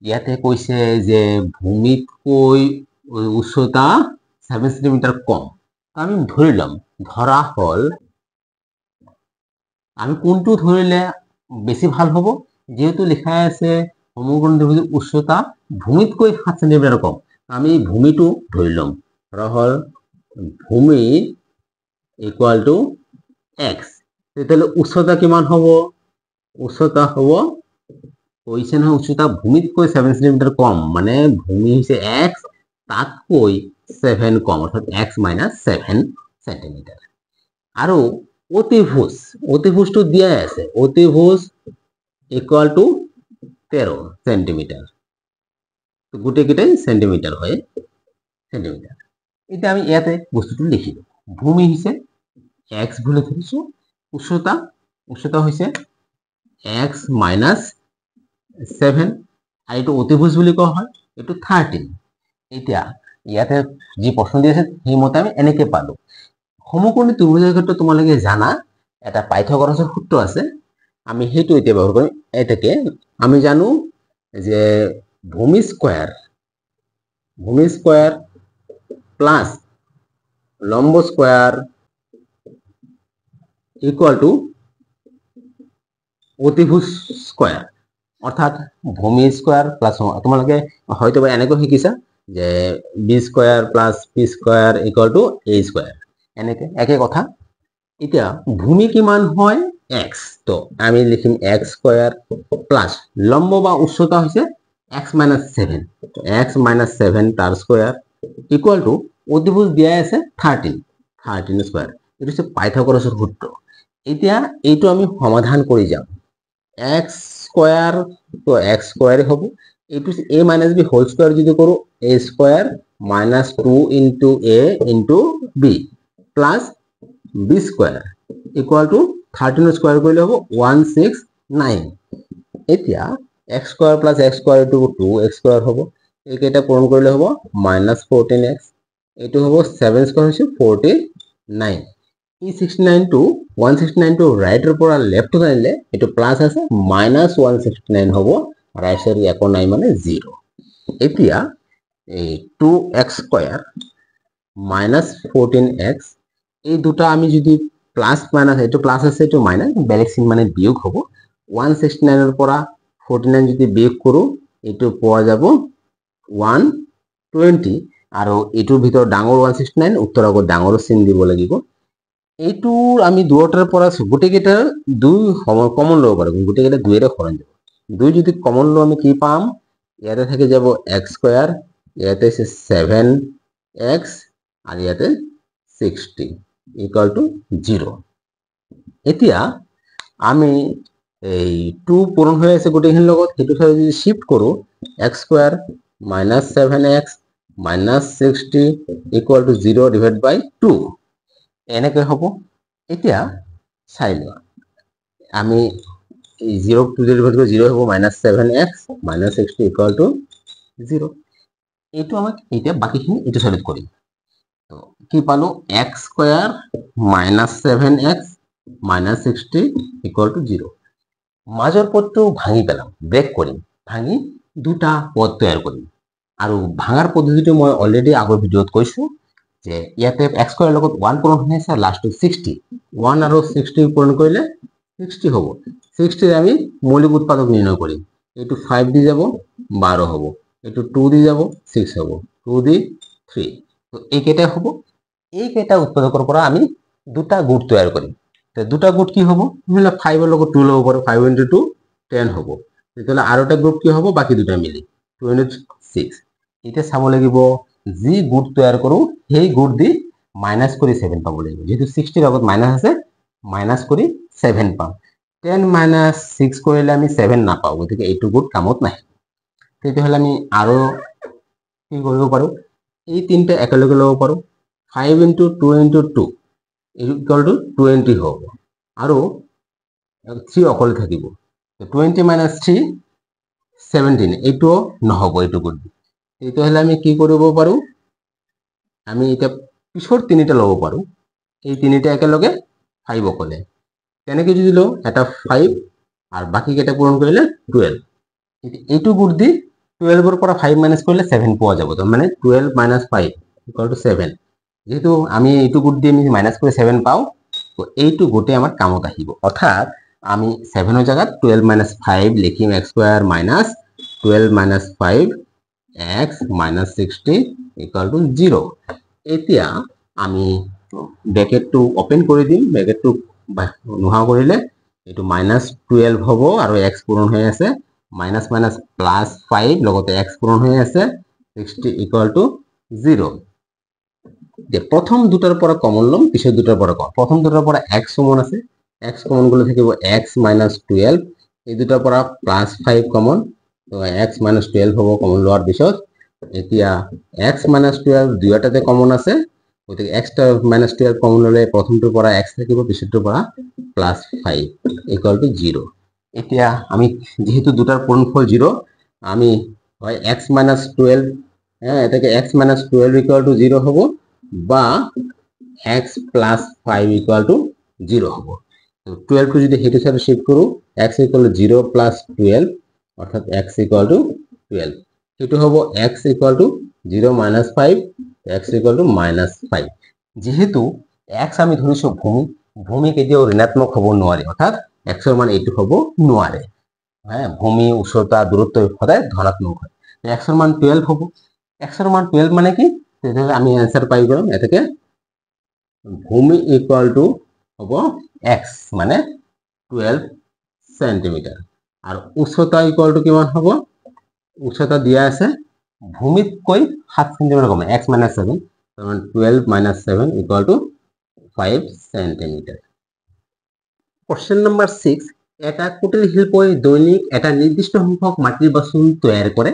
ইয়াতে কৈছে যে ভূমিতকৈ উচ্চতা 7 সেন্টিমিটার কম। আমি ধরিলাম ধরা হল আমি কোনটো ধরিলে বেশি ভাল হব, যেহেতু লেখা আছে সমকোণ ত্রিভুজের উচ্চতা ভূমিতকৈ 7 সেন্টিমিটার কম, আমি ভূমিটো ধরিলাম। ধরা হল ভূমি ইকুয়াল টু x, তাহলে উচ্চতা কিমান হব উচ্চতা হব কৈছে নহয় উচ্চতা ভূমিতকৈ 7 সেন্টিমিটার কম, মানে ভূমি হইছে x তাতকৈ 7 কম অর্থাৎ x মাইনাস 7 সেন্টিমিটার। আৰু অতিভুজটো দিয়া আছে অতিভুজ ইকুয়াল টু 13 সেন্টিমিটার, গোটেইকেইটাই সেন্টিমিটার হয় সেন্টিমিটার। এটা আমি ইয়াতে বস্তুটো লিখিলো ভূমি হইছে x বুলি ধৰিছো, উচ্চতা হইছে x মাইনাস 7 আৰ এটা অতিভুজ বুলি কোৱা হয় এইটো 13। এতিয়া ইয়াতে যি প্ৰশ্ন দি আছে সেই মতে আমি এনেকে পালো। সমকোণী ত্রিভুজের ক্ষেত্রে তোমালোকে জানা এটা পাইথাগোরাসের সূত্র আছে, আমি সেইটো এতিয়া ব্যবহার করি। এটাকে আমি জানো যে ভূমি স্কয়ার প্লাস লম্ব স্কয়ার ইকুয়াল টু অতিভুজ স্কয়ার, অর্থাৎ ভূমি স্কয়ার প্লাস তোমালোকে হয়তো এনেকৈ শিকিছা যে B square plus P square equal to A square, এনেকে একে কথা। এতিয়া ভূমি কিমান হয় x, তো আমি লিখিম x স্কয়ার প্লাস লম্ব বা উচ্চতা হইছে x মাইনাস 7, তো x মাইনাস 7 তার স্কয়ার ইকুয়াল টু অতিভুজ দিয়া আছে 13 স্কয়ার। এটা হচ্ছে পাইথাগোরাসের সূত্র। এতিয়া এইটো আমি সমাধান কৰি যাম x স্কয়ার, তো x স্কয়ার হব এইটো a minus b whole square যদি করো a square minus 2 into a into b plus b square equal to 13 square করলে হবো 169। এতিয়া x square plus x square to 2x square হবো, এইকেইটা পূরণ করলে হবো মাইনাস 14x, এইটো হবো 7 স্কয়ার হচ্ছে 49। এই 169 টু রাইটের পৰা লেফট আনিলে এইটো প্লাস আছে মাইনাস 169 হবো, রাইট সাইড একো নাই মানে 0। এতিয়া এই 2x স্কয়ার মাইনাস 14x এই দুটা আমি যদি প্লাস মাইনাস এইটো প্লাস আছে এইটো মাইনাস বেলেগ চিন মানে বিয়োগ হবো। 169 এর পৰা 49 যদি বিয়োগ কৰো এইটো পোৱা যাব 120 আৰু এইটোৰ ভিতৰত ডাঙৰ 169 উত্তৰ আগত ডাঙৰ চিন দিব লাগিব এইটোৰ আমি দুটাৰ পৰা গোটেইকেইটা দুই কমন ল'ব পাৰোঁ গোটেইকেইটা দুইৰে হৰণ যাব দুই যদি কমন লওঁ আমি কি পাম ইয়াতে থাকি যাব x স্কয়ার ইয়াতে আছে 7x আৰু ইয়াতে 60 ইকুয়াল টু 0 এতিয়া আমি এই 2 পূৰণ হয়ে আছে গোটেইখিনিৰ লগত সেইটো যদি শিফট কৰো x square minus 7x minus 60 equal to 0 divided by 2 এনেকৈ হ'ব এতিয়া চাই লোৱা আমি 0 2 ডিভাইড কৰি 0 হ'ব minus 7x minus 60 equal to 0 এইটো আমাক এতিয়া বাকিখিনি এইটো সলিড কৰিম তো কি পালো x square minus 7x minus 60 equal to 0 মাজৰ পদটো ভাঙি পেলাম ব্ৰেক কৰিম ভাঙি দুটা পদ তৈয়াৰ কৰিম আৰু ভাঙাৰ পদ্ধতিটো মই অলৰেডি আগৰ ভিডিঅ'ত কৈছো যে ইয়াতে x স্কয়াৰ লগত 1 পূৰণ হৈ আছে লাষ্টটো 60 1 আৰু 60 পূৰণ কৰিলে 60 হ'ব 60 আমি মৌলিক উৎপাদক নিৰ্ণয় কৰিম এইটো 5 দি যাব 12 হ'ব এইটো 2 দি যাব 6 হ'ব 2 দি 3 তো এইকেইটা হ'ব এইকেইটা উৎপাদকৰ পৰা আমি দুটা গুণ তৈয়াৰ কৰিম তো দুটা গুণ কি হ'ব মানে 5 ৰ লগত 2 ল'ব পাৰো 5 * 2 10 হ'ব তেতিয়ালে আৰু এটা গ্ৰুপ কি হ'ব বাকি দুটা মিলি 26 এটা চাব লাগিব যি গুণ তৈয়াৰ কৰো সেই গুণ দি মাইনাস কৰি 7 পাব লাগিব যেহেতু 60 ৰ আগত মাইনাস আছে মাইনাস কৰি 7 পাম 10 minus 6 কৰিলে আমি 7 নাপাও গতিকে এইটো গুণ কামত নাই তেতিয়াহলে আমি আৰু কি কৰিব পাৰো এই তিনটা একেলগে ল'ব পাৰো 5 * 2 * 2 equal to 20 হ'ব আৰু 3 অকলে থাকিব 20 minus 3 17 এইটো নহব এইটো গুণ তেতিয়াহলে আমি কি কৰিব পাৰো আমি এটা পিছৰ তিনিটা ল'ব পাৰো এই তিনিটা একেলগে 5 অকলে কেনেকৈ যদি লও এটা 5 আৰু বাকি কেইটা পূৰণ কৰিলে 12 এইটো গুণ দি 12 ৰ পৰা 5 মাইনাস কৰিলে 7 পোৱা যাব তো মানে 12 minus 5 equal to 7 যেহেতু আমি এইটো গুণ দি আমি মাইনাস কৰি 7 পাও তো এইটো গুণে আমাৰ কামত আহিব অৰ্থাৎ আমি 7 ৰ জায়গাত 12 minus 5 লিখিম x square minus 12 minus 5 x minus 60 equal to 0 এতিয়া আমি ব্র্যাকেটটো ওপেন কৰি দিম ব্ৰ্যাকেটটো নোহা কৰিলে এটো -12 হ'ব আৰু x পূৰণ হৈ আছে মাইনাস মাইনাস প্লাস 5 লগতে x পূৰণ হৈ আছে 60 equal to 0 যে প্ৰথম দুটাৰ পৰা কমন লম পিছৰ দুটাৰ পৰা কম প্ৰথম দুটাৰ পৰা x কমন আছে x কমন গলে থাকিব x - 12 এই দুটাৰ পৰা +5 কমন তো x - 12 হ'ব কমন লোৱাৰ পিছত এতিয়া x - 12 দুইটাতে কমন আছে গতিকে x - 12 কমন ললে প্ৰথমটোৰ পৰা x থাকিব পিছৰটোৰ পৰা +5 equal to 0 এতিয়া আমি যেহেতু দুটাৰ পূৰণফল 0 আমি হয় x - 12 এটাকে x - 12 equal to 0 হ'ব বা x + 5 equal to 0 হ'ব তো 12 টো যদি হেতু সাথে শিফট কৰো x equal to 0 plus 12 অর্থাৎ x equal to 12 হেতু হ'ব x equal to 0 minus 5 x equal to -5 যেহেতু x আমি ধৰিছো ভূমি কেতিয়াও ঋণাত্মক হ'ব নোৱাৰে অৰ্থাৎ x ৰ মান এইটো হ'ব নোৱাৰে হ্যাঁ ভূমি উচ্চতা দূৰত্ব সদায় ধনাত্মক হয় x ৰ মান 12 হ'ব x ৰ মান 12 মানে কি তেতিয়াহলে আমি आंसर পাই গ'ম এটাকে ভূমি ইকুয়াল টু হ'ব x মানে 12 সেন্টিমিটার আর উচ্চতা ইকুয়াল টু কিমান হ'ব উচ্চতা দিয়া আছে ভূমিতকৈ 7 সেন্টিমিটার কম x - 7 মানে 12 - 7 equal to 5 centimetre question number 6 এটা কুটির শিল্পই দৈনিক এটা নির্দিষ্ট সংখ্যক মাটির বাসন তৈয়ার করে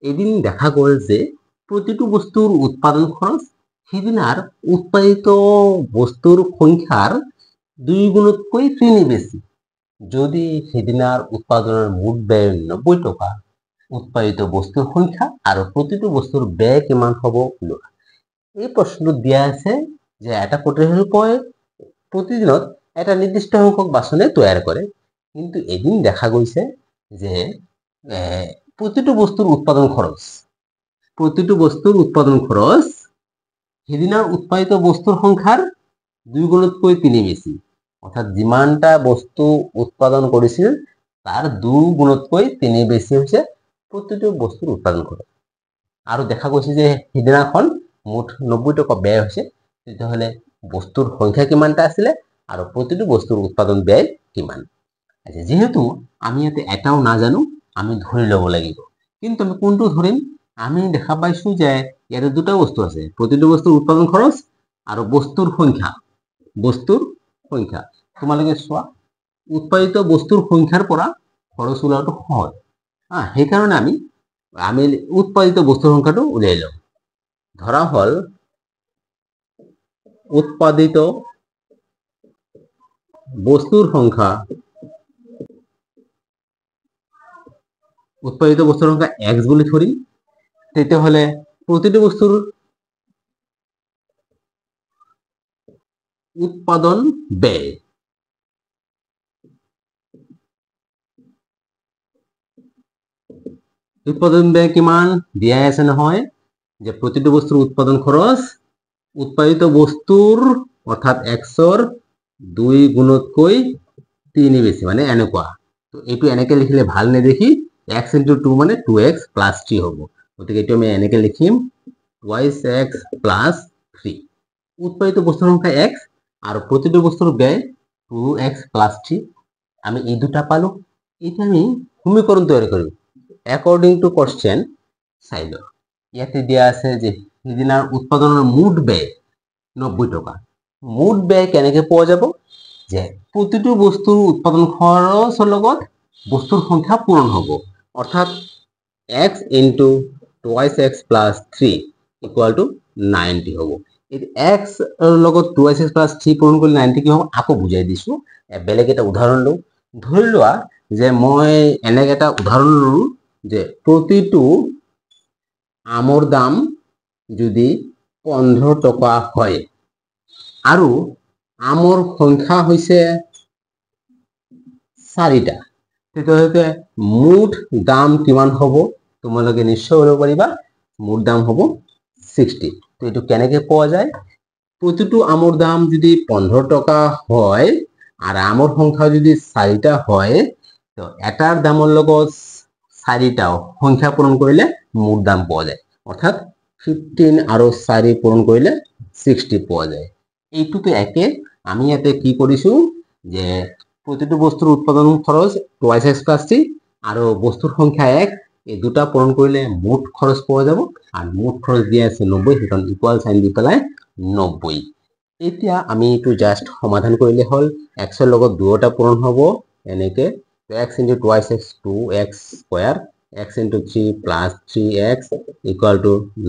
এদিন দেখা গ'ল যে প্রতিটো বস্তুর উৎপাদন খরচ সিদিনার উৎপাদিত বস্তুর সংখ্যার 2 গুণতকৈ 3 বেশি যদি সিদিনার উৎপাদনের মোট ব্যয় 90 টাকা উৎপাদিত বস্তুর সংখ্যা আর প্রতিটো বস্তুর ব্যয় কিমান হ'ব এই প্রশ্নটো দিয়া আছে যে এটা কুটির শিল্পই প্রতিদিনত এটা নির্দিষ্ট সংখ্যক বাসনে তৈয়ার করে কিন্তু এদিন দেখা গৈছে যে প্রতিটো বস্তুর উৎপাদন খরচ সিদিনার উৎপাদিত বস্তুর সংখ্যার 2 গুণতকৈ 3 বেশি অর্থাৎ যিমানটা বস্তু উৎপাদন কৰিছিল তাৰ 2 গুণতকৈ 3 বেশি হৈছে প্ৰতিটো বস্তুৰ উৎপাদন খৰচ আৰু দেখা গৈছে যে সিদিনাখন মুঠ 90 টকা ব্যয় হৈছে তেতিয়াহ'লে বস্তুৰ সংখ্যা কিমানটা আছিলে আৰু প্ৰতিটো বস্তুৰ উৎপাদন ব্যয় কিমান আছে যেহেতু আমি ইয়াতে এটাও নাজানো আমি ধৰি ল'ব লাগিব কিন্তু আমি কোনটো ধৰিম আমি দেখা পাইছো যে ইয়াতে দুটা বস্তু আছে প্ৰতিটো বস্তুৰ উৎপাদন খৰচ আৰু বস্তুৰ সংখ্যা তোমালোকে চোৱা উৎপাদিত বস্তুৰ সংখ্যাৰ পৰা খৰচ ওলোৱাটো সহজ সেইকাৰণে আমি উৎপাদিত বস্তুৰ সংখ্যাটো উলিয়াই লওঁ ধৰা হল উৎপাদিত বস্তুৰ সংখ্যা x বুলি ধৰিম তেতিয়াহ'লে প্ৰতিটো বস্তুৰ উৎপাদন ব্যয় কিমান দিয়া আছে নহয় যে প্ৰতিটো বস্তুৰ উৎপাদন খৰচ উৎপাদিত বস্তুৰ অৰ্থাৎ x ৰ 2 গুণতকৈ 3 বেছি মানে এনেকুৱা তো এইটো এনেকে লিখিলে ভাল নেদেখি x * 2 মানে 2x + 3 হ'ব গতিকে এইটো আমি এনেকে লিখিম twice x + 3 উৎপাদিত বস্তুৰ সংখ্যা x আৰু প্ৰতিটো বস্তুৰ ব্যয় 2x + 3 আমি এই দুটা পালো এটা আমি সমীকৰণ তৈয়াৰ কৰিম according to question চাই লও ইয়াতে দিয়া আছে যে সিদিনাৰ উৎপাদনৰ মুঠ ব্যয় 90 টকা মুঠ ব্যয় কেনেকৈ পোৱা যাব যে প্ৰতিটো বস্তুৰ উৎপাদন খৰচৰ লগত বস্তুৰ সংখ্যা পূৰণ হ'ব অৰ্থাৎ x * twice x + 3 = 90 হ'ব এই x ৰ লগত 2x + 3 পূৰণ কৰিলে 90 কি হ'ব আকৌ বুজাই দিছো বেলেগ এটা উদাহৰণ লওঁ ধৰি লোৱা যে মই এনেক এটা উদাহৰণ লওঁ যে প্ৰতিটো আমৰ দাম যদি 15 টকা হয় আৰু আমৰ সংখ্যা হৈছে 4টা তেতিয়াহ'লে মুঠ দাম কিমান হ'ব তোমালোকে নিশ্চয় ওলাব পাৰিবা মুঠ দাম হ'ব 60 তো এইটো কেনেকৈ পোৱা যায় প্ৰতিটো আমৰ দাম যদি 15 টকা হয় আৰ আমৰ সংখ্যা যদি 4টা হয় তো এটাৰ দামৰ লগত 4টা সংখ্যা পূৰণ কৰিলে মুঠ দাম পোৱা যায় অৰ্থাৎ 15 আৰু 4 পূৰণ কৰিলে 60 পোৱা যায় এইটোতে একে আমি ইয়াতে কি কৰিছো যে প্ৰতিটো বস্তুৰ উৎপাদন খৰচ twice x + 3 আৰু বস্তুৰ সংখ্যা 1 এই দুটা পূৰণ কৰিলে মুঠ খৰচ পোৱা যাব আৰু মুঠ খৰচ দিয়া আছে 90 সেইখন ইকুয়াল সাইন দি পেলাই 90 এতিয়া আমি এইটো জাস্ট সমাধান কৰিলে হল x ৰ লগত দুটা পূৰণ হ'ব এনেকে x * twice x 2x square x * 3 plus 3x =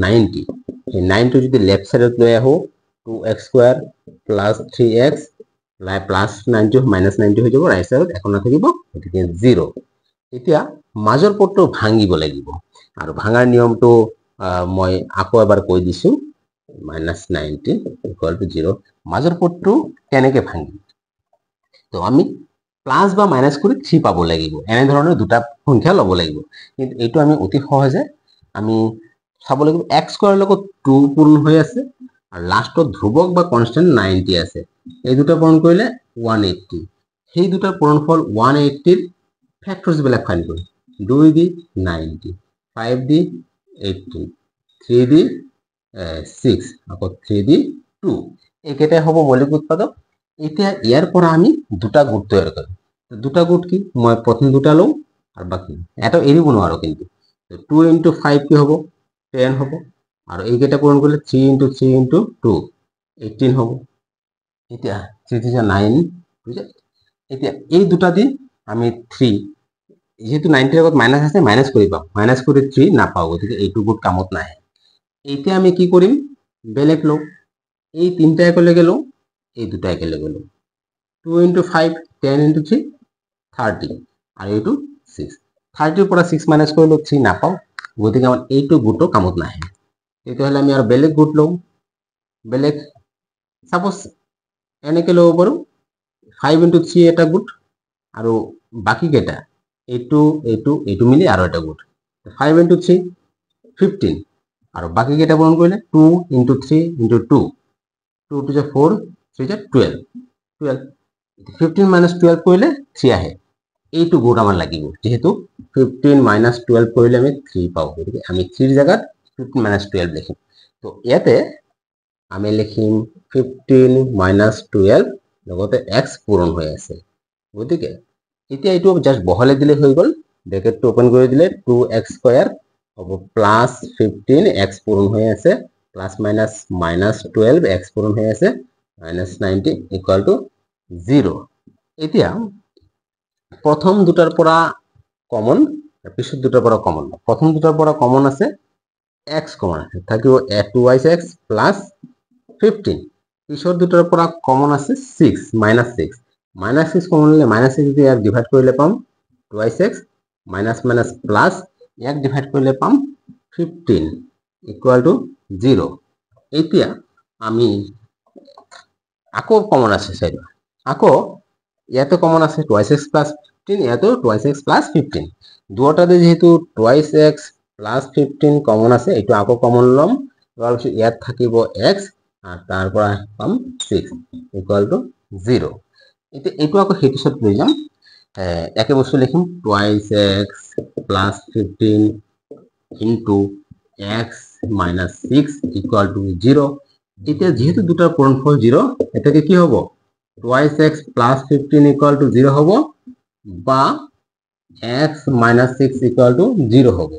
90 এই 90 যদি লেফট সাইডত লৈ আহো 2x square plus 3x plus 90 minus 90 হৈ যাব ৰাইট সাইডত এখন নাথাকিব গতিকে 0 এতিয়া মাজৰ পদটো ভাঙিব লাগিব আৰু ভাঙাৰ নিয়মটো মই আকৌ এবাৰ কৈ দিছো -90 = 0 মাজৰ পদটো কেনেকৈ ভাঙিম তো আমি প্লাস বা মাইনাস কৰি 3 পাব লাগিব এনে ধৰণৰ দুটা সংখ্যা ল'ব লাগিব কিন্তু এইটো আমি অতি সহজে আমি চাব লাগিব x স্কয়াৰ লগত 2 পূৰণ হৈ আছে আৰু লাষ্টত ধ্ৰুবক বা কনস্ট্যান্ট 90 আছে এই দুটা পূৰণ কৰিলে 180 সেই দুটাৰ পূৰণফল 180 ৰ ফ্যাক্টৰস বিলাক ফাইন্ড কৰিম 2 দি 90 5 দি 18 3 দি 6 আকৌ 3 দি 2 একেটাই হ'ব মৌলিক উৎপাদক এতিয়া ইয়াৰ পৰা আমি দুটা গুণ তৈয়াৰ কৰিম দুটা গুণ কি মই প্ৰথম দুটা লওঁ আৰু বাকি এটা এৰিব নোৱাৰো কিন্তু 2 * 5 কি হ'ব 10 হ'ব আৰু এইকেইটা পূৰণ কৰিলে 3 * 3 * 2 18 হ'ব এতিয়া 3 * 9 বুঝে এতিয়া এই দুটা দি আমি 3 যেহেতু 90 ৰ আগত মাইনাস আছে মাইনাস কৰি পাম মাইনাস কৰি 3 না পাও গতিকে এইটো গুণ কামত নাই এতিয়া আমি কি কৰিম বেলেগ লওঁ এই তিনটা একেলগে লওঁ এই দুটা একেলগে লওঁ 2 * 5 10 * 3 30 আৰু এইটো 6 30 ৰ পৰা 6 মাইনাস কৰিলে 3 না পাও গতিকে আমাৰ এইটো গুণটো কামত নাহে তেতিয়াহ'লে আমি আৰু বেলেগ গুণ লওঁ বেলেগ সাপোজ এনেকে লব পাৰো 5 * 3 এটা গুণ আৰু বাকি কেটা এইটো মিলি আৰু এটা গুণ 5 * 3 15 আৰু বাকি কেটা পূৰণ কৰিলে 2 * 3 * 2 2 * 4 3 * 12 15 - 12 কৰিলে 3 আহে এইটো গুণ আমাৰ লাগিব যেহেতু 15 - 12 কৰিলে আমি 3 পাও গতিকে আমি 3 ৰ জায়গাত 15 মাইনাছ 12 লিখিম তো ইয়াতে আমি লিখিম 15 মাইনাছ 12 লগতে x পূৰণ হৈ আছে গতিকে এতিয়া এইটো জাস্ট বহলে দিলে হৈ গল ব্ৰেকেটটো ওপেন কৰি দিলে 2x স্কয়াৰ হ'ব প্লাস 15 x পূৰণ হৈ আছে প্লাস মাইনাস মাইনাস 12 x পূৰণ হৈ আছে মাইনাস 90 ইকুয়াল টু 0 এতিয়া প্ৰথম দুটাৰ পৰা কমন পিছত দুটাৰ পৰা কমন প্ৰথম দুটাৰ পৰা কমন আছে x কমন আছে থাকিব 2x প্লাস 15 পিছত দুটাৰ পৰা কমন আছে 6 মাইনাস 6 মাইনাস 6 কমন হলে মাইনাস 6 দিয়ে ইয়াক ডিভাইড কৰিলে পাম 2x মাইনাস মাইনাস প্লাস ইয়াক ডিভাইড কৰিলে পাম 15 ইকুয়াল টু 0 এতিয়া আমি আকৌ কমন আছে সাইড আকৌ ইয়াতে কমন আছে 2x প্লাস 15 ইয়াতো 2x প্লাস 15 দুটাতে যেহেতু 2x প্লাস 15 কমন আছে এটো আকৌ কমন লম তাৰপিছত ইয়াত থাকিব x আর তারপর পাম 6 ইকুয়াল টু 0 এটা এটো আকৌ হেতু সব লৈ যাম একে বস্তু লিখিম 2x plus 15 into x minus 6 equal to 0 এটা যেহেতু দুটার পূরণফল 0 এটাকে কি হবে 2x প্লাস 15 ইকুয়াল টু 0 হবে বা x মাইনাস 6 ইকুয়াল টু 0 হবে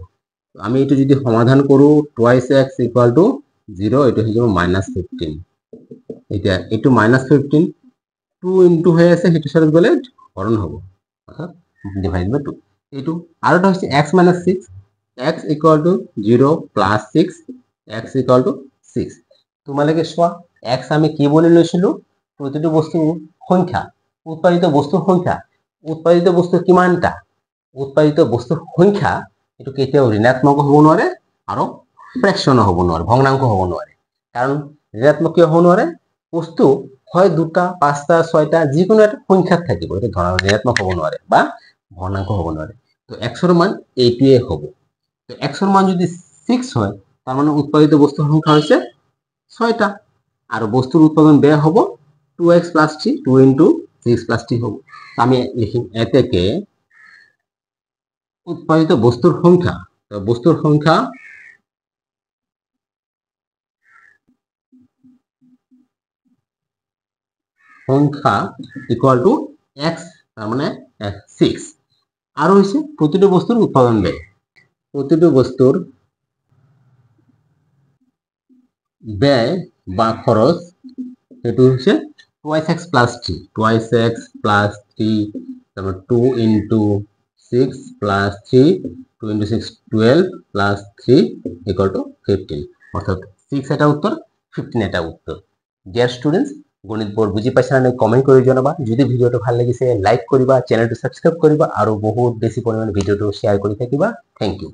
আমি এটো যদি সমাধান কৰো 2x ইকুয়াল টু 0 এটো হৈ যাব মাইনাস 15 এটা এটো মাইনাস 15 2 ইনটু হৈ আছে হেতু সাথে গলে হরণ হ'ব অর্থাৎ ডিভাইড বাই 2 এটো আর এটা হচ্ছে x minus 6 x equal to 0 plus 6 x equal to 6 তোমালকে সোয়া x আমি কি বলি লৈছিলো প্রতিটো বস্তুৰ সংখ্যা উৎপাদিত বস্তুৰ সংখ্যা উৎপাদিত বস্তু কিমানটা উৎপাদিত বস্তুৰ সংখ্যা এটো কেতিয়াও ঋণাত্মক হ'ব নোৱাৰে আৰু ফ্ৰেকশন হ'ব নোৱাৰে ভগ্নাংশ হ'ব নোৱাৰে কাৰণ ঋণাত্মক কি হ'ব নোৱাৰে বস্তু হয় দুটা পাঁচটা ছয়টা যিকোনো এটা সংখ্যাত থাকিব এটা ধৰা ঋণাত্মক হ'ব নোৱাৰে বা ভগ্নাংশ হ'ব নোৱাৰে তো x ৰ মান এইটোৱে হ'ব তো x ৰ মান যদি 6 হয় তাৰ মানে উৎপাদিত বস্তুৰ সংখ্যা হৈছে 6টা আৰু বস্তুৰ উৎপাদন ব্যয় হ'ব 2x 3 2 into 6 3 হ'ব আমি লিখিম এতেকে উৎপাদিত বস্তুৰ সংখ্যা ইকুয়াল টু x তার মানে 6 আর হইছে প্রতিটো বস্তুর উৎপাদন ব্যয় প্রতিটো বস্তুর ব্যয় বা খরচ এটো হচ্ছে 2x প্লাস 3 2x প্লাস 3 তারপর 2 into 6 plus 3 2 into 6 12 plus 3 equal to 15 অর্থাৎ 6 এটা উত্তর 15 এটা উত্তর ডিয়ার স্টুডেন্টস গণিত বৰ বুজি পাইছা না কমেন্ট কৰি জনাবা যদি ভিডিওটো ভাল লাগিছে লাইক কৰিবা চ্যানেলটো সাবস্ক্ৰাইব কৰিবা আৰু বহুত বেছি পৰিমাণে ভিডিওটো শেয়াৰ কৰি থাকিবা থ্যাংক ইউ